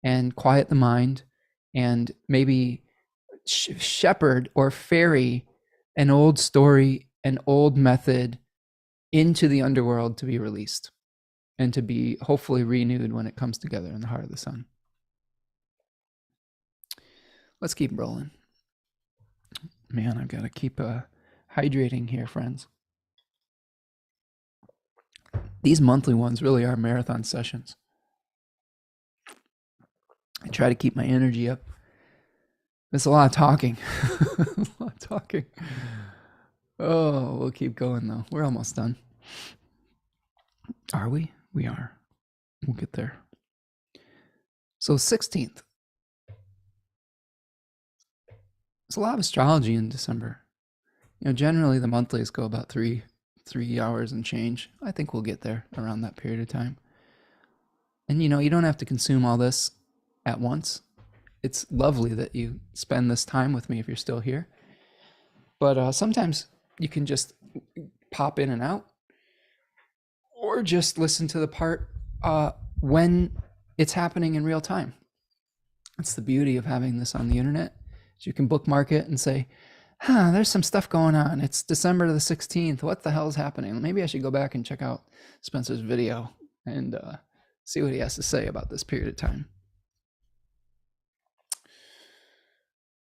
and quiet the mind and maybe shepherd or ferry an old story, an old method into the underworld to be released and to be hopefully renewed when it comes together in the heart of the sun. Let's keep rolling. Man, I've got to keep hydrating here, friends. These monthly ones really are marathon sessions. I try to keep my energy up. It's a lot of talking. A lot of talking. Oh, we'll keep going though. We're almost done. Are we? We are. We'll get there. So 16th. There's a lot of astrology in December. You know, generally the monthlies go about three hours and change. I think we'll get there around that period of time. And you know, you don't have to consume all this at once. It's lovely that you spend this time with me if you're still here. But sometimes you can just pop in and out, or just listen to the part when it's happening in real time. That's the beauty of having this on the internet. So you can bookmark it and say, there's some stuff going on. It's December the 16th. What the hell is happening? Maybe I should go back and check out Spencer's video and see what he has to say about this period of time.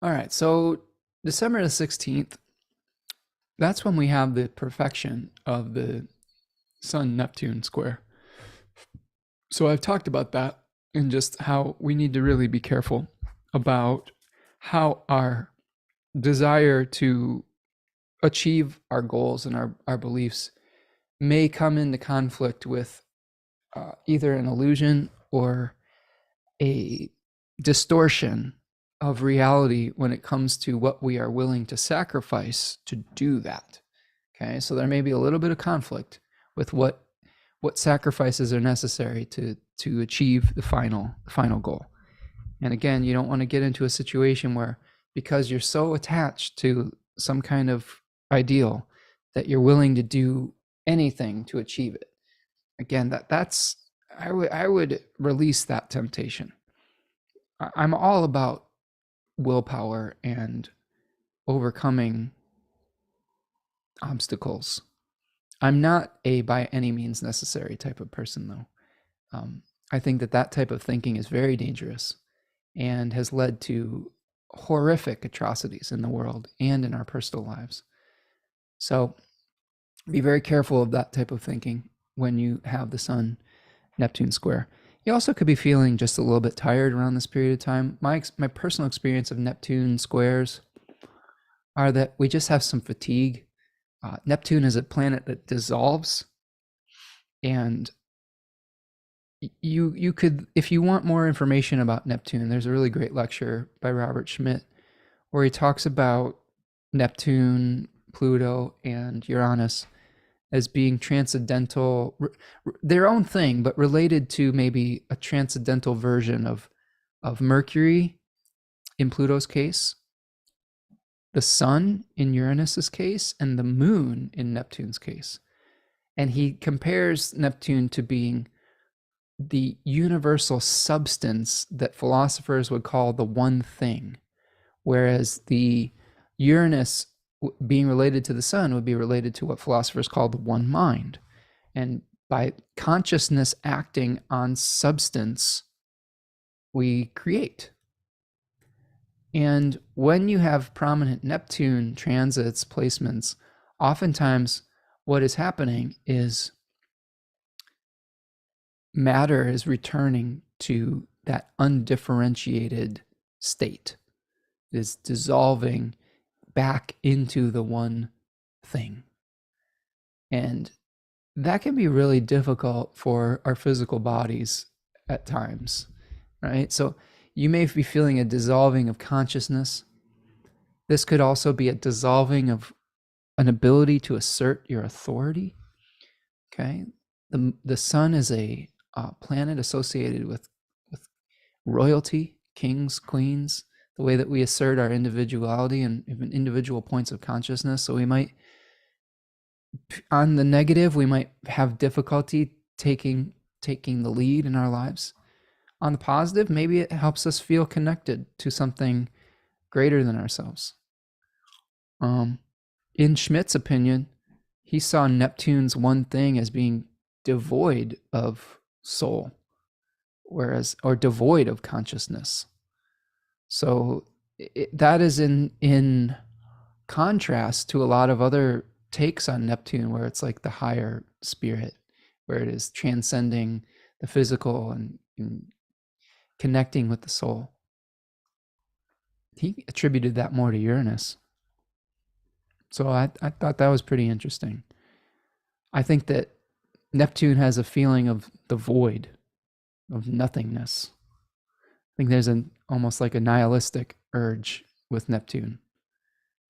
All right, so December the 16th, that's when we have the perfection of the Sun-Neptune square. So I've talked about that and just how we need to really be careful about how our desire to achieve our goals and our beliefs may come into conflict with either an illusion or a distortion of reality when it comes to what we are willing to sacrifice to do that. Okay, so there may be a little bit of conflict with what sacrifices are necessary to achieve the final goal. And again, you don't want to get into a situation where, because you're so attached to some kind of ideal, that you're willing to do anything to achieve it. Again, that's I would release that temptation. I'm all about willpower and overcoming obstacles. I'm not a by any means necessary type of person, though. I think that type of thinking is very dangerous and has led to horrific atrocities in the world and in our personal lives. So be very careful of that type of thinking when you have the Sun-Neptune square. You also could be feeling just a little bit tired around this period of time. My personal experience of Neptune squares are that we just have some fatigue. Neptune is a planet that dissolves, and you could, if you want more information about Neptune, there's a really great lecture by Robert Schmidt where he talks about Neptune, Pluto, and Uranus as being transcendental, their own thing, but related to maybe a transcendental version of Mercury in Pluto's case, the sun in Uranus's case, and the moon in Neptune's case. And he compares Neptune to being the universal substance that philosophers would call the one thing, whereas the Uranus being related to the sun would be related to what philosophers call the one mind. And by consciousness acting on substance we create. And when you have prominent Neptune transits, placements, oftentimes what is happening is matter is returning to that undifferentiated state. It is dissolving back into the one thing. And that can be really difficult for our physical bodies at times, right? So you may be feeling a dissolving of consciousness. This could also be a dissolving of an ability to assert your authority. Okay. The sun is a planet associated with royalty, kings, queens, the way that we assert our individuality and even individual points of consciousness. So we might, on the negative, we might have difficulty taking the lead in our lives. On the positive, maybe it helps us feel connected to something greater than ourselves. In Schmidt's opinion, he saw Neptune's one thing as being devoid of soul, or devoid of consciousness. So that is in contrast to a lot of other takes on Neptune, where it's like the higher spirit, where it is transcending the physical and connecting with the soul. He attributed that more to Uranus. So I thought that was pretty interesting. I think that Neptune has a feeling of the void, of nothingness. I think there's almost like a nihilistic urge with Neptune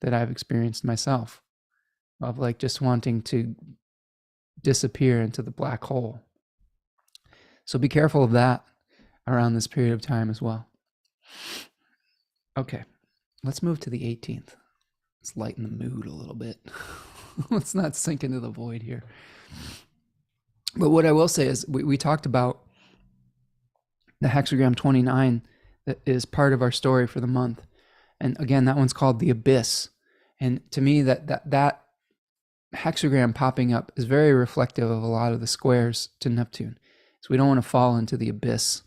that I've experienced myself, of like just wanting to disappear into the black hole. So be careful of that around this period of time as well. Okay, let's move to the 18th. Let's lighten the mood a little bit. Let's not sink into the void here. But what I will say is we talked about the hexagram 29 that is part of our story for the month. And again, that one's called the Abyss. And to me, that hexagram popping up is very reflective of a lot of the squares to Neptune. So we don't want to fall into the abyss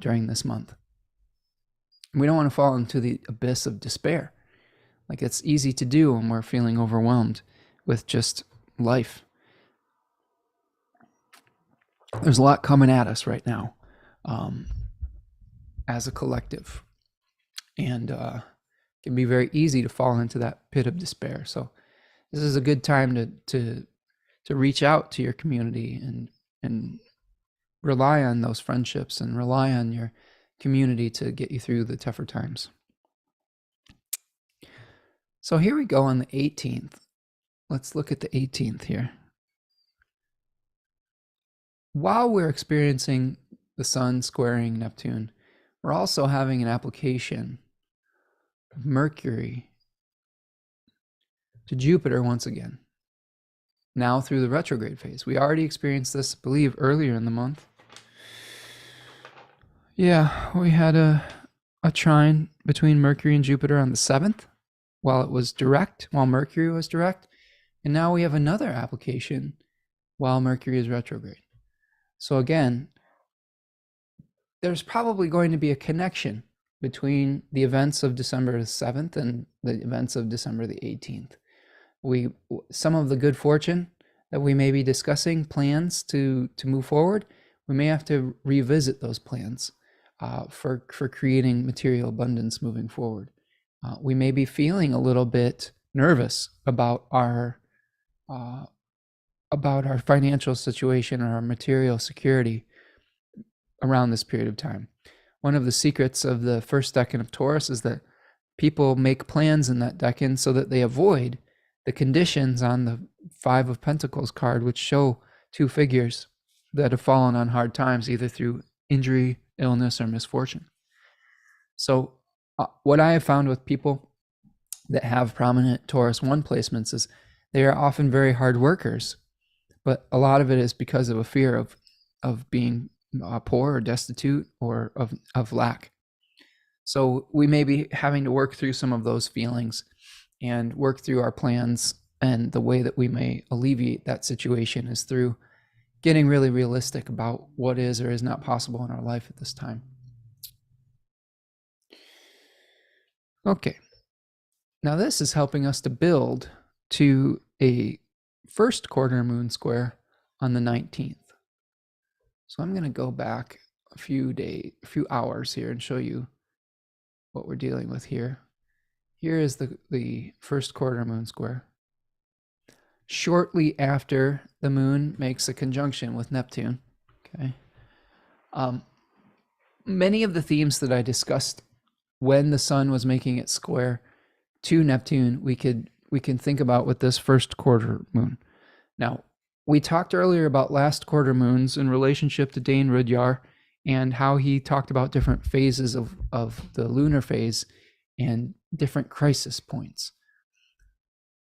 during this month. We don't want to fall into the abyss of despair. Like, it's easy to do when we're feeling overwhelmed with just life. There's a lot coming at us right now as a collective. And it can be very easy to fall into that pit of despair. So this is a good time to reach out to your community and rely on those friendships and rely on your community to get you through the tougher times. So here we go on the 18th. Let's look at the 18th here. While we're experiencing the sun squaring Neptune, we're also having an application of Mercury to Jupiter once again, now through the retrograde phase. We already experienced this, I believe, earlier in the month. Yeah, we had a trine between Mercury and Jupiter on the 7th, while Mercury was direct. And now we have another application while Mercury is retrograde. So again, there's probably going to be a connection between the events of December the 7th and the events of December the 18th. Some of the good fortune that we may be discussing, plans to move forward, we may have to revisit those plans for creating material abundance moving forward. We may be feeling a little bit nervous about our financial situation or our material security around this period of time. One of the secrets of the first decan of Taurus is that people make plans in that decan so that they avoid the conditions on the 5 of Pentacles card, which show 2 figures that have fallen on hard times, either through injury, illness, or misfortune. So what I have found with people that have prominent Taurus 1 placements is they are often very hard workers, but a lot of it is because of a fear of being poor or destitute or of lack. So we may be having to work through some of those feelings and work through our plans, and the way that we may alleviate that situation is through getting really realistic about what is or is not possible in our life at this time. Okay. Now this is helping us to build to a first quarter moon square on the 19th. So I'm going to go back a few hours here and show you what we're dealing with here. Here is the first quarter moon square. Shortly after the moon makes a conjunction with Neptune. Okay. Many of the themes that I discussed when the sun was making its square to Neptune, we can think about with this first quarter moon. Now, we talked earlier about last quarter moons in relationship to Dane Rudyard and how he talked about different phases of the lunar phase and different crisis points.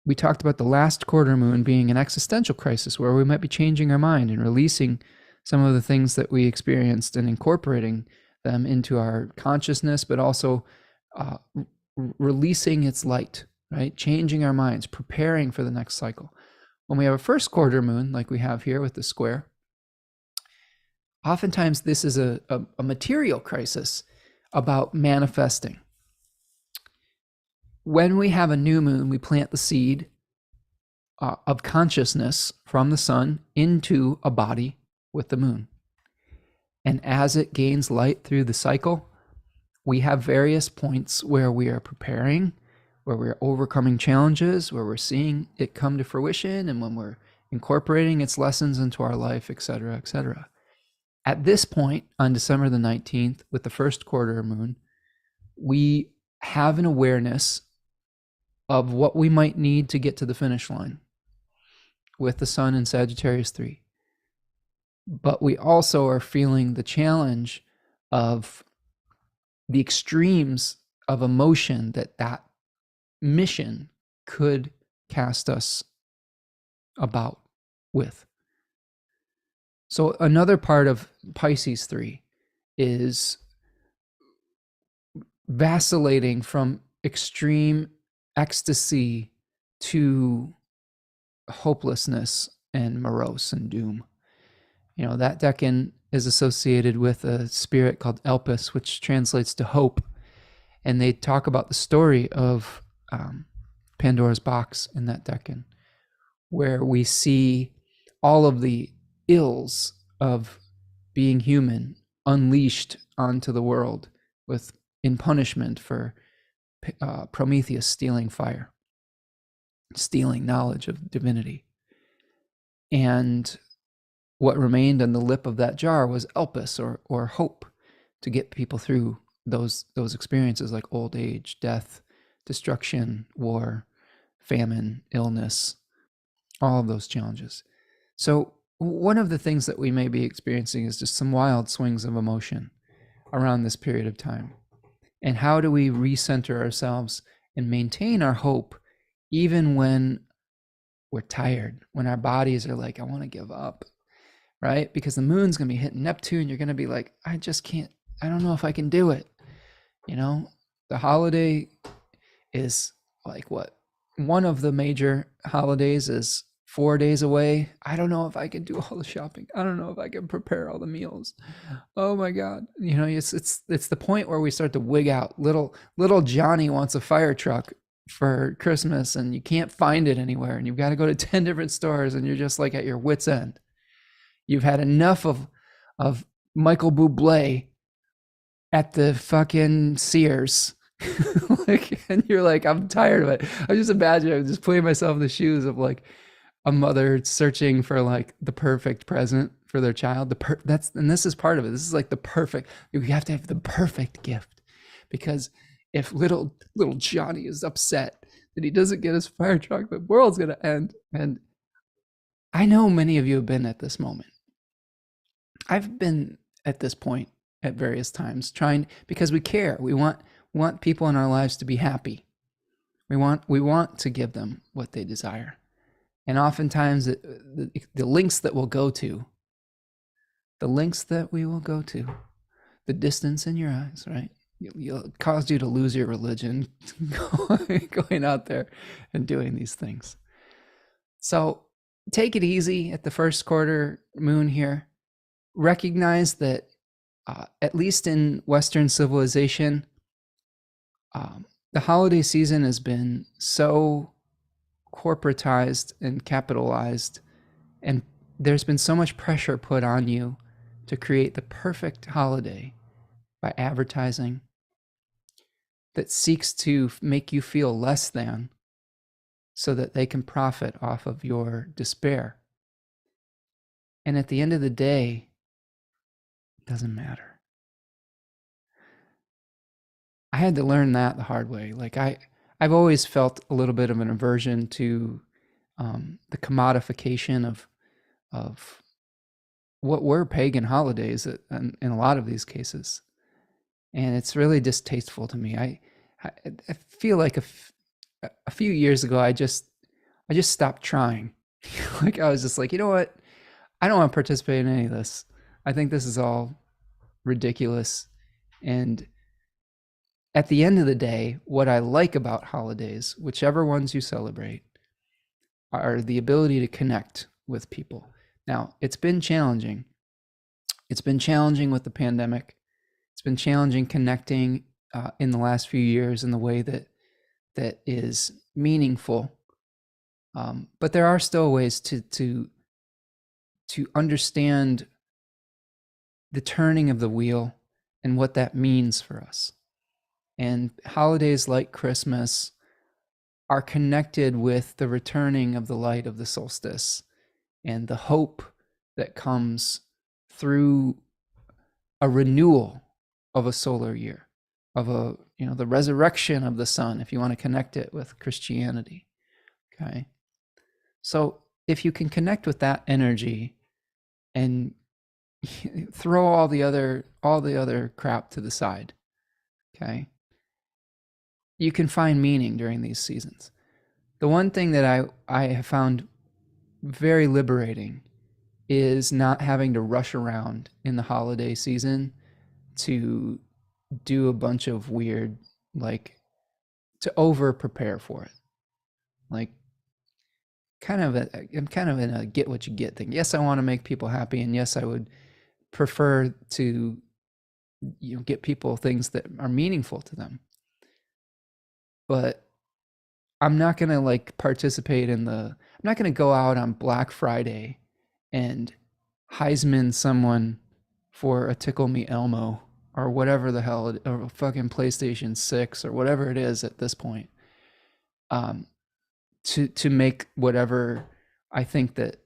We talked about the last quarter moon being an existential crisis where we might be changing our mind and releasing some of the things that we experienced and incorporating them into our consciousness, but also releasing its light, right? Changing our minds, preparing for the next cycle. When we have a first quarter moon, like we have here with the square, oftentimes this is a material crisis about manifesting. When we have a new moon, we plant the seed of consciousness from the sun into a body with the moon. And as it gains light through the cycle, we have various points where we are preparing, where we're overcoming challenges, where we're seeing it come to fruition, and when we're incorporating its lessons into our life, etc., etc. At this point, on December the 19th, with the first quarter moon, we have an awareness of what we might need to get to the finish line with the sun in Sagittarius 3. But we also are feeling the challenge of the extremes of emotion that mission could cast us about with. So another part of Pisces 3 is vacillating from extreme ecstasy to hopelessness and morose and doom. You know, that decan is associated with a spirit called Elpis, which translates to hope. And they talk about the story of Pandora's box in that decan, where we see all of the ills of being human unleashed onto the world in punishment for Prometheus stealing fire, stealing knowledge of divinity. And what remained on the lip of that jar was Elpis, or hope, to get people through those experiences like old age, death, destruction, war, famine, illness, all of those challenges. So one of the things that we may be experiencing is just some wild swings of emotion around this period of time. And how do we recenter ourselves and maintain our hope even when we're tired, when our bodies are like, I want to give up, right? Because the moon's going to be hitting Neptune. You're going to be like, I just can't, I don't know if I can do it. You know, the holiday is like what? One of the major holidays is 4 days away. I don't know if I can do all the shopping. I don't know if I can prepare all the meals. Oh my God. You know, it's the point where we start to wig out. Little Johnny wants a fire truck for Christmas and you can't find it anywhere. And you've got to go to 10 different stores and you're just like at your wit's end. You've had enough of Michael Bublé at the fucking Sears. And you're like, I'm tired of it. I just imagine, I'm just putting myself in the shoes of like a mother searching for like the perfect present for their child. And this is part of it. This is like the perfect, you have to have the perfect gift, because if little Johnny is upset that he doesn't get his fire truck, the world's going to end. And I know many of you have been at this moment. I've been at this point at various times because we care. We want people in our lives to be happy. We want to give them what they desire. And oftentimes the links that we will go to, the distance in your eyes, right? It'll cause you to lose your religion going out there and doing these things. So take it easy at the first quarter moon here. Recognize that at least in Western civilization, the holiday season has been so corporatized and capitalized, and there's been so much pressure put on you to create the perfect holiday by advertising that seeks to make you feel less than so that they can profit off of your despair. And at the end of the day, it doesn't matter. I had to learn that the hard way. Like I've always felt a little bit of an aversion to the commodification of what were pagan holidays in a lot of these cases, and it's really distasteful to me. I feel like a few years ago I just stopped trying. Like I was just like, you know what? I don't want to participate in any of this. I think this is all ridiculous. And at the end of the day, what I like about holidays, whichever ones you celebrate, are the ability to connect with people. Now, it's been challenging. It's been challenging with the pandemic. It's been challenging connecting in the last few years in the way that is meaningful. But there are still ways to understand the turning of the wheel and what that means for us. And holidays like Christmas are connected with the returning of the light of the solstice and the hope that comes through a renewal of a solar year, of the resurrection of the sun, if you want to connect it with Christianity. Okay. So if you can connect with that energy and throw all the other crap to the side, okay, you can find meaning during these seasons. The one thing that I have found very liberating is not having to rush around in the holiday season to do a bunch of weird, like, to over prepare for it. Like, I'm kind of in a get what you get thing. Yes, I want to make people happy, and yes, I would prefer to get people things that are meaningful to them. But I'm not going to like participate I'm not going to go out on Black Friday and Heisman someone for a Tickle Me Elmo or whatever the hell, or a fucking PlayStation 6 or whatever it is at this point, to make whatever I think that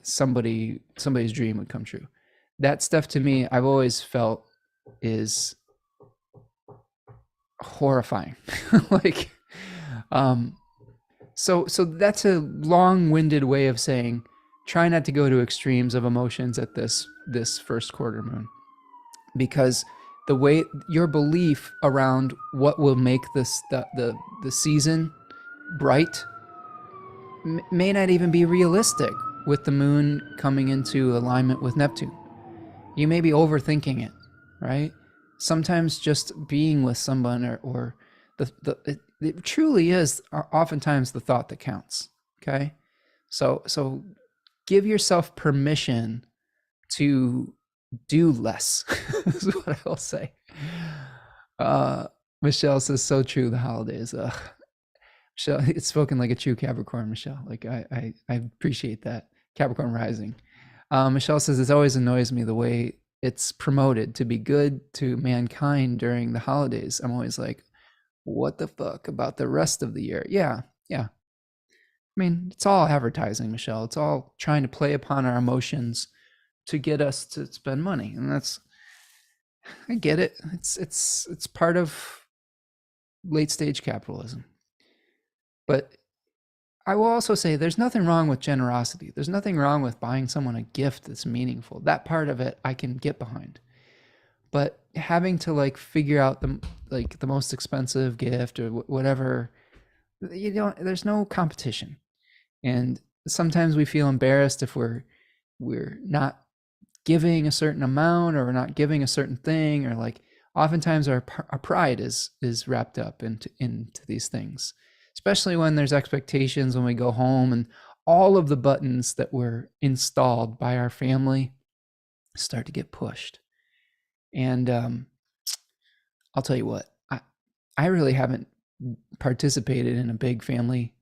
somebody's dream would come true. That stuff to me, I've always felt is horrifying. Like, so that's a long-winded way of saying try not to go to extremes of emotions at this first quarter moon, because the way your belief around what will make the season bright may not even be realistic with the moon coming into alignment with Neptune. You may be overthinking it, right? Sometimes just being with someone or it truly is oftentimes the thought that counts. Okay. So give yourself permission to do less is what I will say. Michelle says, so true, the holidays. Michelle, it's spoken like a true Capricorn, Michelle. Like I appreciate that. Capricorn rising. Michelle says, it always annoys me the way it's promoted to be good to mankind during the holidays. I'm always like, what the fuck about the rest of the year? Yeah. I mean, it's all advertising, Michelle. It's all trying to play upon our emotions to get us to spend money. And I get it. It's part of late stage capitalism. But I will also say there's nothing wrong with generosity. There's nothing wrong with buying someone a gift that's meaningful. That part of it I can get behind. But having to like figure out the most expensive gift or whatever, there's no competition. And sometimes we feel embarrassed if we're not giving a certain amount or we're not giving a certain thing, or like oftentimes our pride is wrapped up into these things, especially when there's expectations when we go home and all of the buttons that were installed by our family start to get pushed. And I'll tell you what, I really haven't participated in a big family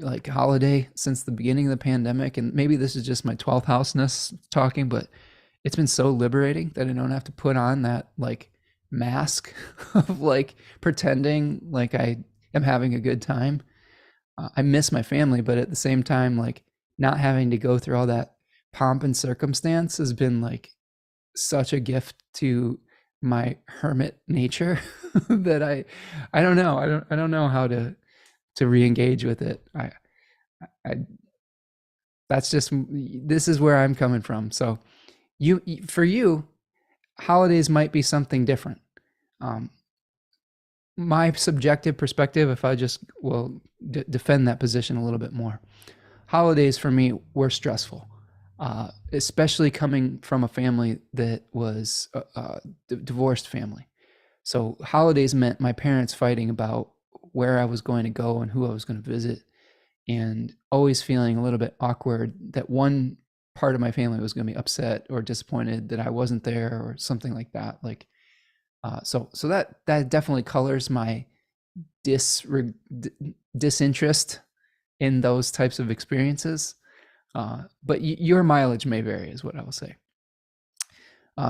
like holiday since the beginning of the pandemic, and maybe this is just my 12th houseness talking, but it's been so liberating that I don't have to put on that like mask of like pretending like I am having a good time. I miss my family, but at the same time, like not having to go through all that pomp and circumstance has been like such a gift to my hermit nature that I don't know. I don't know how to re-engage with it. I that's just this is where I'm coming from. So for you, holidays might be something different. Um, my subjective perspective, if I just will defend that position a little bit more, holidays for me were stressful, especially coming from a family that was a divorced family. So holidays meant my parents fighting about where I was going to go and who I was going to visit, and always feeling a little bit awkward that one part of my family was going to be upset or disappointed that I wasn't there or something like that. Like, so that definitely colors my disinterest in those types of experiences. But your mileage may vary, is what I will say.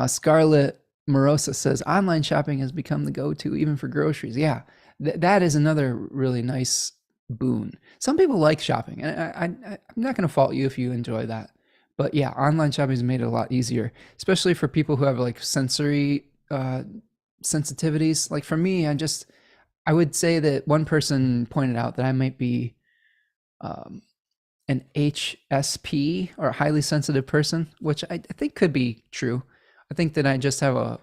Scarlett Morosa says online shopping has become the go-to even for groceries. Yeah, that is another really nice boon. Some people like shopping, and I'm not going to fault you if you enjoy that. But yeah, online shopping has made it a lot easier, especially for people who have like sensory sensitivities. Like for me, I would say that one person pointed out that I might be an HSP, or a highly sensitive person, which I think could be true. I think that I just have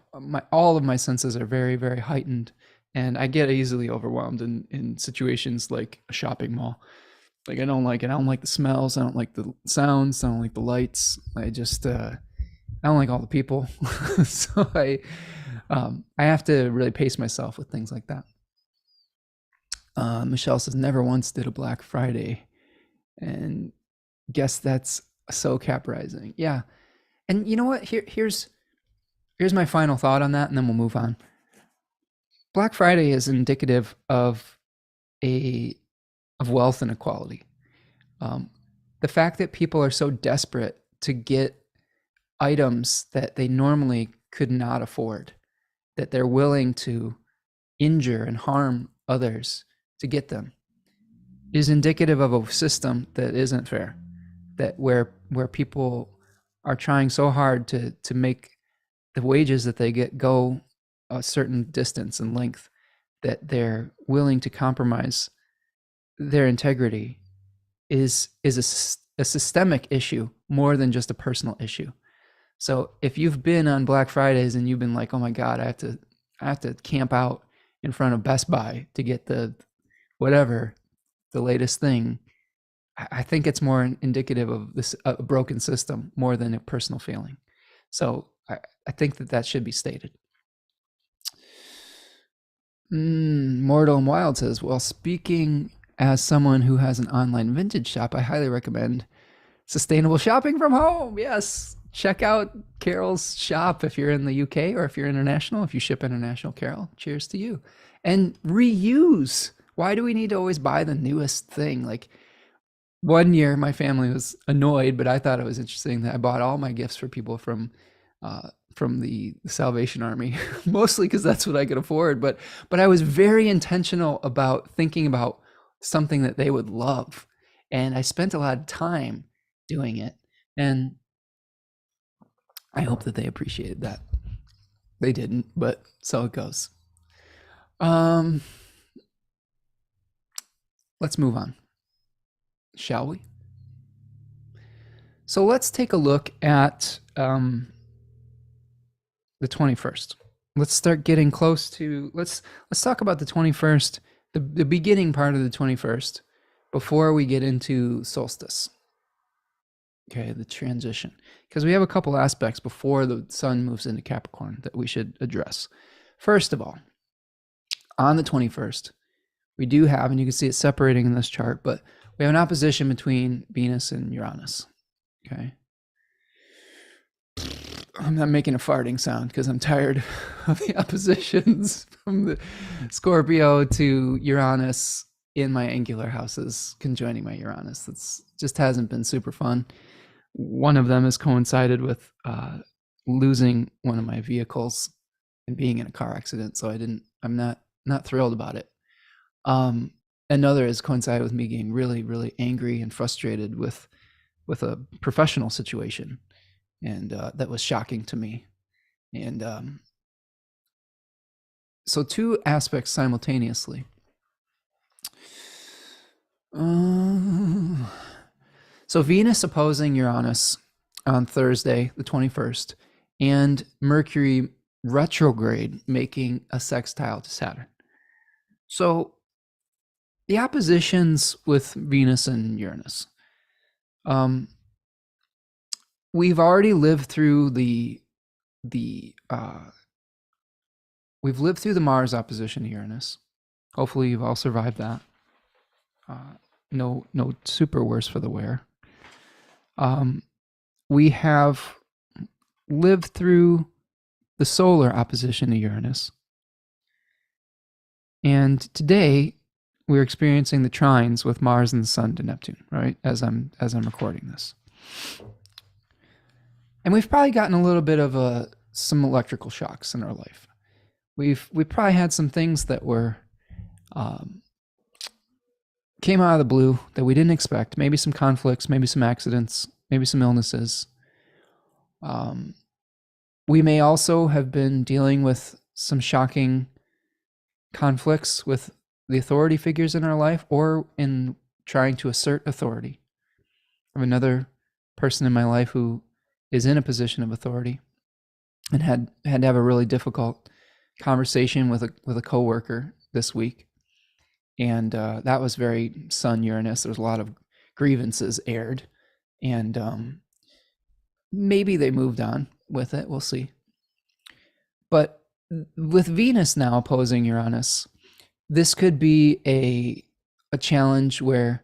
all of my senses are very, very heightened, and I get easily overwhelmed in situations like a shopping mall. Like I don't like it. I don't like the smells. I don't like the sounds. I don't like the lights. I don't like all the people. So I have to really pace myself with things like that. Michelle says never once did a Black Friday, and guess that's so Cap Rising. Yeah, and you know what? Here's my final thought on that, and then we'll move on. Black Friday is indicative of wealth inequality. The fact that people are so desperate to get items that they normally could not afford, that they're willing to injure and harm others to get them, is indicative of a system that isn't fair. That where people are trying so hard to make the wages that they get go a certain distance and length, that they're willing to compromise their integrity, is a systemic issue more than just a personal issue. So if you've been on Black Fridays and you've been like, oh my God, I have to camp out in front of Best Buy to get the latest thing, I think it's more indicative of this a broken system more than a personal failing. So I think that should be stated. Mortal and Wild says, well, speaking as someone who has an online vintage shop, I highly recommend sustainable shopping from home. Yes, check out Carol's shop if you're in the UK, or if you're international. If you ship international, Carol, cheers to you. And reuse. Why do we need to always buy the newest thing? Like one year, my family was annoyed, but I thought it was interesting that I bought all my gifts for people from the Salvation Army, mostly because that's what I could afford. But I was very intentional about thinking about something that they would love, and I spent a lot of time doing it, and I hope that they appreciated that. They didn't, but so it goes. Let's move on, shall we? So let's take a look at the 21st. Let's start getting close to, let's talk about the 21st, the beginning part of the 21st, before we get into solstice. Okay, the transition. Because we have a couple aspects before the sun moves into Capricorn that we should address. First of all, on the 21st, we do have, and you can see it separating in this chart, but we have an opposition between Venus and Uranus. Okay. I'm not making a farting sound because I'm tired of the oppositions from the Scorpio to Uranus in my angular houses conjoining my Uranus. That's just hasn't been super fun. One of them has coincided with losing one of my vehicles and being in a car accident, so I'm not thrilled about it. Another has coincided with me getting really, really angry and frustrated with a professional situation, and that was shocking to me. And so two aspects simultaneously. So Venus opposing Uranus on Thursday, the 21st, and Mercury retrograde making a sextile to Saturn. So the oppositions with Venus and Uranus. We've already lived through we've lived through the Mars opposition to Uranus. Hopefully you've all survived that. No super worse for the wear. We have lived through the solar opposition to Uranus. And today we're experiencing the trines with Mars and the Sun to Neptune, right? As I'm recording this. And we've probably gotten a little bit of some electrical shocks in our life. We've probably had some things that were came out of the blue that we didn't expect. Maybe some conflicts, maybe some accidents, maybe some illnesses. We may also have been dealing with some shocking conflicts with the authority figures in our life, or in trying to assert authority. I have another person in my life who is in a position of authority and had to have a really difficult conversation with a coworker this week. And that was very Sun Uranus. There was a lot of grievances aired, and maybe they moved on with it. We'll see. But with Venus now opposing Uranus, this could be a challenge where,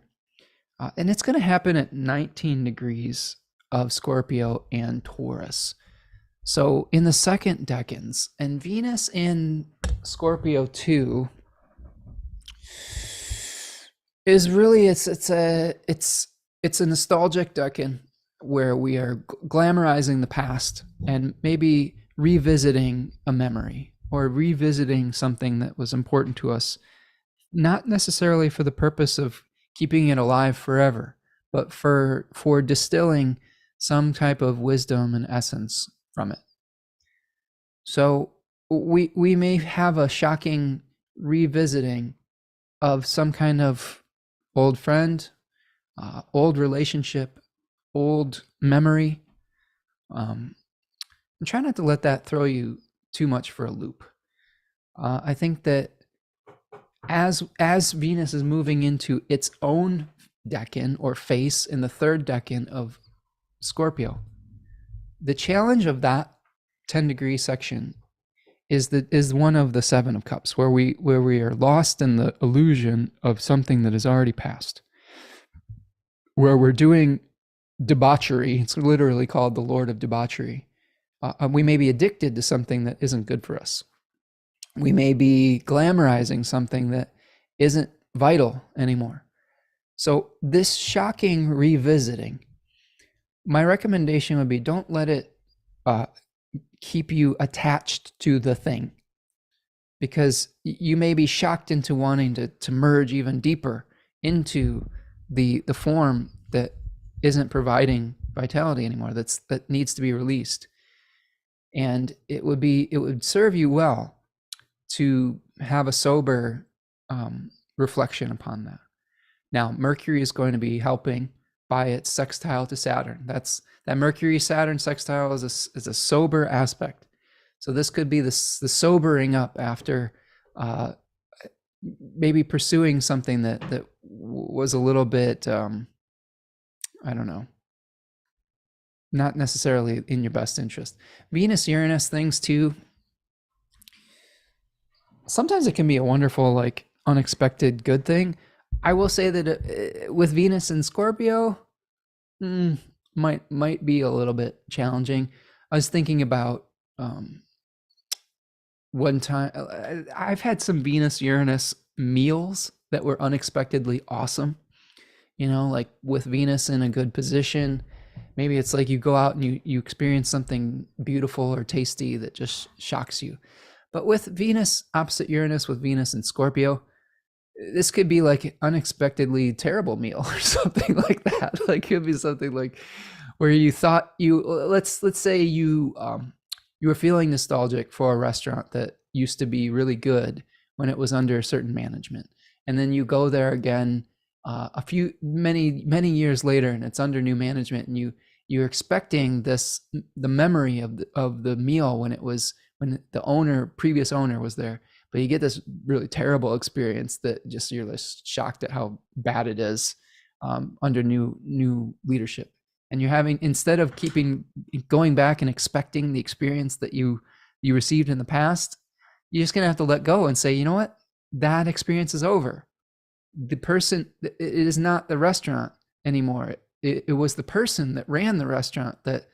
and it's going to happen at 19 degrees of Scorpio and Taurus. So in the second decans, and Venus in Scorpio 2 is really it's a nostalgic decan where we are glamorizing the past and maybe revisiting a memory or revisiting something that was important to us, not necessarily for the purpose of keeping it alive forever, but for distilling some type of wisdom and essence from it. So we may have a shocking revisiting of some kind of old friend, old relationship, old memory. And try not to let that throw you too much for a loop. I think that as Venus is moving into its own decan or face in the third decan of Scorpio, the challenge of that 10-degree section is one of the Seven of Cups, where we are lost in the illusion of something that has already passed, where we're doing debauchery. It's literally called the Lord of Debauchery. We may be addicted to something that isn't good for us. We may be glamorizing something that isn't vital anymore. So this shocking revisiting, my recommendation would be, don't let it keep you attached to the thing, because you may be shocked into wanting to merge even deeper into the form that isn't providing vitality anymore, that needs to be released. And it would serve you well to have a sober reflection upon that. Now, Mercury is going to be helping by its sextile to Saturn. That Mercury-Saturn sextile is a sober aspect. So this could be the sobering up after maybe pursuing something that was a little bit, I don't know, not necessarily in your best interest. Venus-Uranus things too. Sometimes it can be a wonderful, like, unexpected good thing. I will say that with Venus and Scorpio, might be a little bit challenging. I was thinking about one time I've had some Venus Uranus meals that were unexpectedly awesome. You know, like with Venus in a good position, maybe it's like you go out and you experience something beautiful or tasty that just shocks you. But with Venus opposite Uranus, with Venus in Scorpio, this could be like an unexpectedly terrible meal or something like that. Like it could be something like where you thought let's say you were feeling nostalgic for a restaurant that used to be really good when it was under certain management, and then you go there again many years later, and it's under new management, and you're expecting the memory of the meal when the previous owner was there, but you get this really terrible experience that just you're just shocked at how bad it is under new leadership. And you're having, instead of going back and expecting the experience that you received in the past, you're just gonna have to let go and say, you know what, that experience is over. It is not the restaurant anymore. It was the person that ran the restaurant that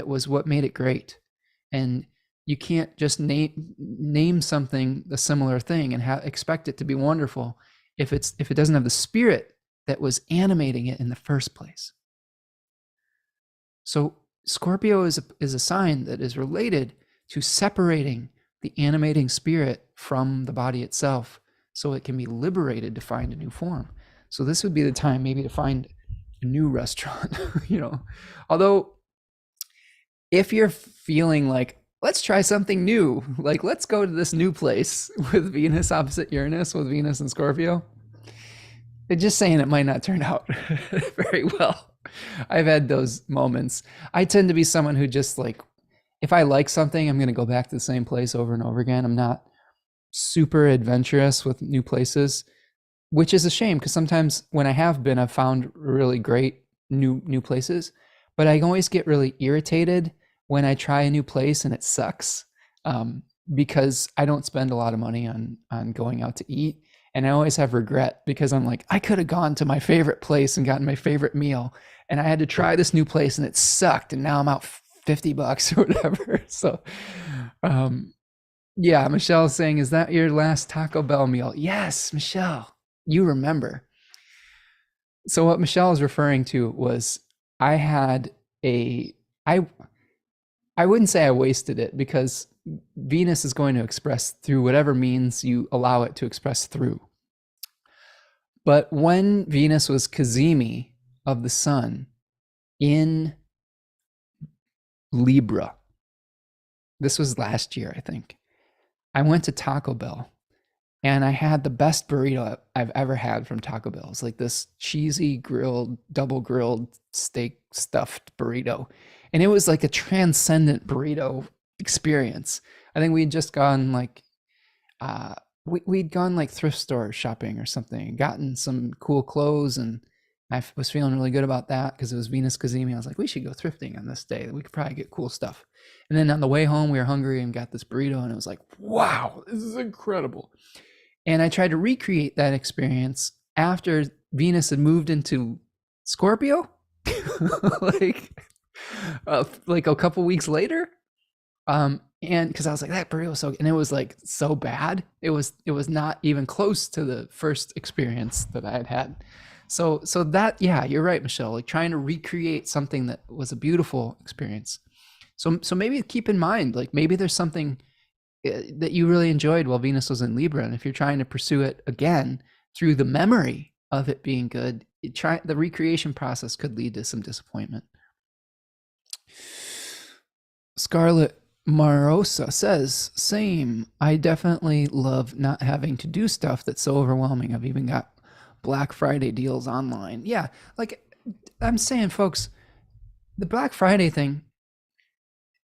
was what made it great. And you can't just name something a similar thing and expect it to be wonderful if it doesn't have the spirit that was animating it in the first place. So Scorpio is a sign that is related to separating the animating spirit from the body itself, so it can be liberated to find a new form. So this would be the time maybe to find a new restaurant, you know. Although if you're feeling like, let's try something new, like let's go to this new place with Venus opposite Uranus, with Venus and Scorpio, just saying it might not turn out very well. I've had those moments. I tend to be someone who just like, if I like something, I'm going to go back to the same place over and over again. I'm not super adventurous with new places, which is a shame, because sometimes when I have been, I've found really great new places, but I always get really irritated when I try a new place and it sucks, because I don't spend a lot of money on going out to eat, and I always have regret because I'm like, I could have gone to my favorite place and gotten my favorite meal, and I had to try this new place and it sucked, and now I'm out $50 or whatever. So yeah, Michelle's saying, is that your last Taco Bell meal? Yes, Michelle, you remember. So what Michelle is referring to was, I wouldn't say I wasted it, because Venus is going to express through whatever means you allow it to express through. But when Venus was Cazimi of the sun in Libra, this was last year, I think, I went to Taco Bell and I had the best burrito I've ever had from Taco Bell. It's like this cheesy double grilled steak stuffed burrito. And it was like a transcendent burrito experience. I think we'd just gone like, we'd gone like thrift store shopping or something, gotten some cool clothes, and I was feeling really good about that because it was Venus Cazimi. I was like, we should go thrifting on this day. We could probably get cool stuff. And then on the way home, we were hungry and got this burrito, and it was like, wow, this is incredible. And I tried to recreate that experience after Venus had moved into Scorpio, like a couple weeks later. And because I was like, that burrito was so good, and it was like so bad. It was not even close to the first experience that I had had. So that, yeah, you're right, Michelle, like trying to recreate something that was a beautiful experience. So maybe keep in mind, like maybe there's something that you really enjoyed while Venus was in Libra, and if you're trying to pursue it again through the memory of it being good, the recreation process could lead to some disappointment. Scarlett Marosa says, same. I definitely love not having to do stuff that's so overwhelming. I've even got Black Friday deals online. Yeah, like I'm saying, folks, the Black Friday thing,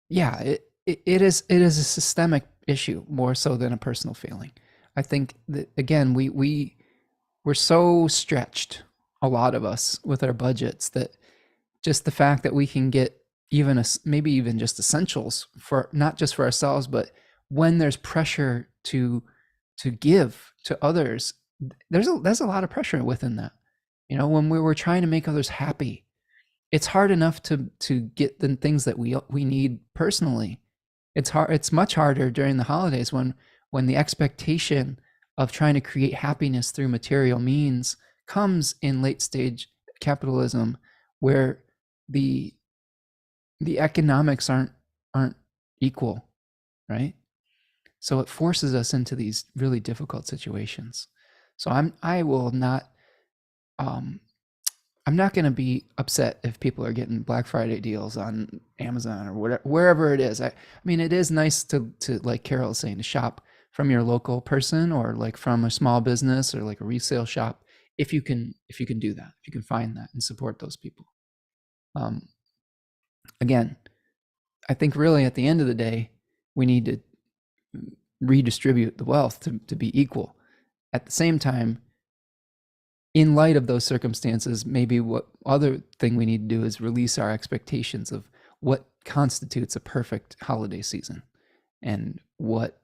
yeah, it is a systemic issue more so than a personal feeling. I think that, again, we're so stretched, a lot of us, with our budgets, that just the fact that we can get maybe even just essentials, for not just for ourselves, but when there's pressure to give to others, there's a lot of pressure within that. You know, when we're trying to make others happy, it's hard enough to get the things that we need personally. It's much harder during the holidays when the expectation of trying to create happiness through material means comes in late stage capitalism, where the economics aren't equal, right? So it forces us into these really difficult situations. So I'm not going to be upset if people are getting Black Friday deals on Amazon or whatever, wherever it is. I mean, it is nice to like Carol is saying, to shop from your local person, or like from a small business, or like a resale shop, if you can do that, if you can find that and support those people. Again, I think really at the end of the day, we need to redistribute the wealth to be equal. At the same time, in light of those circumstances, maybe what other thing we need to do is release our expectations of what constitutes a perfect holiday season, and what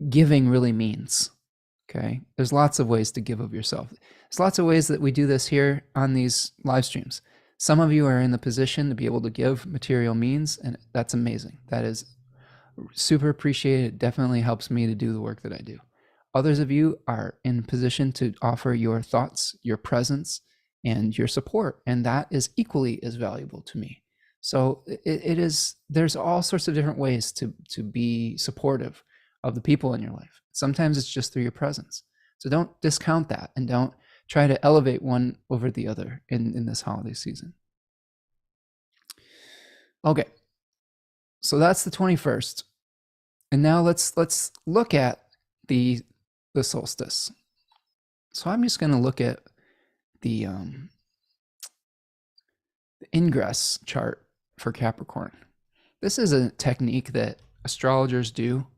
giving really means. Okay, there's lots of ways to give of yourself. There's lots of ways that we do this here on these live streams. Some of you are in the position to be able to give material means, and that's amazing. That is super appreciated. It definitely helps me to do the work that I do. Others of you are in position to offer your thoughts, your presence, and your support, and that is equally as valuable to me. So there's all sorts of different ways to be supportive of the people in your life. Sometimes it's just through your presence. So don't discount that, and don't try to elevate one over the other in this holiday season. Okay, so that's the 21st. And now let's look at the solstice. So I'm just going to look at the ingress chart for Capricorn. This is a technique that astrologers do.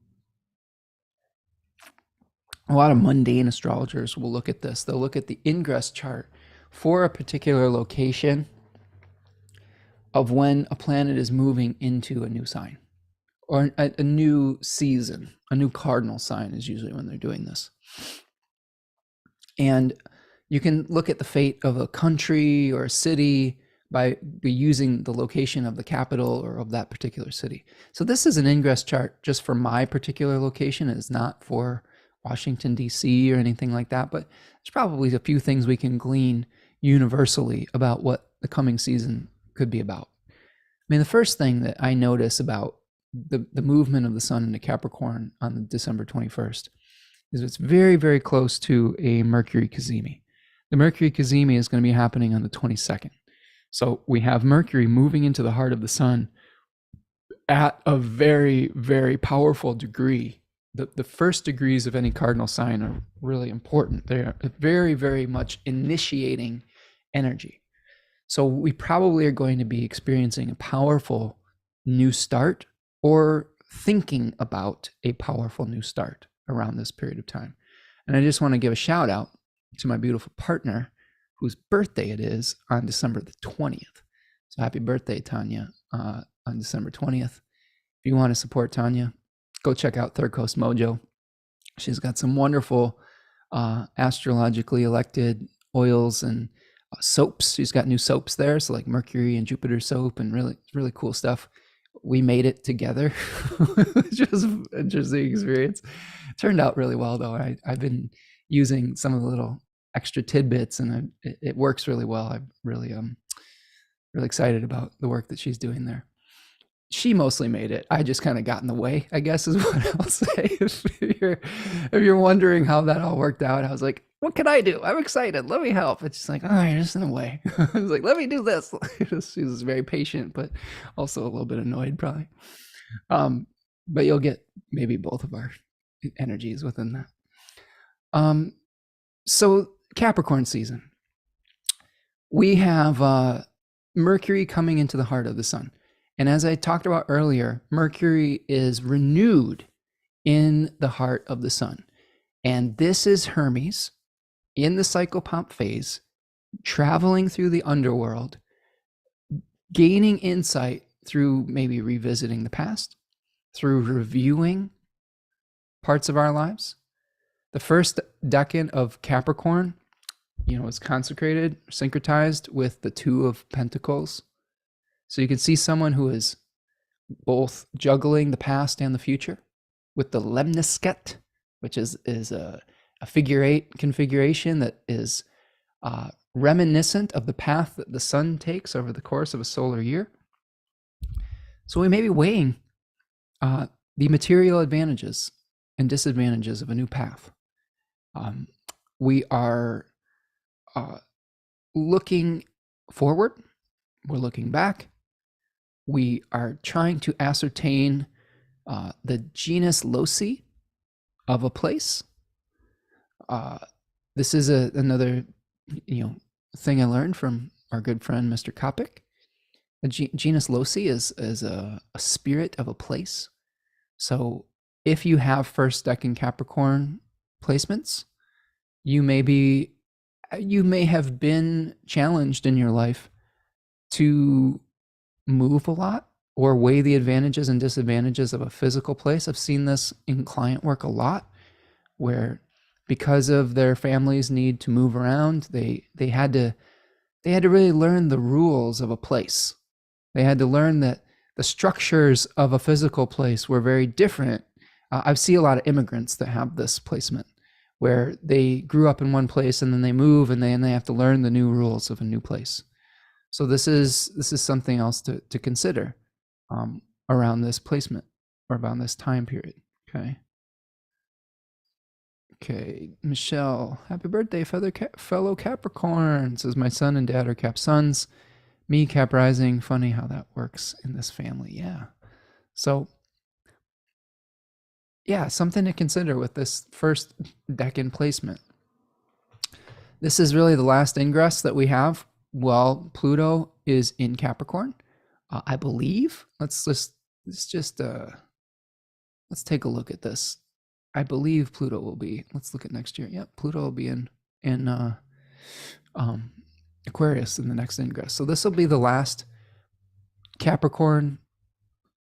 A lot of mundane astrologers will look at this. They'll look at the ingress chart for a particular location of when a planet is moving into a new sign, or a new season. A new cardinal sign is usually when they're doing this. And you can look at the fate of a country or a city by using the location of the capital or of that particular city. So this is an ingress chart just for my particular location. It is not for Washington, D.C. or anything like that, but there's probably a few things we can glean universally about what the coming season could be about. I mean, the first thing that I notice about the movement of the sun into Capricorn on December 21st is it's very, very close to a Mercury cazimi. The Mercury cazimi is going to be happening on the 22nd. So we have Mercury moving into the heart of the sun at a very, very powerful degree. The first degrees of any cardinal sign are really important. They're very, very much initiating energy. So we probably are going to be experiencing a powerful new start, or thinking about a powerful new start around this period of time. And I just want to give a shout out to my beautiful partner, whose birthday it is on December the 20th. So happy birthday, Tanya, on December 20th. If you want to support Tanya, go check out Third Coast Mojo. She's got some wonderful astrologically elected oils and soaps. She's got new soaps there, so like Mercury and Jupiter soap, and really cool stuff. We made it together, which was an interesting experience. It turned out really well, though. I've been using some of the little extra tidbits, and it works really well. I'm really excited about the work that she's doing there. She mostly made it. I just kind of got in the way, I guess, is what I'll say. If you're wondering how that all worked out, I was like, what can I do? I'm excited. Let me help. It's just like, oh, you're just in the way. I was like, let me do this. She was very patient, but also a little bit annoyed, probably. But you'll get maybe both of our energies within that. So Capricorn season. We have Mercury coming into the heart of the sun. And as I talked about earlier, Mercury is renewed in the heart of the sun. And this is Hermes in the psychopomp phase, traveling through the underworld, gaining insight through maybe revisiting the past, through reviewing parts of our lives. The first decan of Capricorn is consecrated, syncretized with the Two of Pentacles. So you can see someone who is both juggling the past and the future with the lemnisket, which is a figure eight configuration that is reminiscent of the path that the sun takes over the course of a solar year. So we may be weighing the material advantages and disadvantages of a new path. We are looking forward, we're looking back, we are trying to ascertain the genus loci of a place. This is another thing I learned from our good friend Mr. Kopic. The genus loci is a spirit of a place. So if you have first decan Capricorn placements, you may have been challenged in your life to move a lot or weigh the advantages and disadvantages of a physical place. I've seen this in client work a lot, where because of their family's need to move around, they had to really learn the rules of a place. They had to learn that the structures of a physical place were very different. I see a lot of immigrants that have this placement, where they grew up in one place and then they move and they have to learn the new rules of a new place. So this is something else to consider around this placement or around this time period. Okay, Michelle, happy birthday, fellow Capricorn. Says my son and dad are Cap sons. Me, Cap rising. Funny how that works in this family. Yeah. So, yeah, something to consider with this first decan placement. This is really the last ingress that we have while Pluto is in Capricorn, I believe. Let's take a look at this. I believe Pluto will be. Let's look at next year. Yep, Pluto will be in Aquarius in the next ingress. So this will be the last Capricorn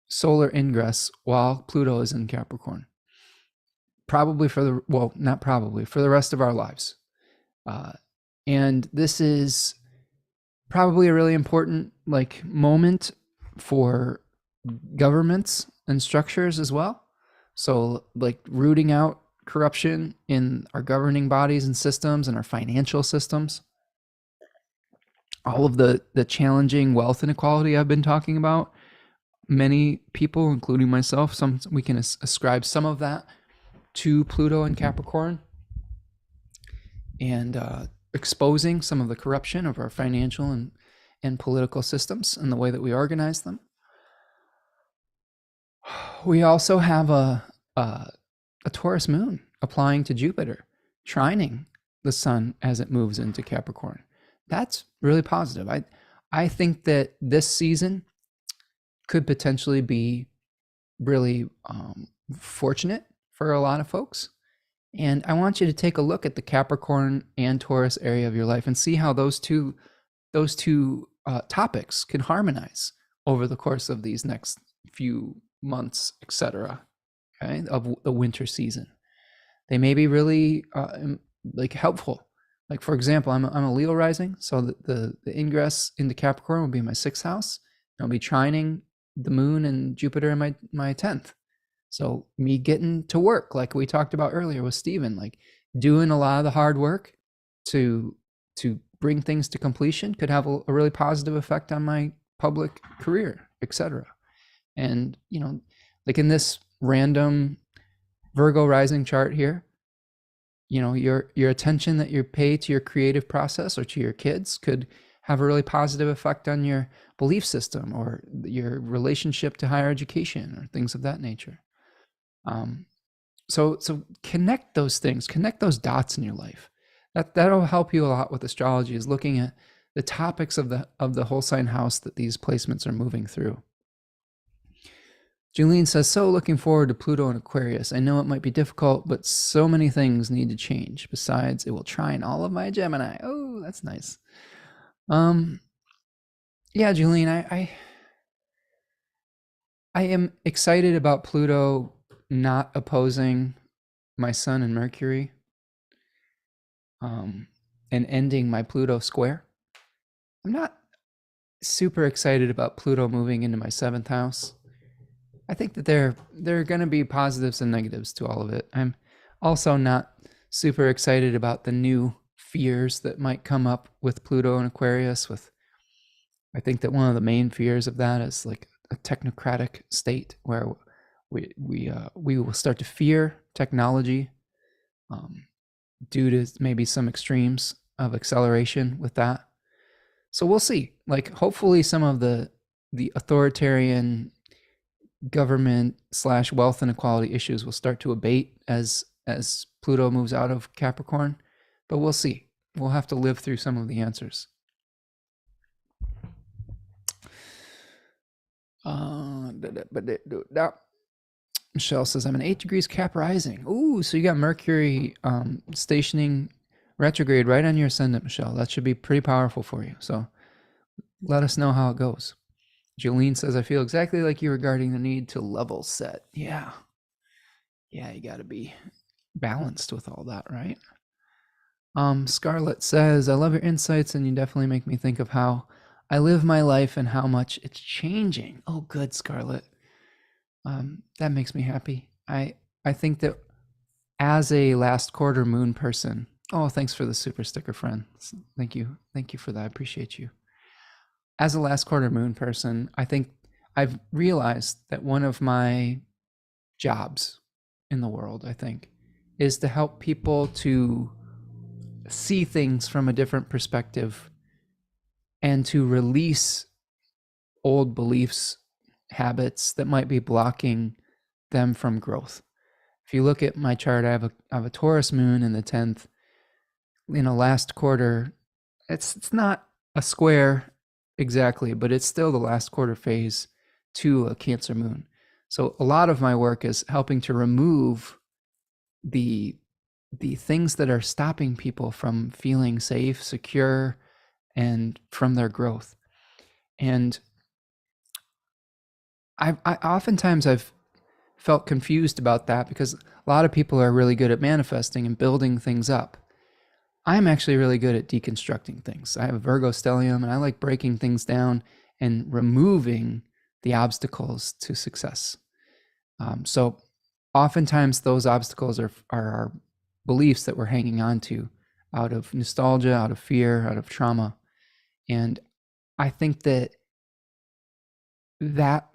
solar ingress while Pluto is in Capricorn. Probably for the rest of our lives. And this is probably a really important moment for governments and structures as well. So rooting out corruption in our governing bodies and systems and our financial systems. All of the challenging wealth inequality I've been talking about, many people, including myself, we can ascribe some of that to Pluto and Capricorn, and exposing some of the corruption of our financial and political systems and the way that we organize them. We also have a Taurus moon applying to Jupiter, trining the sun as it moves into Capricorn. That's really positive. I think that this season could potentially be really fortunate for a lot of folks. And I want you to take a look at the Capricorn and Taurus area of your life and see how those two topics can harmonize over the course of these next few months, etc. Okay, of the winter season. They may be really helpful. For example, I'm a Leo rising, so the ingress into Capricorn will be in my 6th house. I'll be trining the moon and Jupiter in my 10th. So me getting to work, like we talked about earlier with Stephen, doing a lot of the hard work to bring things to completion could have a really positive effect on my public career, etc. And in this random Virgo rising chart here, your attention that you pay to your creative process or to your kids could have a really positive effect on your belief system or your relationship to higher education or things of that nature. So connect those things, connect those dots in your life. That'll help you a lot with astrology, is looking at the topics of the whole sign house that these placements are moving through. Julene says, so looking forward to Pluto and Aquarius. I know it might be difficult, but so many things need to change. Besides, it will trine all of my Gemini. Oh, that's nice. Yeah, Julene, I am excited about Pluto not opposing my Sun and Mercury. and ending my Pluto square. I'm not super excited about Pluto moving into my 7th house. I think that there are going to be positives and negatives to all of it. I'm also not super excited about the new fears that might come up with Pluto and Aquarius. I think that one of the main fears of that is like a technocratic state where we will start to fear technology due to maybe some extremes of acceleration with that. So we'll see. Like, hopefully some of the authoritarian government / wealth inequality issues will start to abate as Pluto moves out of Capricorn, but we'll see. We'll have to live through some of the answers. Michelle says, I'm an 8 degrees Cap rising. Ooh, so you got Mercury stationing retrograde right on your ascendant, Michelle. That should be pretty powerful for you. So let us know how it goes. Jolene says, I feel exactly like you regarding the need to level set. Yeah, you got to be balanced with all that, right? Scarlett says, I love your insights, and you definitely make me think of how I live my life and how much it's changing. Oh, good, Scarlett. That makes me happy. I think that as a last quarter moon person, oh, thanks for the super sticker, friend. Thank you for that. I appreciate you. As a last quarter moon person, I think I've realized that one of my jobs in the world, I think, is to help people to see things from a different perspective and to release old beliefs, habits that might be blocking them from growth. If you look at my chart, I have a Taurus moon in the 10th. Last quarter, it's not a square exactly, but it's still the last quarter phase to a Cancer moon. So a lot of my work is helping to remove the things that are stopping people from feeling safe, secure, and from their growth. And I oftentimes I've felt confused about that because a lot of people are really good at manifesting and building things up. I'm actually really good at deconstructing things. I have a Virgo stellium, and I like breaking things down and removing the obstacles to success. So oftentimes those obstacles are our beliefs that we're hanging on to out of nostalgia, out of fear, out of trauma. And I think that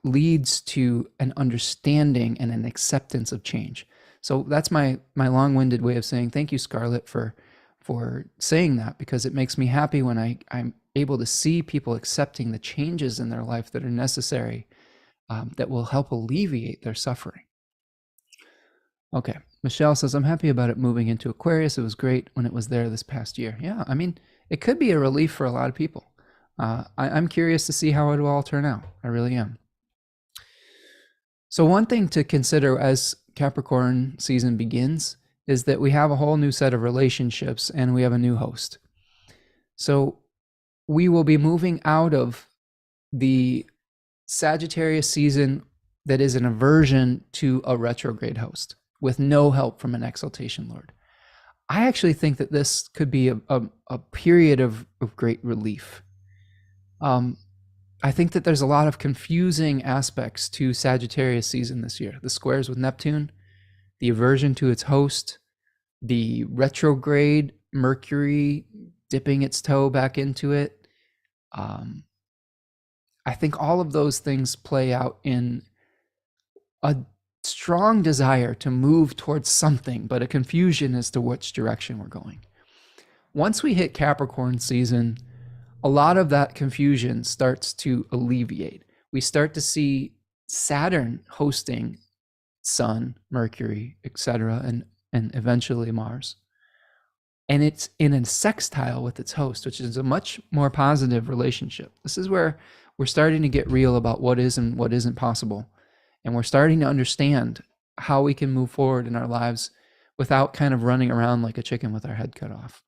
leads to an understanding and an acceptance of change. So that's my long-winded way of saying thank you, Scarlett, for saying that, because it makes me happy when I'm able to see people accepting the changes in their life that are necessary, that will help alleviate their suffering. Okay, Michelle says, I'm happy about it moving into Aquarius. It was great when it was there this past year. Yeah, I mean, it could be a relief for a lot of people. I'm curious to see how it will all turn out. I really am. So one thing to consider as Capricorn season begins is that we have a whole new set of relationships and we have a new host. So we will be moving out of the Sagittarius season that is an aversion to a retrograde host with no help from an exaltation lord. I actually think that this could be a period of great relief. I think that there's a lot of confusing aspects to Sagittarius season this year. The squares with Neptune, the aversion to its host, the retrograde Mercury dipping its toe back into it. I think all of those things play out in a strong desire to move towards something, but a confusion as to which direction we're going. Once we hit Capricorn season, a lot of that confusion starts to alleviate. We start to see Saturn hosting Sun, Mercury, etc., and eventually Mars. And it's in a sextile with its host, which is a much more positive relationship. This is where we're starting to get real about what is and what isn't possible. And we're starting to understand how we can move forward in our lives without kind of running around like a chicken with our head cut off.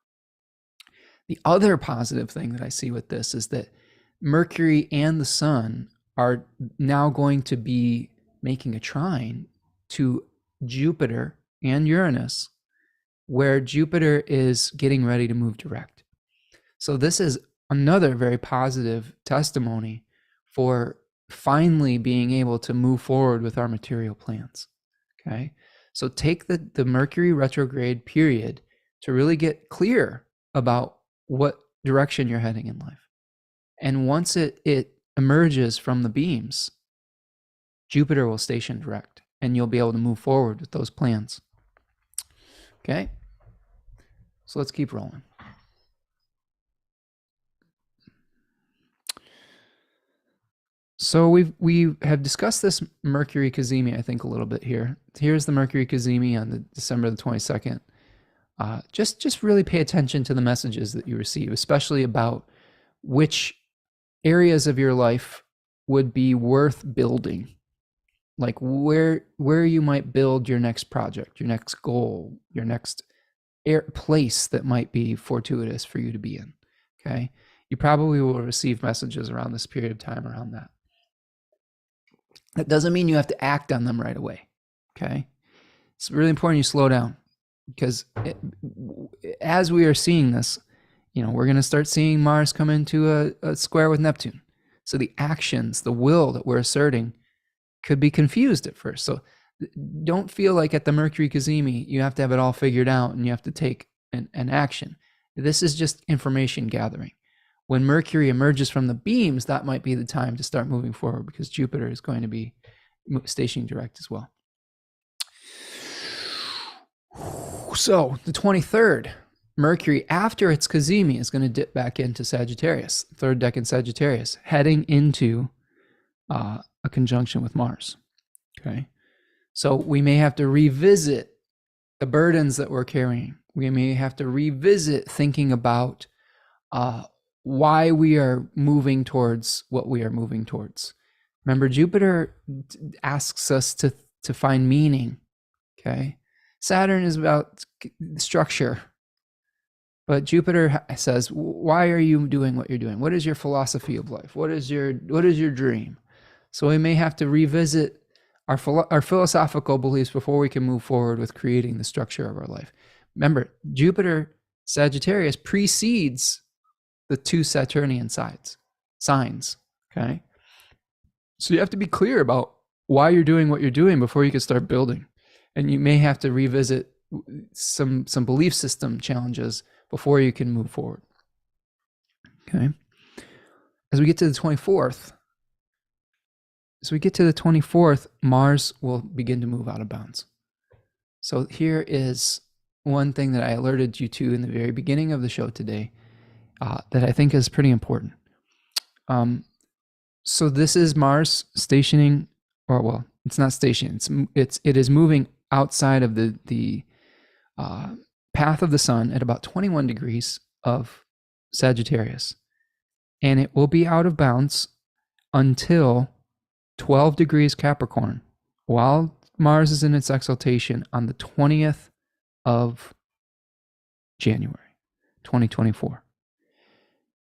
The other positive thing that I see with this is that Mercury and the Sun are now going to be making a trine to Jupiter and Uranus, where Jupiter is getting ready to move direct. So this is another very positive testimony for finally being able to move forward with our material plans. Okay. So take the Mercury retrograde period to really get clear about what direction you're heading in life. And once it emerges from the beams, Jupiter will station direct and you'll be able to move forward with those plans. Okay. So let's keep rolling. So we have discussed this Mercury cazimi, I think, a little bit here. Here's the Mercury cazimi on the December the 22nd. Just really pay attention to the messages that you receive, especially about which areas of your life would be worth building. Like where you might build your next project, your next goal, your next place that might be fortuitous for you to be in. Okay. You probably will receive messages around this period of time around that. That doesn't mean you have to act on them right away. Okay. It's really important you slow down because as we are seeing this, we're going to start seeing Mars come into a square with Neptune. So the actions, the will that we're asserting could be confused at first. So don't feel like at the Mercury cazimi, you have to have it all figured out and you have to take an action. This is just information gathering. When Mercury emerges from the beams, that might be the time to start moving forward because Jupiter is going to be stationing direct as well. So the 23rd, Mercury, after its cazimi, is going to dip back into Sagittarius, third decan Sagittarius, heading into a conjunction with Mars. Okay. So we may have to revisit the burdens that we're carrying. We may have to revisit thinking about why we are moving towards what we are moving towards. Remember, Jupiter asks us to find meaning. Okay. Saturn is about structure. But Jupiter says, why are you doing what you're doing? What is your philosophy of life? What is your dream? So we may have to revisit our philosophical beliefs before we can move forward with creating the structure of our life. Remember, Jupiter Sagittarius precedes the two Saturnian signs, okay? So you have to be clear about why you're doing what you're doing before you can start building. And you may have to revisit some belief system challenges before you can move forward. Okay. As we get to the 24th, Mars will begin to move out of bounds. So here is one thing that I alerted you to in the very beginning of the show today that I think is pretty important. So this is Mars stationing, or well, it's not stationing. It is moving outside of the path of the sun at about 21 degrees of Sagittarius. And it will be out of bounds until 12 degrees Capricorn, while Mars is in its exaltation on the 20th of January, 2024.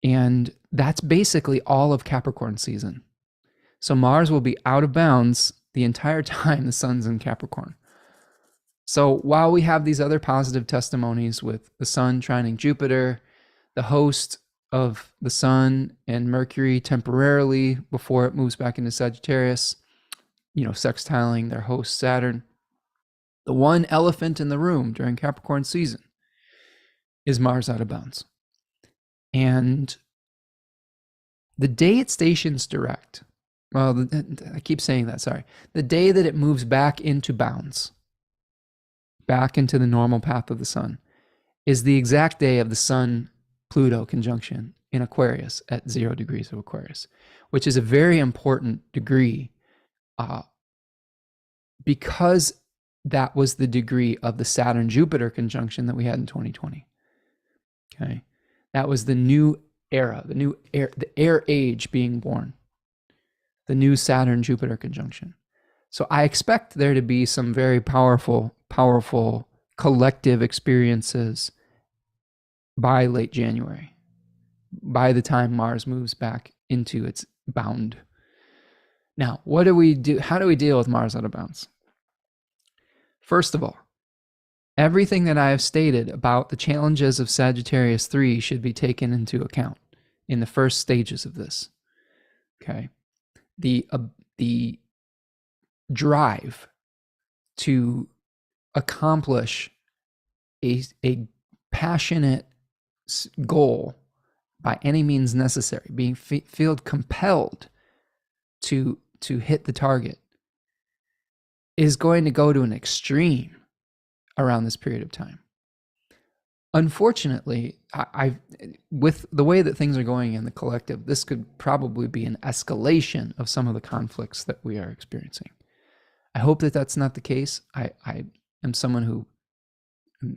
And that's basically all of Capricorn season. So Mars will be out of bounds the entire time the sun's in Capricorn. So while we have these other positive testimonies with the sun trining Jupiter, the host of the sun and Mercury temporarily before it moves back into Sagittarius, sextiling their host Saturn, the one elephant in the room during Capricorn season is Mars out of bounds. And the day it stations direct, I keep saying that, sorry. The day that it moves back into bounds, back into the normal path of the sun, is the exact day of the Sun-Pluto conjunction in Aquarius at 0 degrees of Aquarius, which is a very important degree because that was the degree of the Saturn-Jupiter conjunction that we had in 2020. Okay, that was the new era, the air age being born, the new Saturn-Jupiter conjunction. So I expect there to be some very powerful collective experiences by late January, by the time Mars moves back into its bound. Now, what do we do? How do we deal with Mars out of bounds? First of all, Everything that I have stated about the challenges of Sagittarius 3 should be taken into account in the first stages of this. Okay. The drive to accomplish a passionate goal by any means necessary, being feel compelled to hit the target, is going to go to an extreme around this period of time. Unfortunately, with the way that things are going in the collective, this could probably be an escalation of some of the conflicts that we are experiencing. I hope that that's not the case. I am someone who am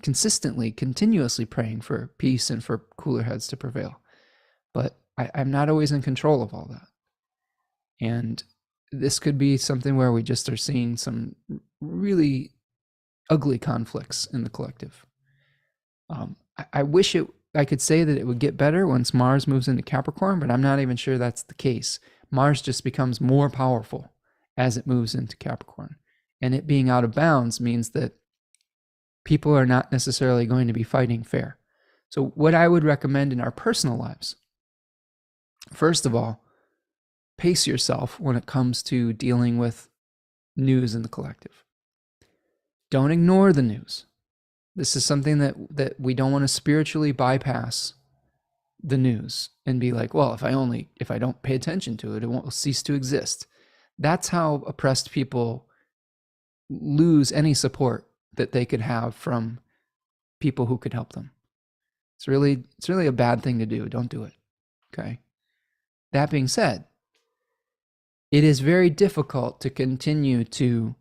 continuously praying for peace and for cooler heads to prevail. But I'm not always in control of all that. And this could be something where we just are seeing some really ugly conflicts in the collective. I wish I could say that it would get better once Mars moves into Capricorn, but I'm not even sure that's the case. Mars just becomes more powerful as it moves into Capricorn. And it being out of bounds means that people are not necessarily going to be fighting fair. So what I would recommend in our personal lives, first of all, pace yourself when it comes to dealing with news in the collective. Don't ignore the news. This is something that we don't want to spiritually bypass the news and be like, well, if I don't pay attention to it, it won't cease to exist. That's how oppressed people lose any support that they could have from people who could help them. It's really a bad thing to do. Don't do it. Okay. That being said, it is very difficult to continue to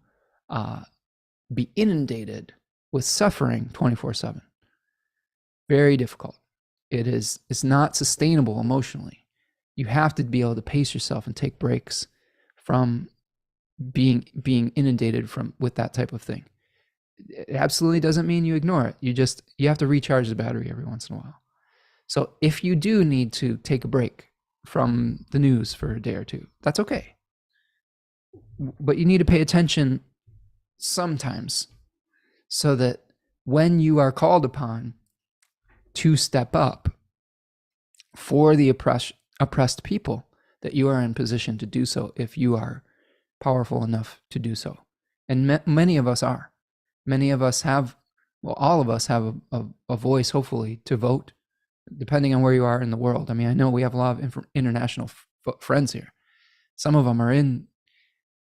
be inundated with suffering 24/7. Very difficult. It's not sustainable emotionally. You have to be able to pace yourself and take breaks from being inundated with that type of thing. It absolutely doesn't mean you ignore it. You have to recharge the battery every once in a while. So if you do need to take a break from the news for a day or two, that's okay. But you need to pay attention sometimes, so that when you are called upon to step up for the oppressed people, that you are in position to do so if you are powerful enough to do so. And many of us are. Many of us have, well, all of us have a voice, hopefully, to vote, depending on where you are in the world. I mean, I know we have a lot of international friends here. Some of them are in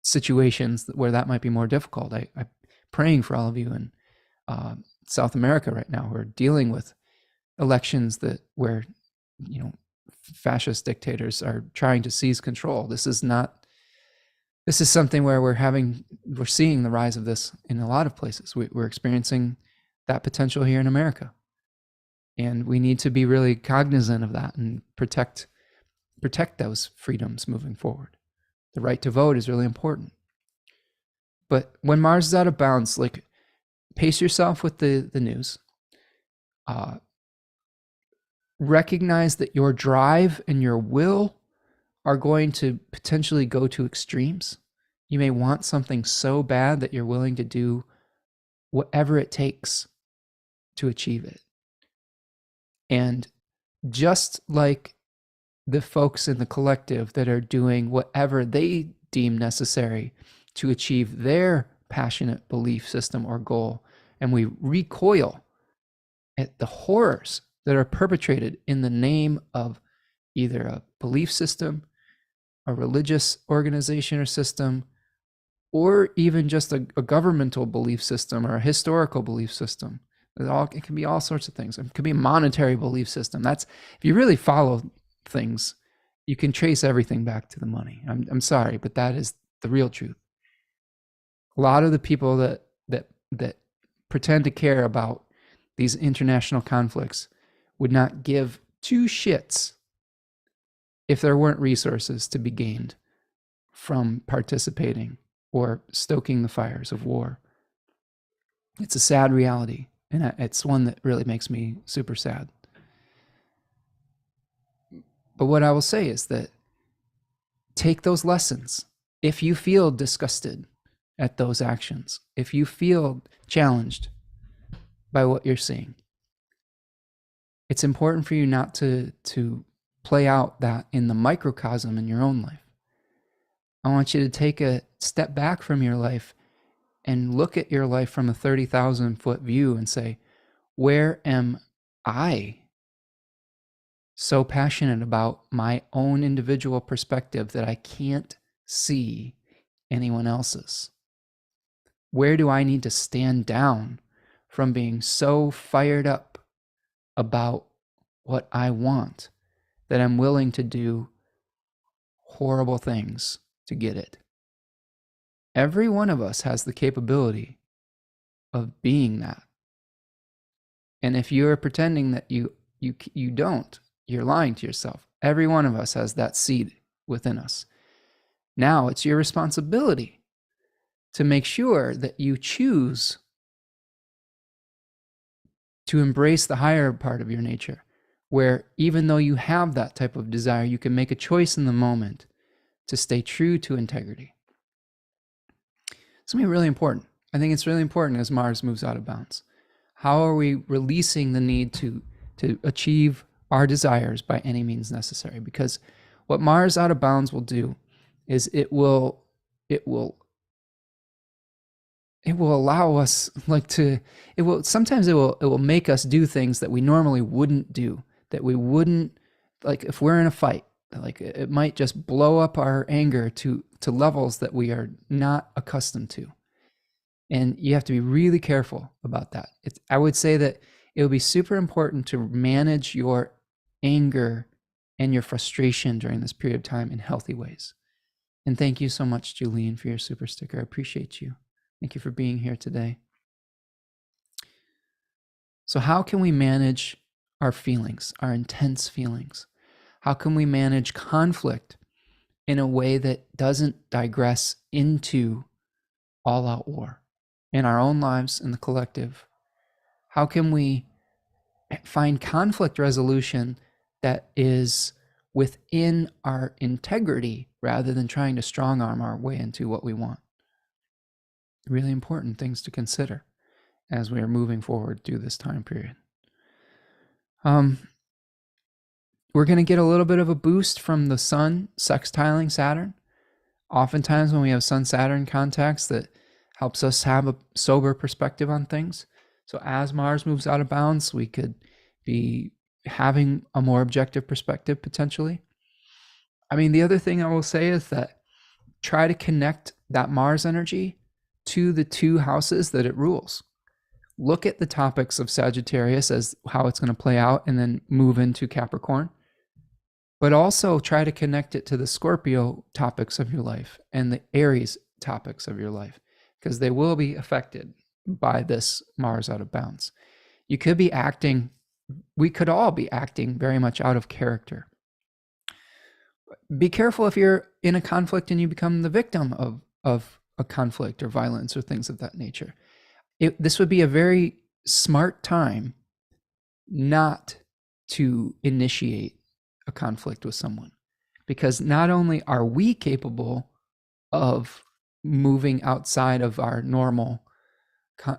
situations where that might be more difficult. I'm praying for all of you in South America right now who are dealing with elections where fascist dictators are trying to seize control. This is something where we're seeing the rise of this in a lot of places. We're experiencing that potential here in America, and we need to be really cognizant of that and protect those freedoms moving forward. The right to vote is really important. But when Mars is out of bounds, like, pace yourself with the news. Recognize that your drive and your will are going to potentially go to extremes. You may want something so bad that you're willing to do whatever it takes to achieve it. And just like the folks in the collective that are doing whatever they deem necessary to achieve their passionate belief system or goal, and we recoil at the horrors that are perpetrated in the name of either a belief system, a religious organization or system, or even just a governmental belief system or a historical belief system. It can be all sorts of things. It could be a monetary belief system. If you really follow things, you can trace everything back to the money. I'm sorry, but that is the real truth. A lot of the people that pretend to care about these international conflicts would not give two shits if there weren't resources to be gained from participating or stoking the fires of war. It's a sad reality, and it's one that really makes me super sad. But what I will say is that take those lessons. If you feel disgusted at those actions, if you feel challenged, by what you're seeing. It's important for you not to play out that in the microcosm in your own life. I want you to take a step back from your life and look at your life from a 30,000 foot view and say, where am I so passionate about my own individual perspective that I can't see anyone else's? Where do I need to stand down from being so fired up about what I want that I'm willing to do horrible things to get it? Every one of us has the capability of being that. And if you're pretending that you don't, you're lying to yourself. Every one of us has that seed within us. Now it's your responsibility to make sure that you choose to embrace the higher part of your nature, where even though you have that type of desire, you can make a choice in the moment to stay true to integrity. It's going to be really important. I think it's really important as Mars moves out of bounds. How are we releasing the need to achieve our desires by any means necessary? Because what Mars out of bounds will do is it will allow us sometimes it will make us do things that we normally wouldn't do, that we wouldn't, like if we're in a fight, like it might just blow up our anger to levels that we are not accustomed to. And you have to be really careful about that. I would say that it would be super important to manage your anger and your frustration during this period of time in healthy ways. And thank you so much, Julene, for your super sticker. I appreciate you. Thank you for being here today. So how can we manage our feelings, our intense feelings? How can we manage conflict in a way that doesn't digress into all-out war in our own lives, in the collective? How can we find conflict resolution that is within our integrity rather than trying to strong-arm our way into what we want? Really important things to consider as we are moving forward through this time period. We're going to get a little bit of a boost from the sun sextiling Saturn. Oftentimes when we have Sun-Saturn contacts, that helps us have a sober perspective on things. So as Mars moves out of bounds, we could be having a more objective perspective potentially. I mean, the other thing I will say is that try to connect that Mars energy to the two houses that it rules. Look at the topics of Sagittarius as how it's going to play out and then move into Capricorn. But also try to connect it to the Scorpio topics of your life and the Aries topics of your life, because they will be affected by this Mars out of bounds. You could be acting, we could all be acting very much out of character. Be careful if you're in a conflict and you become the victim of a conflict or violence or things of that nature. This would be a very smart time not to initiate a conflict with someone, because not only are we capable of moving outside of our normal,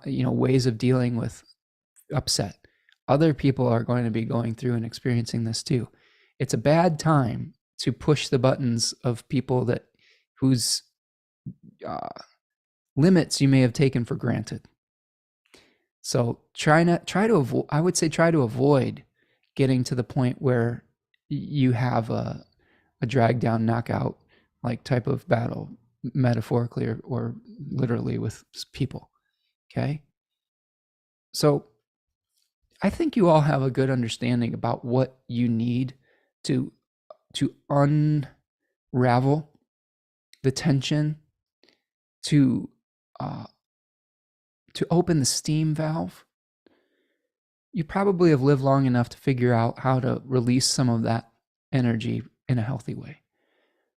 ways of dealing with upset, other people are going to be going through and experiencing this too. It's a bad time to push the buttons of people whose limits you may have taken for granted. So try to avoid getting to the point where you have a drag down, knockout like type of battle, metaphorically or literally, with people. Okay. So I think you all have a good understanding about what you need to unravel the tension, to open the steam valve. You probably have lived long enough to figure out how to release some of that energy in a healthy way.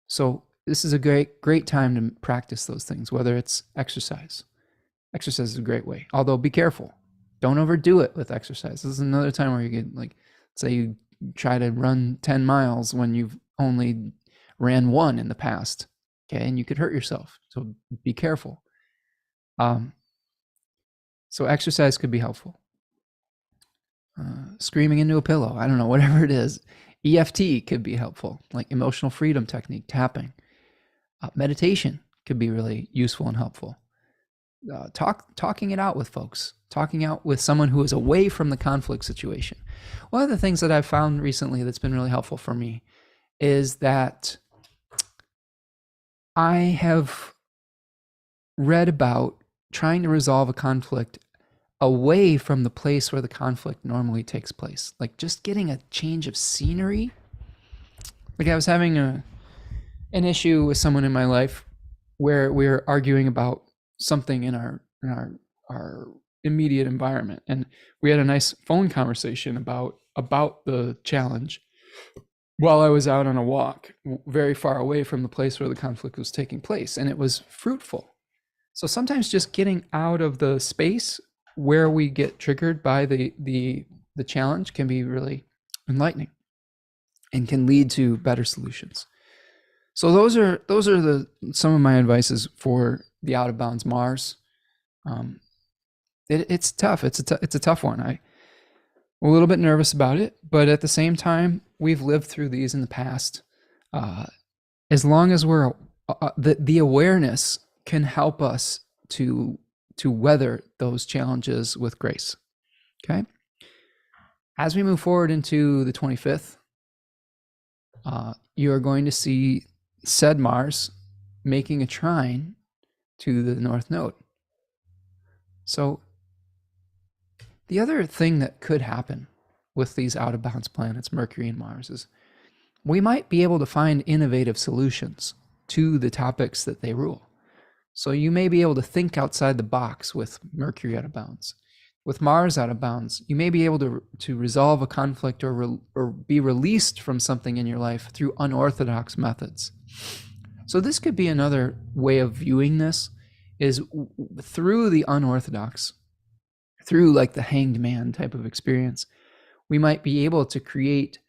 So this is a great time to practice those things, whether it's exercise. Exercise is a great way, although be careful. Don't overdo it with exercise. This is another time where you get, like, say you try to run 10 miles when you've only ran one in the past, okay? And you could hurt yourself, so be careful. So exercise could be helpful. screaming into a pillow. I don't know, whatever it is. EFT could be helpful, like emotional freedom technique, tapping. Meditation could be really useful and helpful. Talking it out with folks, talking out with someone who is away from the conflict situation. One of the things that I've found recently that's been really helpful for me is that I have read about trying to resolve a conflict away from the place where the conflict normally takes place. Like just getting a change of scenery. Like I was having an issue with someone in my life where we were arguing about something in our immediate environment, and we had a nice phone conversation about the challenge while I was out on a walk very far away from the place where the conflict was taking place, and it was fruitful. So sometimes just getting out of the space where we get triggered by the challenge can be really enlightening and can lead to better solutions. So those are some of my advices for the out of bounds Mars. It's tough. It's a tough one. I'm a little bit nervous about it, but at the same time, we've lived through these in the past. As long as we're the awareness can help us to weather those challenges with grace. Okay. As we move forward into the 25th, you are going to see said Mars making a trine to the North Node. So the other thing that could happen with these out of bounds planets, Mercury and Mars, is we might be able to find innovative solutions to the topics that they rule. So you may be able to think outside the box with Mercury out of bounds. With Mars out of bounds, you may be able to resolve a conflict or be released from something in your life through unorthodox methods. So this could be another way of viewing this, is through the unorthodox, through like the hanged man type of experience, we might be able to create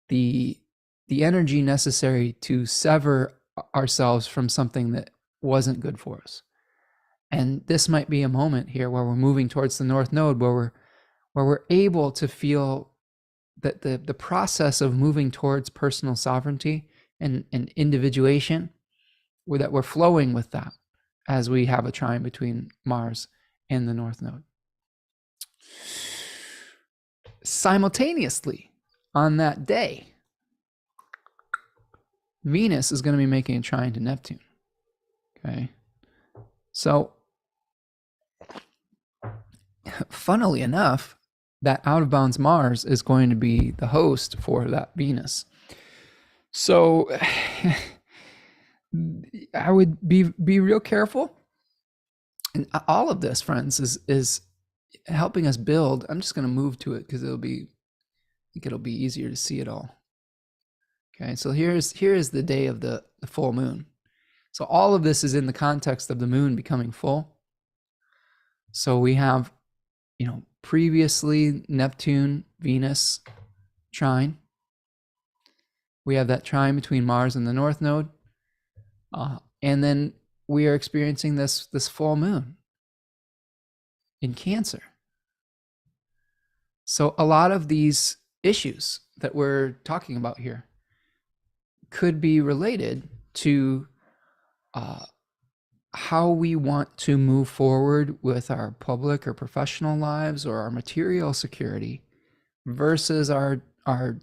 the energy necessary to sever ourselves from something that wasn't good for us. And this might be a moment here where we're moving towards the North Node, where we're able to feel that the process of moving towards personal sovereignty and individuation, that we're flowing with that as we have a trine between Mars and the North Node. Simultaneously, on that day, Venus is going to be making a trine to Neptune. Okay. So, funnily enough, that out of bounds Mars is going to be the host for that Venus. So, I would be real careful. And all of this, friends, is helping us build. I'm just going to move to it because I think it'll be easier to see it all. Okay, so here is the day of the full moon. So all of this is in the context of the moon becoming full. So we have, previously Neptune, Venus, trine. We have that trine between Mars and the North Node. And then we are experiencing this full moon in Cancer. So a lot of these issues that we're talking about here could be related to how we want to move forward with our public or professional lives or our material security versus our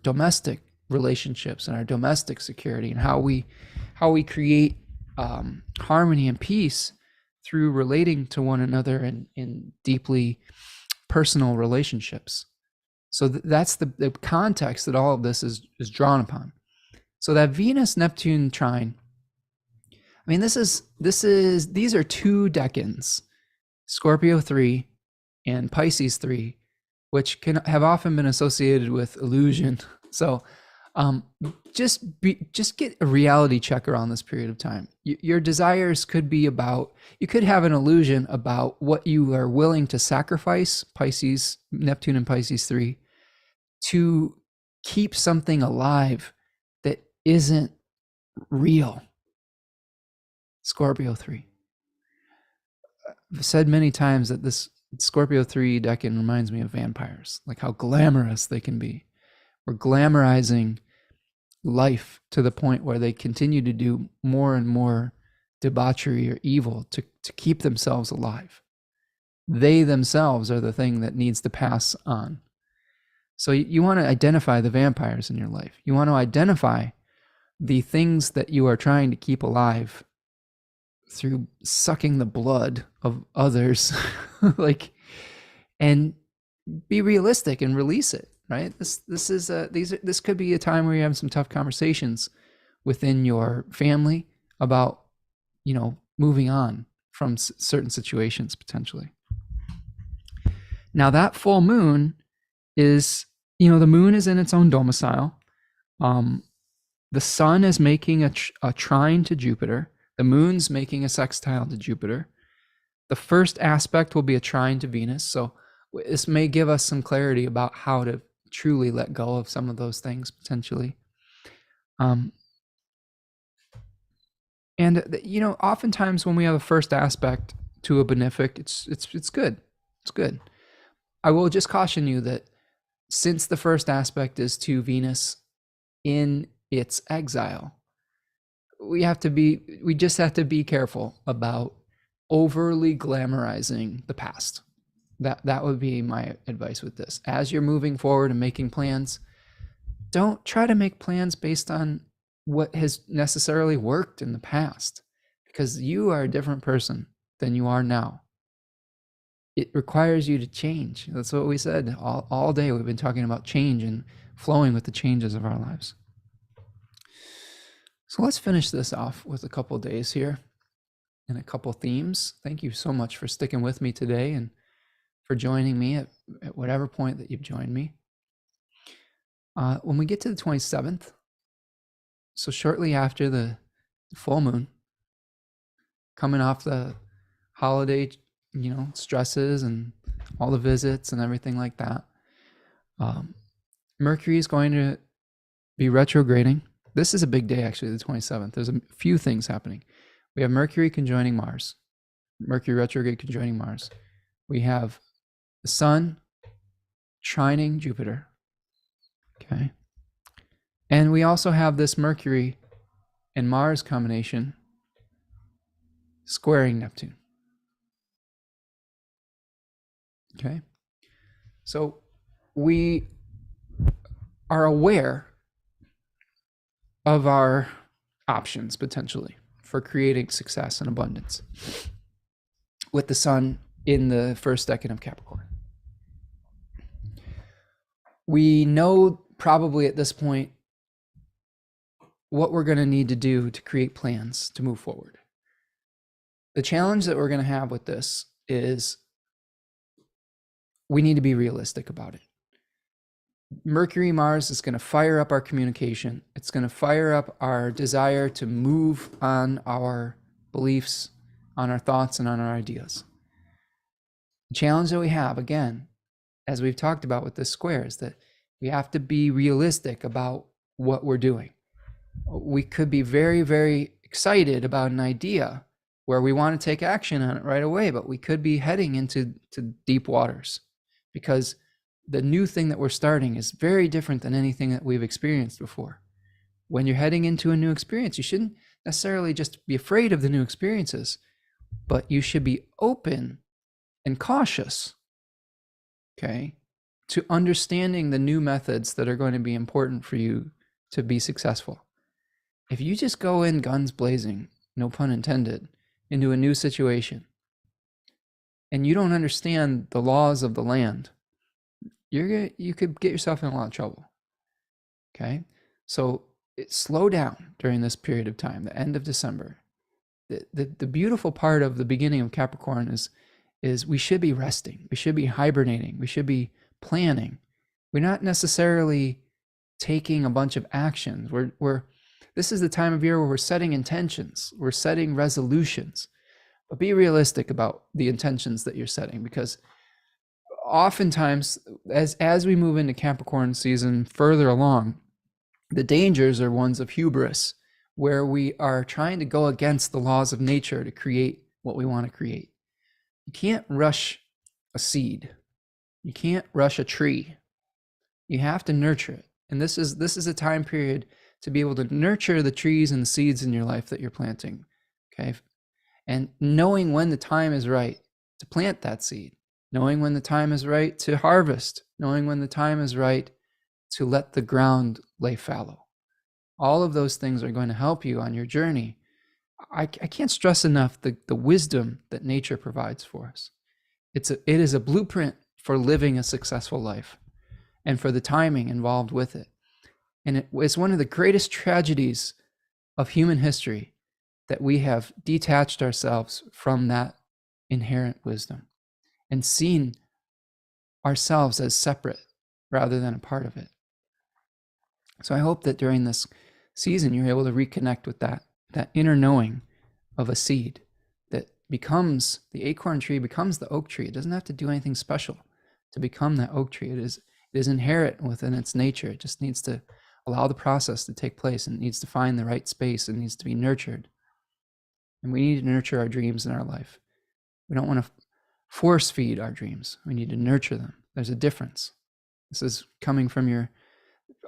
domestic relationships and our domestic security, and how we create harmony and peace through relating to one another in deeply personal relationships. So that's the context that all of this is drawn upon. So that Venus Neptune trine, I mean, these are two decans, Scorpio 3 and Pisces 3, which have often been associated with illusion. So just get a reality check around this period of time. Your desires could be about, you could have an illusion about what you are willing to sacrifice, Pisces, Neptune and Pisces 3, to keep something alive that isn't real, Scorpio 3. I've said many times that this Scorpio 3 decan reminds me of vampires, like how glamorous they can be. We're glamorizing life to the point where they continue to do more and more debauchery or evil to keep themselves alive. They themselves are the thing that needs to pass on. So you want to identify the vampires in your life. You want to identify the things that you are trying to keep alive through sucking the blood of others, like, and be realistic and release it. Right? This could be a time where you have some tough conversations within your family about, moving on from certain situations potentially. Now that full moon is, the moon is in its own domicile. The sun is making a trine to Jupiter. The moon's making a sextile to Jupiter. The first aspect will be a trine to Venus. So this may give us some clarity about how to truly let go of some of those things potentially. And oftentimes when we have a first aspect to a benefic, it's good. It's good. I will just caution you that since the first aspect is to Venus in its exile, we just have to be careful about overly glamorizing the past. That would be my advice with this. As you're moving forward and making plans, don't try to make plans based on what has necessarily worked in the past, because you are a different person than you are now. It requires you to change. That's what we said all day. We've been talking about change and flowing with the changes of our lives. So let's finish this off with a couple of days here and a couple themes. Thank you so much for sticking with me today and for joining me at whatever point that you've joined me. When we get to the 27th, so shortly after the full moon, coming off the holiday, stresses and all the visits and everything like that, Mercury is going to be retrograding. This is a big day, actually, the 27th. There's a few things happening. We have Mercury conjoining Mars. Mercury retrograde conjoining Mars. We have the sun trining Jupiter. Okay. And we also have this Mercury and Mars combination squaring Neptune. Okay. So we are aware of our options potentially for creating success and abundance with the sun in the first decan of Capricorn. We know probably at this point what we're going to need to do to create plans to move forward. The challenge that we're going to have with this is we need to be realistic about it. Mercury Mars is going to fire up our communication. It's going to fire up our desire to move on our beliefs, on our thoughts, and on our ideas. The challenge that we have, again, as we've talked about with this square, is that we have to be realistic about what we're doing. We could be very, very excited about an idea where we want to take action on it right away, but we could be heading into deep waters, because the new thing that we're starting is very different than anything that we've experienced before. When you're heading into a new experience, you shouldn't necessarily just be afraid of the new experiences, but you should be open and cautious, okay, to understanding the new methods that are going to be important for you to be successful. If you just go in guns blazing, no pun intended, into a new situation, and you don't understand the laws of the land, you could get yourself in a lot of trouble. Okay, so slow down during this period of time, the end of December. The beautiful part of the beginning of Capricorn is we should be resting, we should be hibernating, we should be planning. We're not necessarily taking a bunch of actions. This is the time of year where we're setting intentions, we're setting resolutions, but be realistic about the intentions that you're setting, because oftentimes as we move into Capricorn season further along, the dangers are ones of hubris, where we are trying to go against the laws of nature to create what we want to create. You can't rush a seed. You can't rush a tree. You have to nurture it. And this is a time period to be able to nurture the trees and the seeds in your life that you're planting. Okay? And knowing when the time is right to plant that seed, knowing when the time is right to harvest, knowing when the time is right to let the ground lay fallow. All of those things are going to help you on your journey. I can't stress enough the wisdom that nature provides for us. It is a blueprint for living a successful life and for the timing involved with it. And it's one of the greatest tragedies of human history that we have detached ourselves from that inherent wisdom and seen ourselves as separate rather than a part of it. So I hope that during this season, you're able to reconnect with that inner knowing of a seed that becomes the acorn tree, becomes the oak tree. It doesn't have to do anything special to become that oak tree. It is inherent within its nature. It just needs to allow the process to take place, and it needs to find the right space, and needs to be nurtured. And we need to nurture our dreams in our life. We don't want to force feed our dreams. We need to nurture them. There's a difference. This is coming from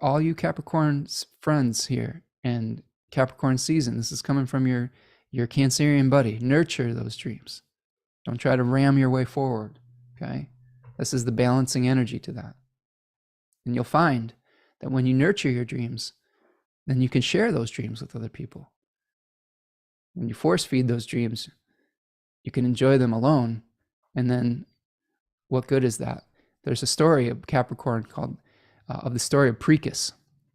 all you Capricorn friends here and Capricorn season. This is coming from your Cancerian buddy. Nurture those dreams. Don't try to ram your way forward. Okay? This is the balancing energy to that. And you'll find that when you nurture your dreams, then you can share those dreams with other people. When you force feed those dreams, you can enjoy them alone. And then what good is that? There's a story of Capricorn called, of the story of Precus.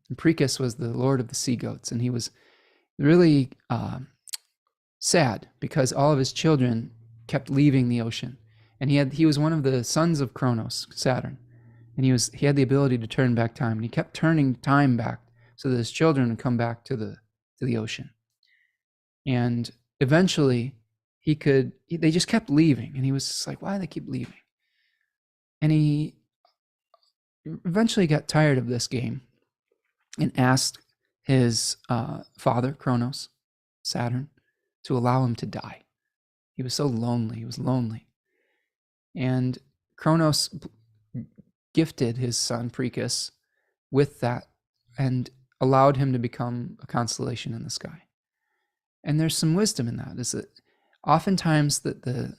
And Precus was the lord of the sea goats. And he was really sad because all of his children kept leaving the ocean. And he was one of the sons of Kronos, Saturn. And he had the ability to turn back time. And he kept turning time back so that his children would come back to the ocean. And eventually they just kept leaving. And he was just like, why do they keep leaving? And he eventually got tired of this game and asked his father, Kronos, Saturn, to allow him to die. He was so lonely. He was lonely. And Kronos gifted his son, Precus, with that and allowed him to become a constellation in the sky. And there's some wisdom in that, is that oftentimes the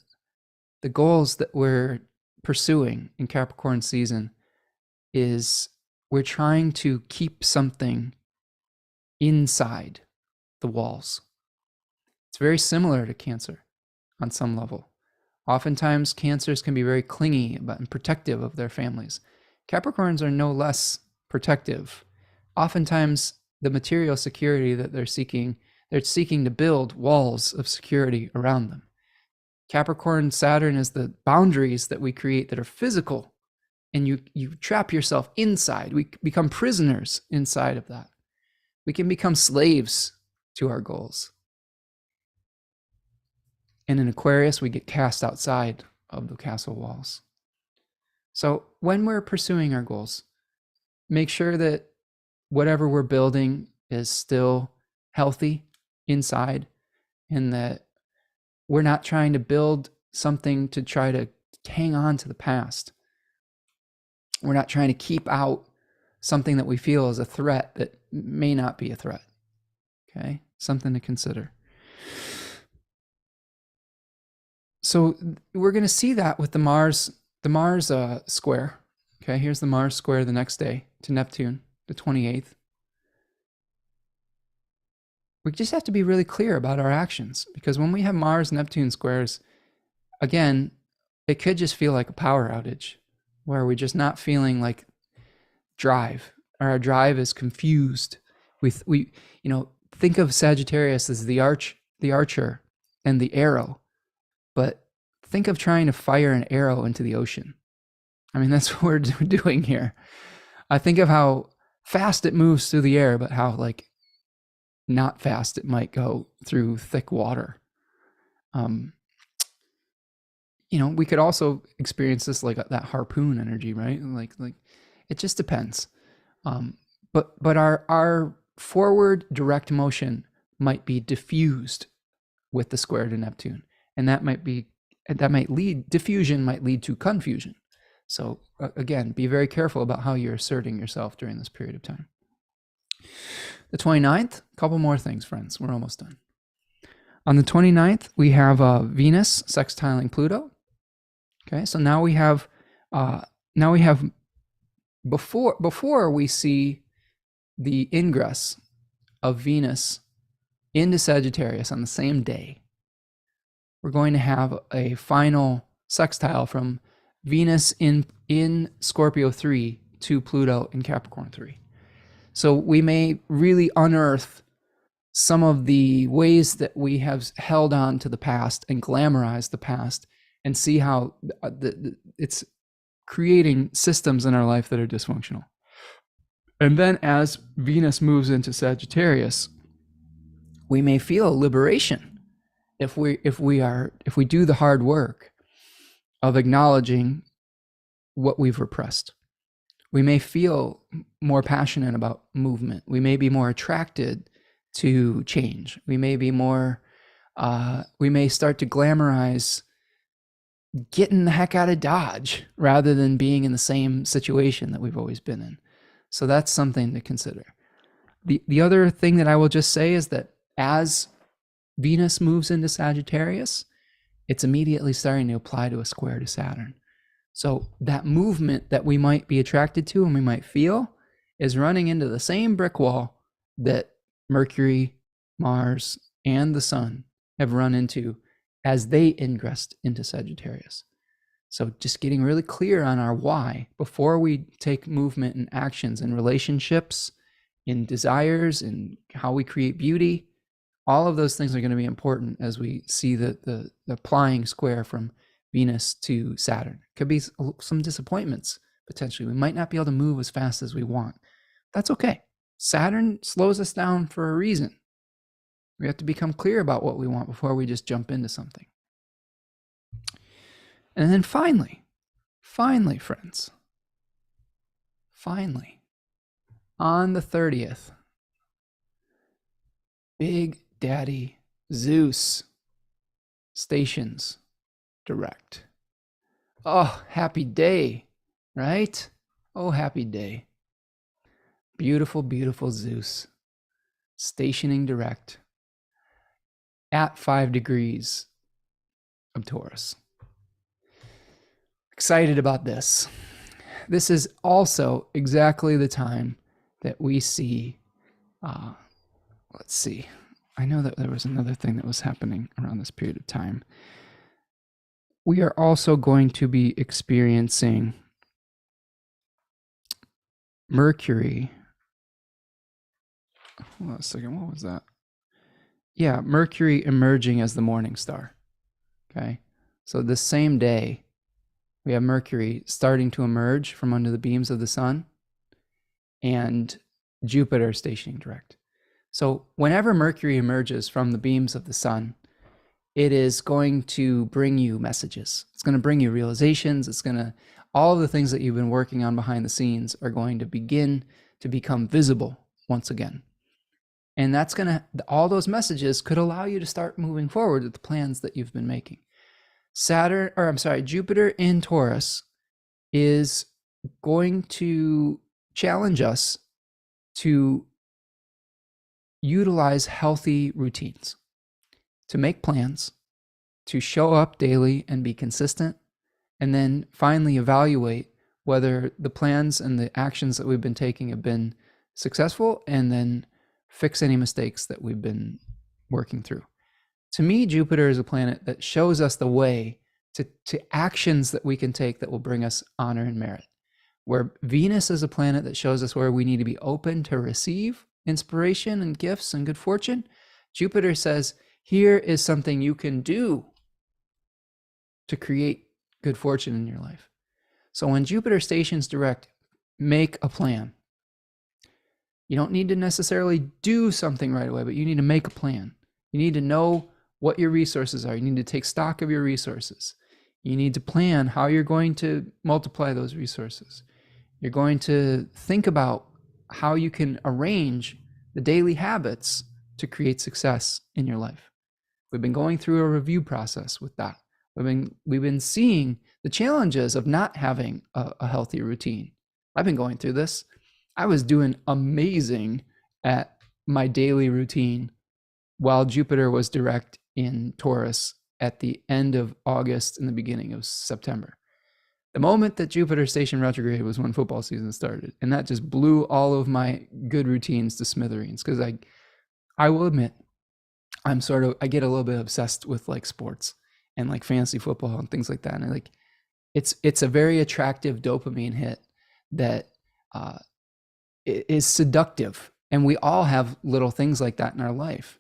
goals that we're pursuing in Capricorn season is we're trying to keep something inside the walls. It's very similar to Cancer on some level. Oftentimes, Cancers can be very clingy and protective of their families. Capricorns are no less protective. Oftentimes, the material security that they're seeking to build walls of security around them. Capricorn Saturn is the boundaries that we create that are physical, and you trap yourself inside. We become prisoners inside of that. We can become slaves to our goals. And in Aquarius, we get cast outside of the castle walls. So when we're pursuing our goals, make sure that whatever we're building is still healthy inside, and that we're not trying to build something to try to hang on to the past. We're not trying to keep out something that we feel is a threat that may not be a threat. Okay? Something to consider. So we're going to see that with the Mars square. Okay, here's the Mars square the next day to Neptune, the 28th. We just have to be really clear about our actions, because when we have Mars-Neptune squares, again, it could just feel like a power outage where we're just not feeling like drive, or our drive is confused. We think of Sagittarius as the archer and the arrow, but think of trying to fire an arrow into the ocean. I mean, that's what we're doing here. I think of how fast it moves through the air, but how not fast it might go through thick water. We could also experience this like that harpoon energy, right? Like it just depends. But our forward direct motion might be diffused with the square to Neptune, and that might be that might lead, diffusion might lead to confusion. So again, be very careful about how you're asserting yourself during this period of time. The 29th, a couple more things, friends. We're almost done. On the 29th, we have Venus sextiling Pluto. Okay, so now we have before we see the ingress of Venus into Sagittarius on the same day, we're going to have a final sextile from Venus in Scorpio 3 to Pluto in Capricorn 3. So we may really unearth some of the ways that we have held on to the past and glamorized the past, and see how it's creating systems in our life that are dysfunctional. And then as Venus moves into Sagittarius, we may feel liberation if we do the hard work of acknowledging what we've repressed. We may feel more passionate about movement. We may be more attracted to change. We may be more, we may start to glamorize getting the heck out of Dodge rather than being in the same situation that we've always been in. So that's something to consider. The other thing that I will just say is that as Venus moves into Sagittarius, it's immediately starting to apply to a square to Saturn. So that movement that we might be attracted to and we might feel is running into the same brick wall that Mercury, Mars, and the Sun have run into as they ingressed into Sagittarius. So just getting really clear on our why before we take movement and actions in relationships, in desires, in how we create beauty. All of those things are going to be important as we see the applying square from Venus to Saturn. Could be some disappointments, potentially. We might not be able to move as fast as we want. That's okay. Saturn slows us down for a reason. We have to become clear about what we want before we just jump into something. And then finally, friends, on the 30th, Big Daddy Zeus stations direct. Oh, happy day, right? Oh, happy day. Beautiful, beautiful Zeus stationing direct at 5 degrees of Taurus. Excited about this. This is also exactly the time that we see, let's see. I know that there was another thing that was happening around this period of time. We are also going to be experiencing Mercury. Hold on a second, what was that? Yeah, Mercury emerging as the morning star. Okay, so the same day, we have Mercury starting to emerge from under the beams of the sun and Jupiter stationing direct. So whenever Mercury emerges from the beams of the sun, it is going to bring you messages. It's going to bring you realizations. All of the things that you've been working on behind the scenes are going to begin to become visible once again. And all those messages could allow you to start moving forward with the plans that you've been making. Jupiter in Taurus is going to challenge us to utilize healthy routines, to make plans, to show up daily and be consistent, and then finally evaluate whether the plans and the actions that we've been taking have been successful, and then fix any mistakes that we've been working through. To me, Jupiter is a planet that shows us the way to actions that we can take that will bring us honor and merit. Where Venus is a planet that shows us where we need to be open to receive inspiration and gifts and good fortune, Jupiter says, here is something you can do to create good fortune in your life. So when Jupiter stations direct, make a plan. You don't need to necessarily do something right away, but you need to make a plan. You need to know what your resources are. You need to take stock of your resources. You need to plan how you're going to multiply those resources. You're going to think about how you can arrange the daily habits to create success in your life. We've been going through a review process with that, We've been seeing the challenges of not having a healthy routine. I've been going through this. I was doing amazing at my daily routine while Jupiter was direct in Taurus at the end of August and the beginning of September. The moment that Jupiter stationed retrograde was when football season started, and that just blew all of my good routines to smithereens. Because I will admit, I get a little bit obsessed with like sports and like fantasy football and things like that, and like it's a very attractive dopamine hit that is seductive, and we all have little things like that in our life.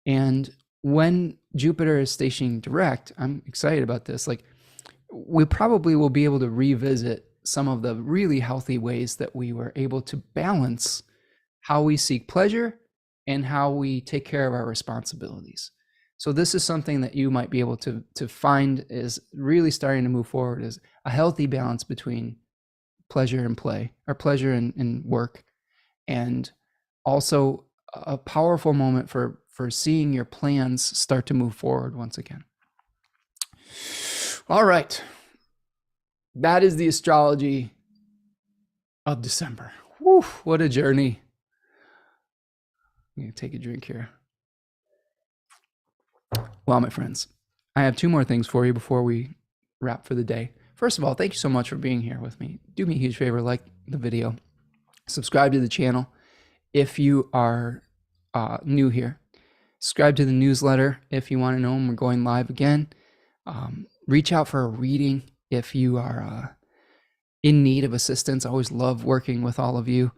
And when Jupiter is stationing direct, I'm excited about this. Like, we probably will be able to revisit some of the really healthy ways that we were able to balance how we seek pleasure and how we take care of our responsibilities. So this is something that you might be able to find is really starting to move forward, is a healthy balance between pleasure and play, or pleasure and work, and also a powerful moment for seeing your plans start to move forward once again. All right. That is the astrology of December. Whew, what a journey. I'm going to take a drink here. Well, my friends, I have two more things for you before we wrap for the day. First of all, thank you so much for being here with me. Do me a huge favor, like the video, subscribe to the channel if you are new here. Subscribe to the newsletter if you want to know when we're going live again. Reach out for a reading if you are in need of assistance. I always love working with all of you.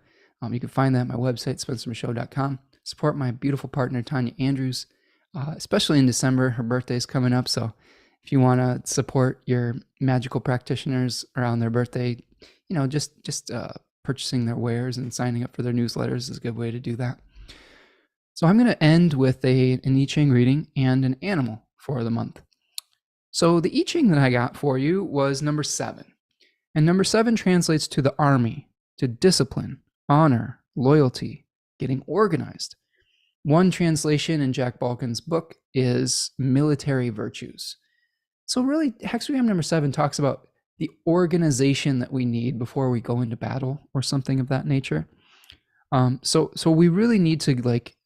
You can find that at my website, spencermichaud.com. Support my beautiful partner, Tanya Andrews, especially in December. Her birthday is coming up, so if you want to support your magical practitioners around their birthday, you know, just purchasing their wares and signing up for their newsletters is a good way to do that. So I'm going to end with an I-Ching reading and an animal for the month. So the I-Ching that I got for you was number 7. And number 7 translates to the army, to discipline, honor, loyalty, getting organized. One translation in Jack Balkin's book is military virtues. So really, hexagram number 7 talks about the organization that we need before we go into battle or something of that nature. So we really need to like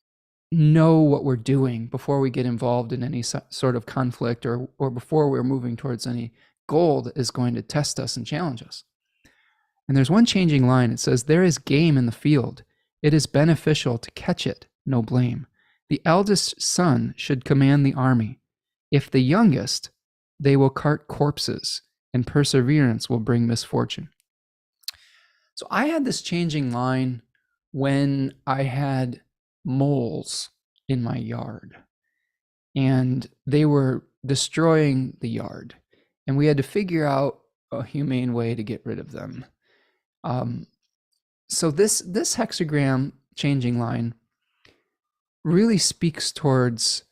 know what we're doing before we get involved in any sort of conflict or before we're moving towards any goal that is going to test us and challenge us. And there's one changing line. It says, "There is game in the field. It is beneficial to catch it, no blame. The eldest son should command the army. If the youngest, they will cart corpses, and perseverance will bring misfortune." So I had this changing line when I had moles in my yard, and they were destroying the yard, and we had to figure out a humane way to get rid of them. So this hexagram changing line really speaks towards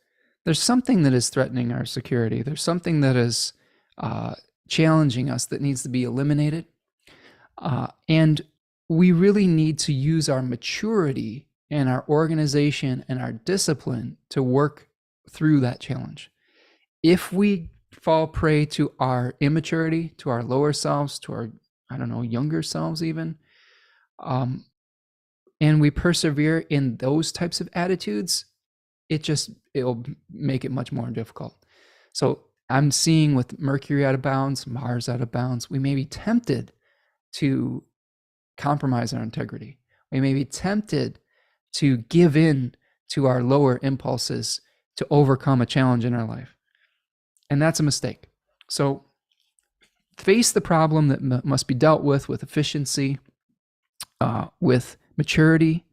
there's something that is threatening our security. There's something that is challenging us that needs to be eliminated. And we really need to use our maturity and our organization and our discipline to work through that challenge. If we fall prey to our immaturity, to our lower selves, to our, younger selves even, and we persevere in those types of attitudes, it'll make it much more difficult. So I'm seeing with Mercury out of bounds, Mars out of bounds, we may be tempted to compromise our integrity. We may be tempted to give in to our lower impulses to overcome a challenge in our life. And that's a mistake. So face the problem that must be dealt with efficiency, with maturity.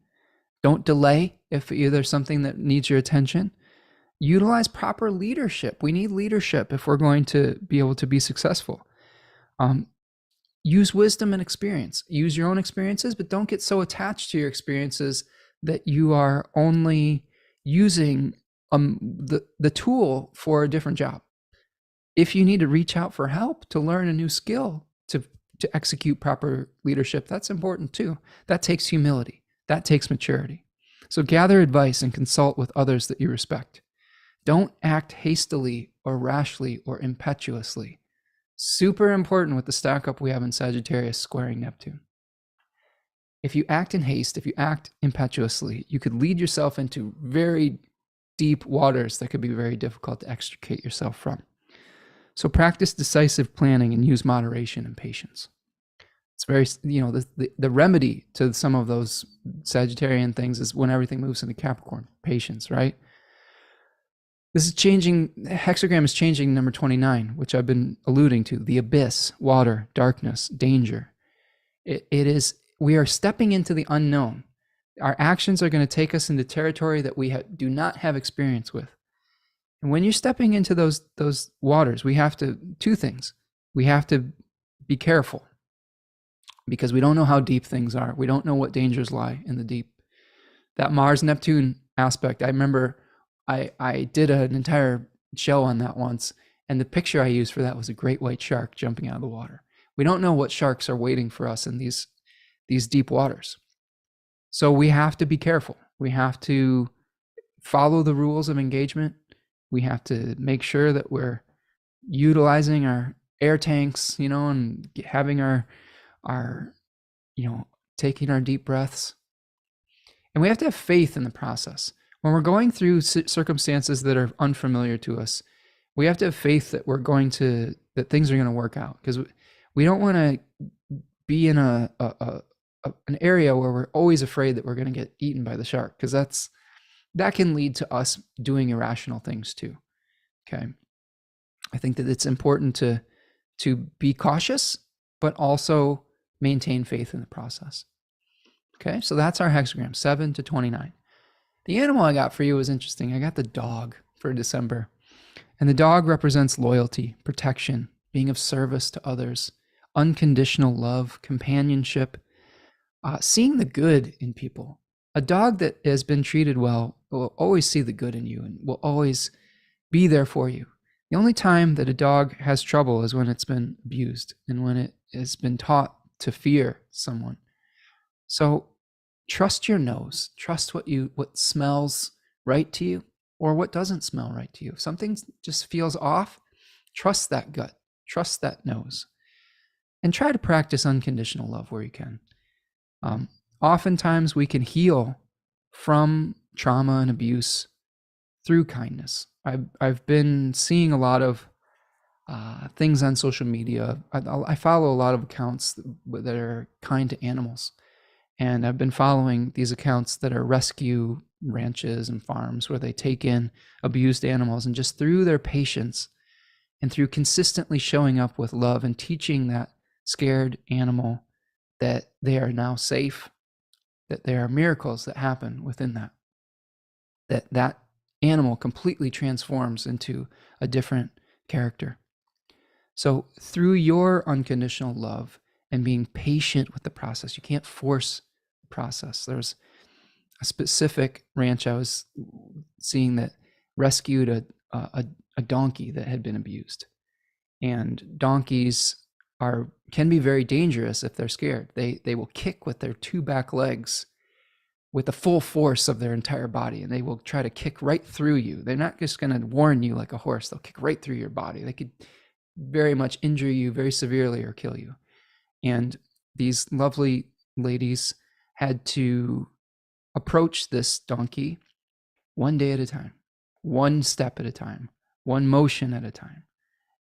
Don't delay if there's something that needs your attention. Utilize proper leadership. We need leadership if we're going to be able to be successful. Use wisdom and experience. Use your own experiences, but don't get so attached to your experiences that you are only using the tool for a different job. If you need to reach out for help to learn a new skill to execute proper leadership, that's important too. That takes humility. That takes maturity. So gather advice and consult with others that you respect. Don't act hastily or rashly or impetuously. Super important with the stack up we have in Sagittarius squaring Neptune. If you act in haste, if you act impetuously, you could lead yourself into very deep waters that could be very difficult to extricate yourself from. So practice decisive planning and use moderation and patience. It's very, the remedy to some of those Sagittarian things is when everything moves into Capricorn, patience, right? This is changing, hexagram is changing number 29, which I've been alluding to, the abyss, water, darkness, danger. We are stepping into the unknown. Our actions are going to take us into territory that we do not have experience with. And when you're stepping into those waters, we have to, two things. We have to be careful because we don't know how deep things are. We don't know what dangers lie in the deep. That Mars-Neptune aspect, I remember I did an entire show on that once, and the picture I used for that was a great white shark jumping out of the water. We don't know what sharks are waiting for us in these deep waters. So we have to be careful. We have to follow the rules of engagement. We have to make sure that we're utilizing our air tanks, and having our taking our deep breaths. And we have to have faith in the process. When we're going through circumstances that are unfamiliar to us, we have to have faith that that things are going to work out, because we don't want to be in an area where we're always afraid that we're going to get eaten by the shark, because that can lead to us doing irrational things too. Okay. I think that it's important to be cautious, but also maintain faith in the process. Okay. So that's our hexagram, 7 to 29. The animal I got for you was interesting. I got the dog for December. And the dog represents loyalty, protection, being of service to others, unconditional love, companionship, seeing the good in people. A dog that has been treated well will always see the good in you and will always be there for you. The only time that a dog has trouble is when it's been abused and when it has been taught to fear someone. So trust your nose. Trust what smells right to you or what doesn't smell right to you. If something just feels off, trust that gut. Trust that nose. And try to practice unconditional love where you can. Oftentimes we can heal from trauma and abuse through kindness. I've been seeing a lot of things on social media. I follow a lot of accounts that are kind to animals. And I've been following these accounts that are rescue ranches and farms where they take in abused animals, and just through their patience and through consistently showing up with love and teaching that scared animal that they are now safe, that there are miracles that happen within that animal completely transforms into a different character. So through your unconditional love and being patient with the process, you can't force the process. There's a specific ranch I was seeing that rescued a donkey that had been abused. And donkeys can be very dangerous if they're scared. They will kick with their two back legs with the full force of their entire body, and they will try to kick right through you. They're not just going to warn you like a horse. They'll kick right through your body. They could very much injure you very severely or kill you. And these lovely ladies had to approach this donkey one day at a time, one step at a time, one motion at a time.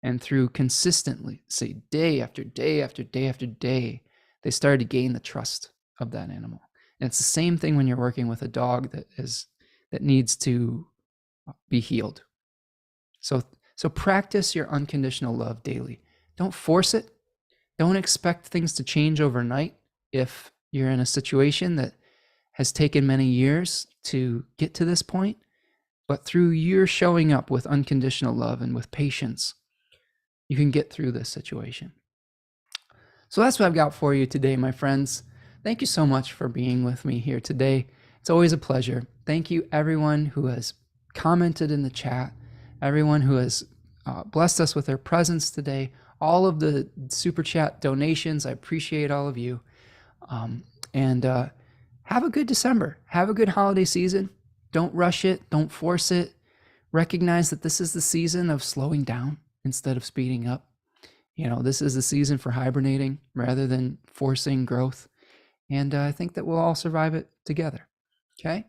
And through consistently, say day after day after day after day, they started to gain the trust of that animal. And it's the same thing when you're working with a dog that needs to be healed. So practice your unconditional love daily. Don't force it. Don't expect things to change overnight if you're in a situation that has taken many years to get to this point. But through your showing up with unconditional love and with patience, you can get through this situation. So that's what I've got for you today, my friends. Thank you so much for being with me here today. It's always a pleasure. Thank you, everyone who has commented in the chat, everyone who has blessed us with their presence today, all of the super chat donations. I appreciate all of you. And have a good December. Have a good holiday season. Don't rush it. Don't force it. Recognize that this is the season of slowing down instead of speeding up. This is the season for hibernating rather than forcing growth. And I think that we'll all survive it together. Okay?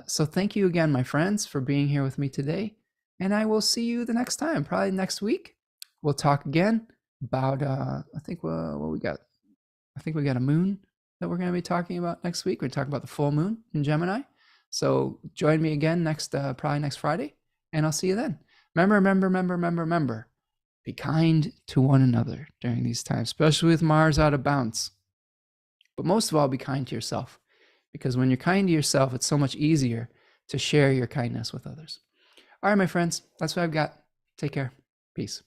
So thank you again, my friends, for being here with me today. And I will see you the next time, probably next week. We'll talk again about, I think what we got. I think we got a moon that we're going to be talking about next week. We're talking about the full moon in Gemini. So join me again probably next Friday, and I'll see you then. Remember, be kind to one another during these times, especially with Mars out of bounds. But most of all, be kind to yourself, because when you're kind to yourself, it's so much easier to share your kindness with others. All right, my friends, that's what I've got. Take care. Peace.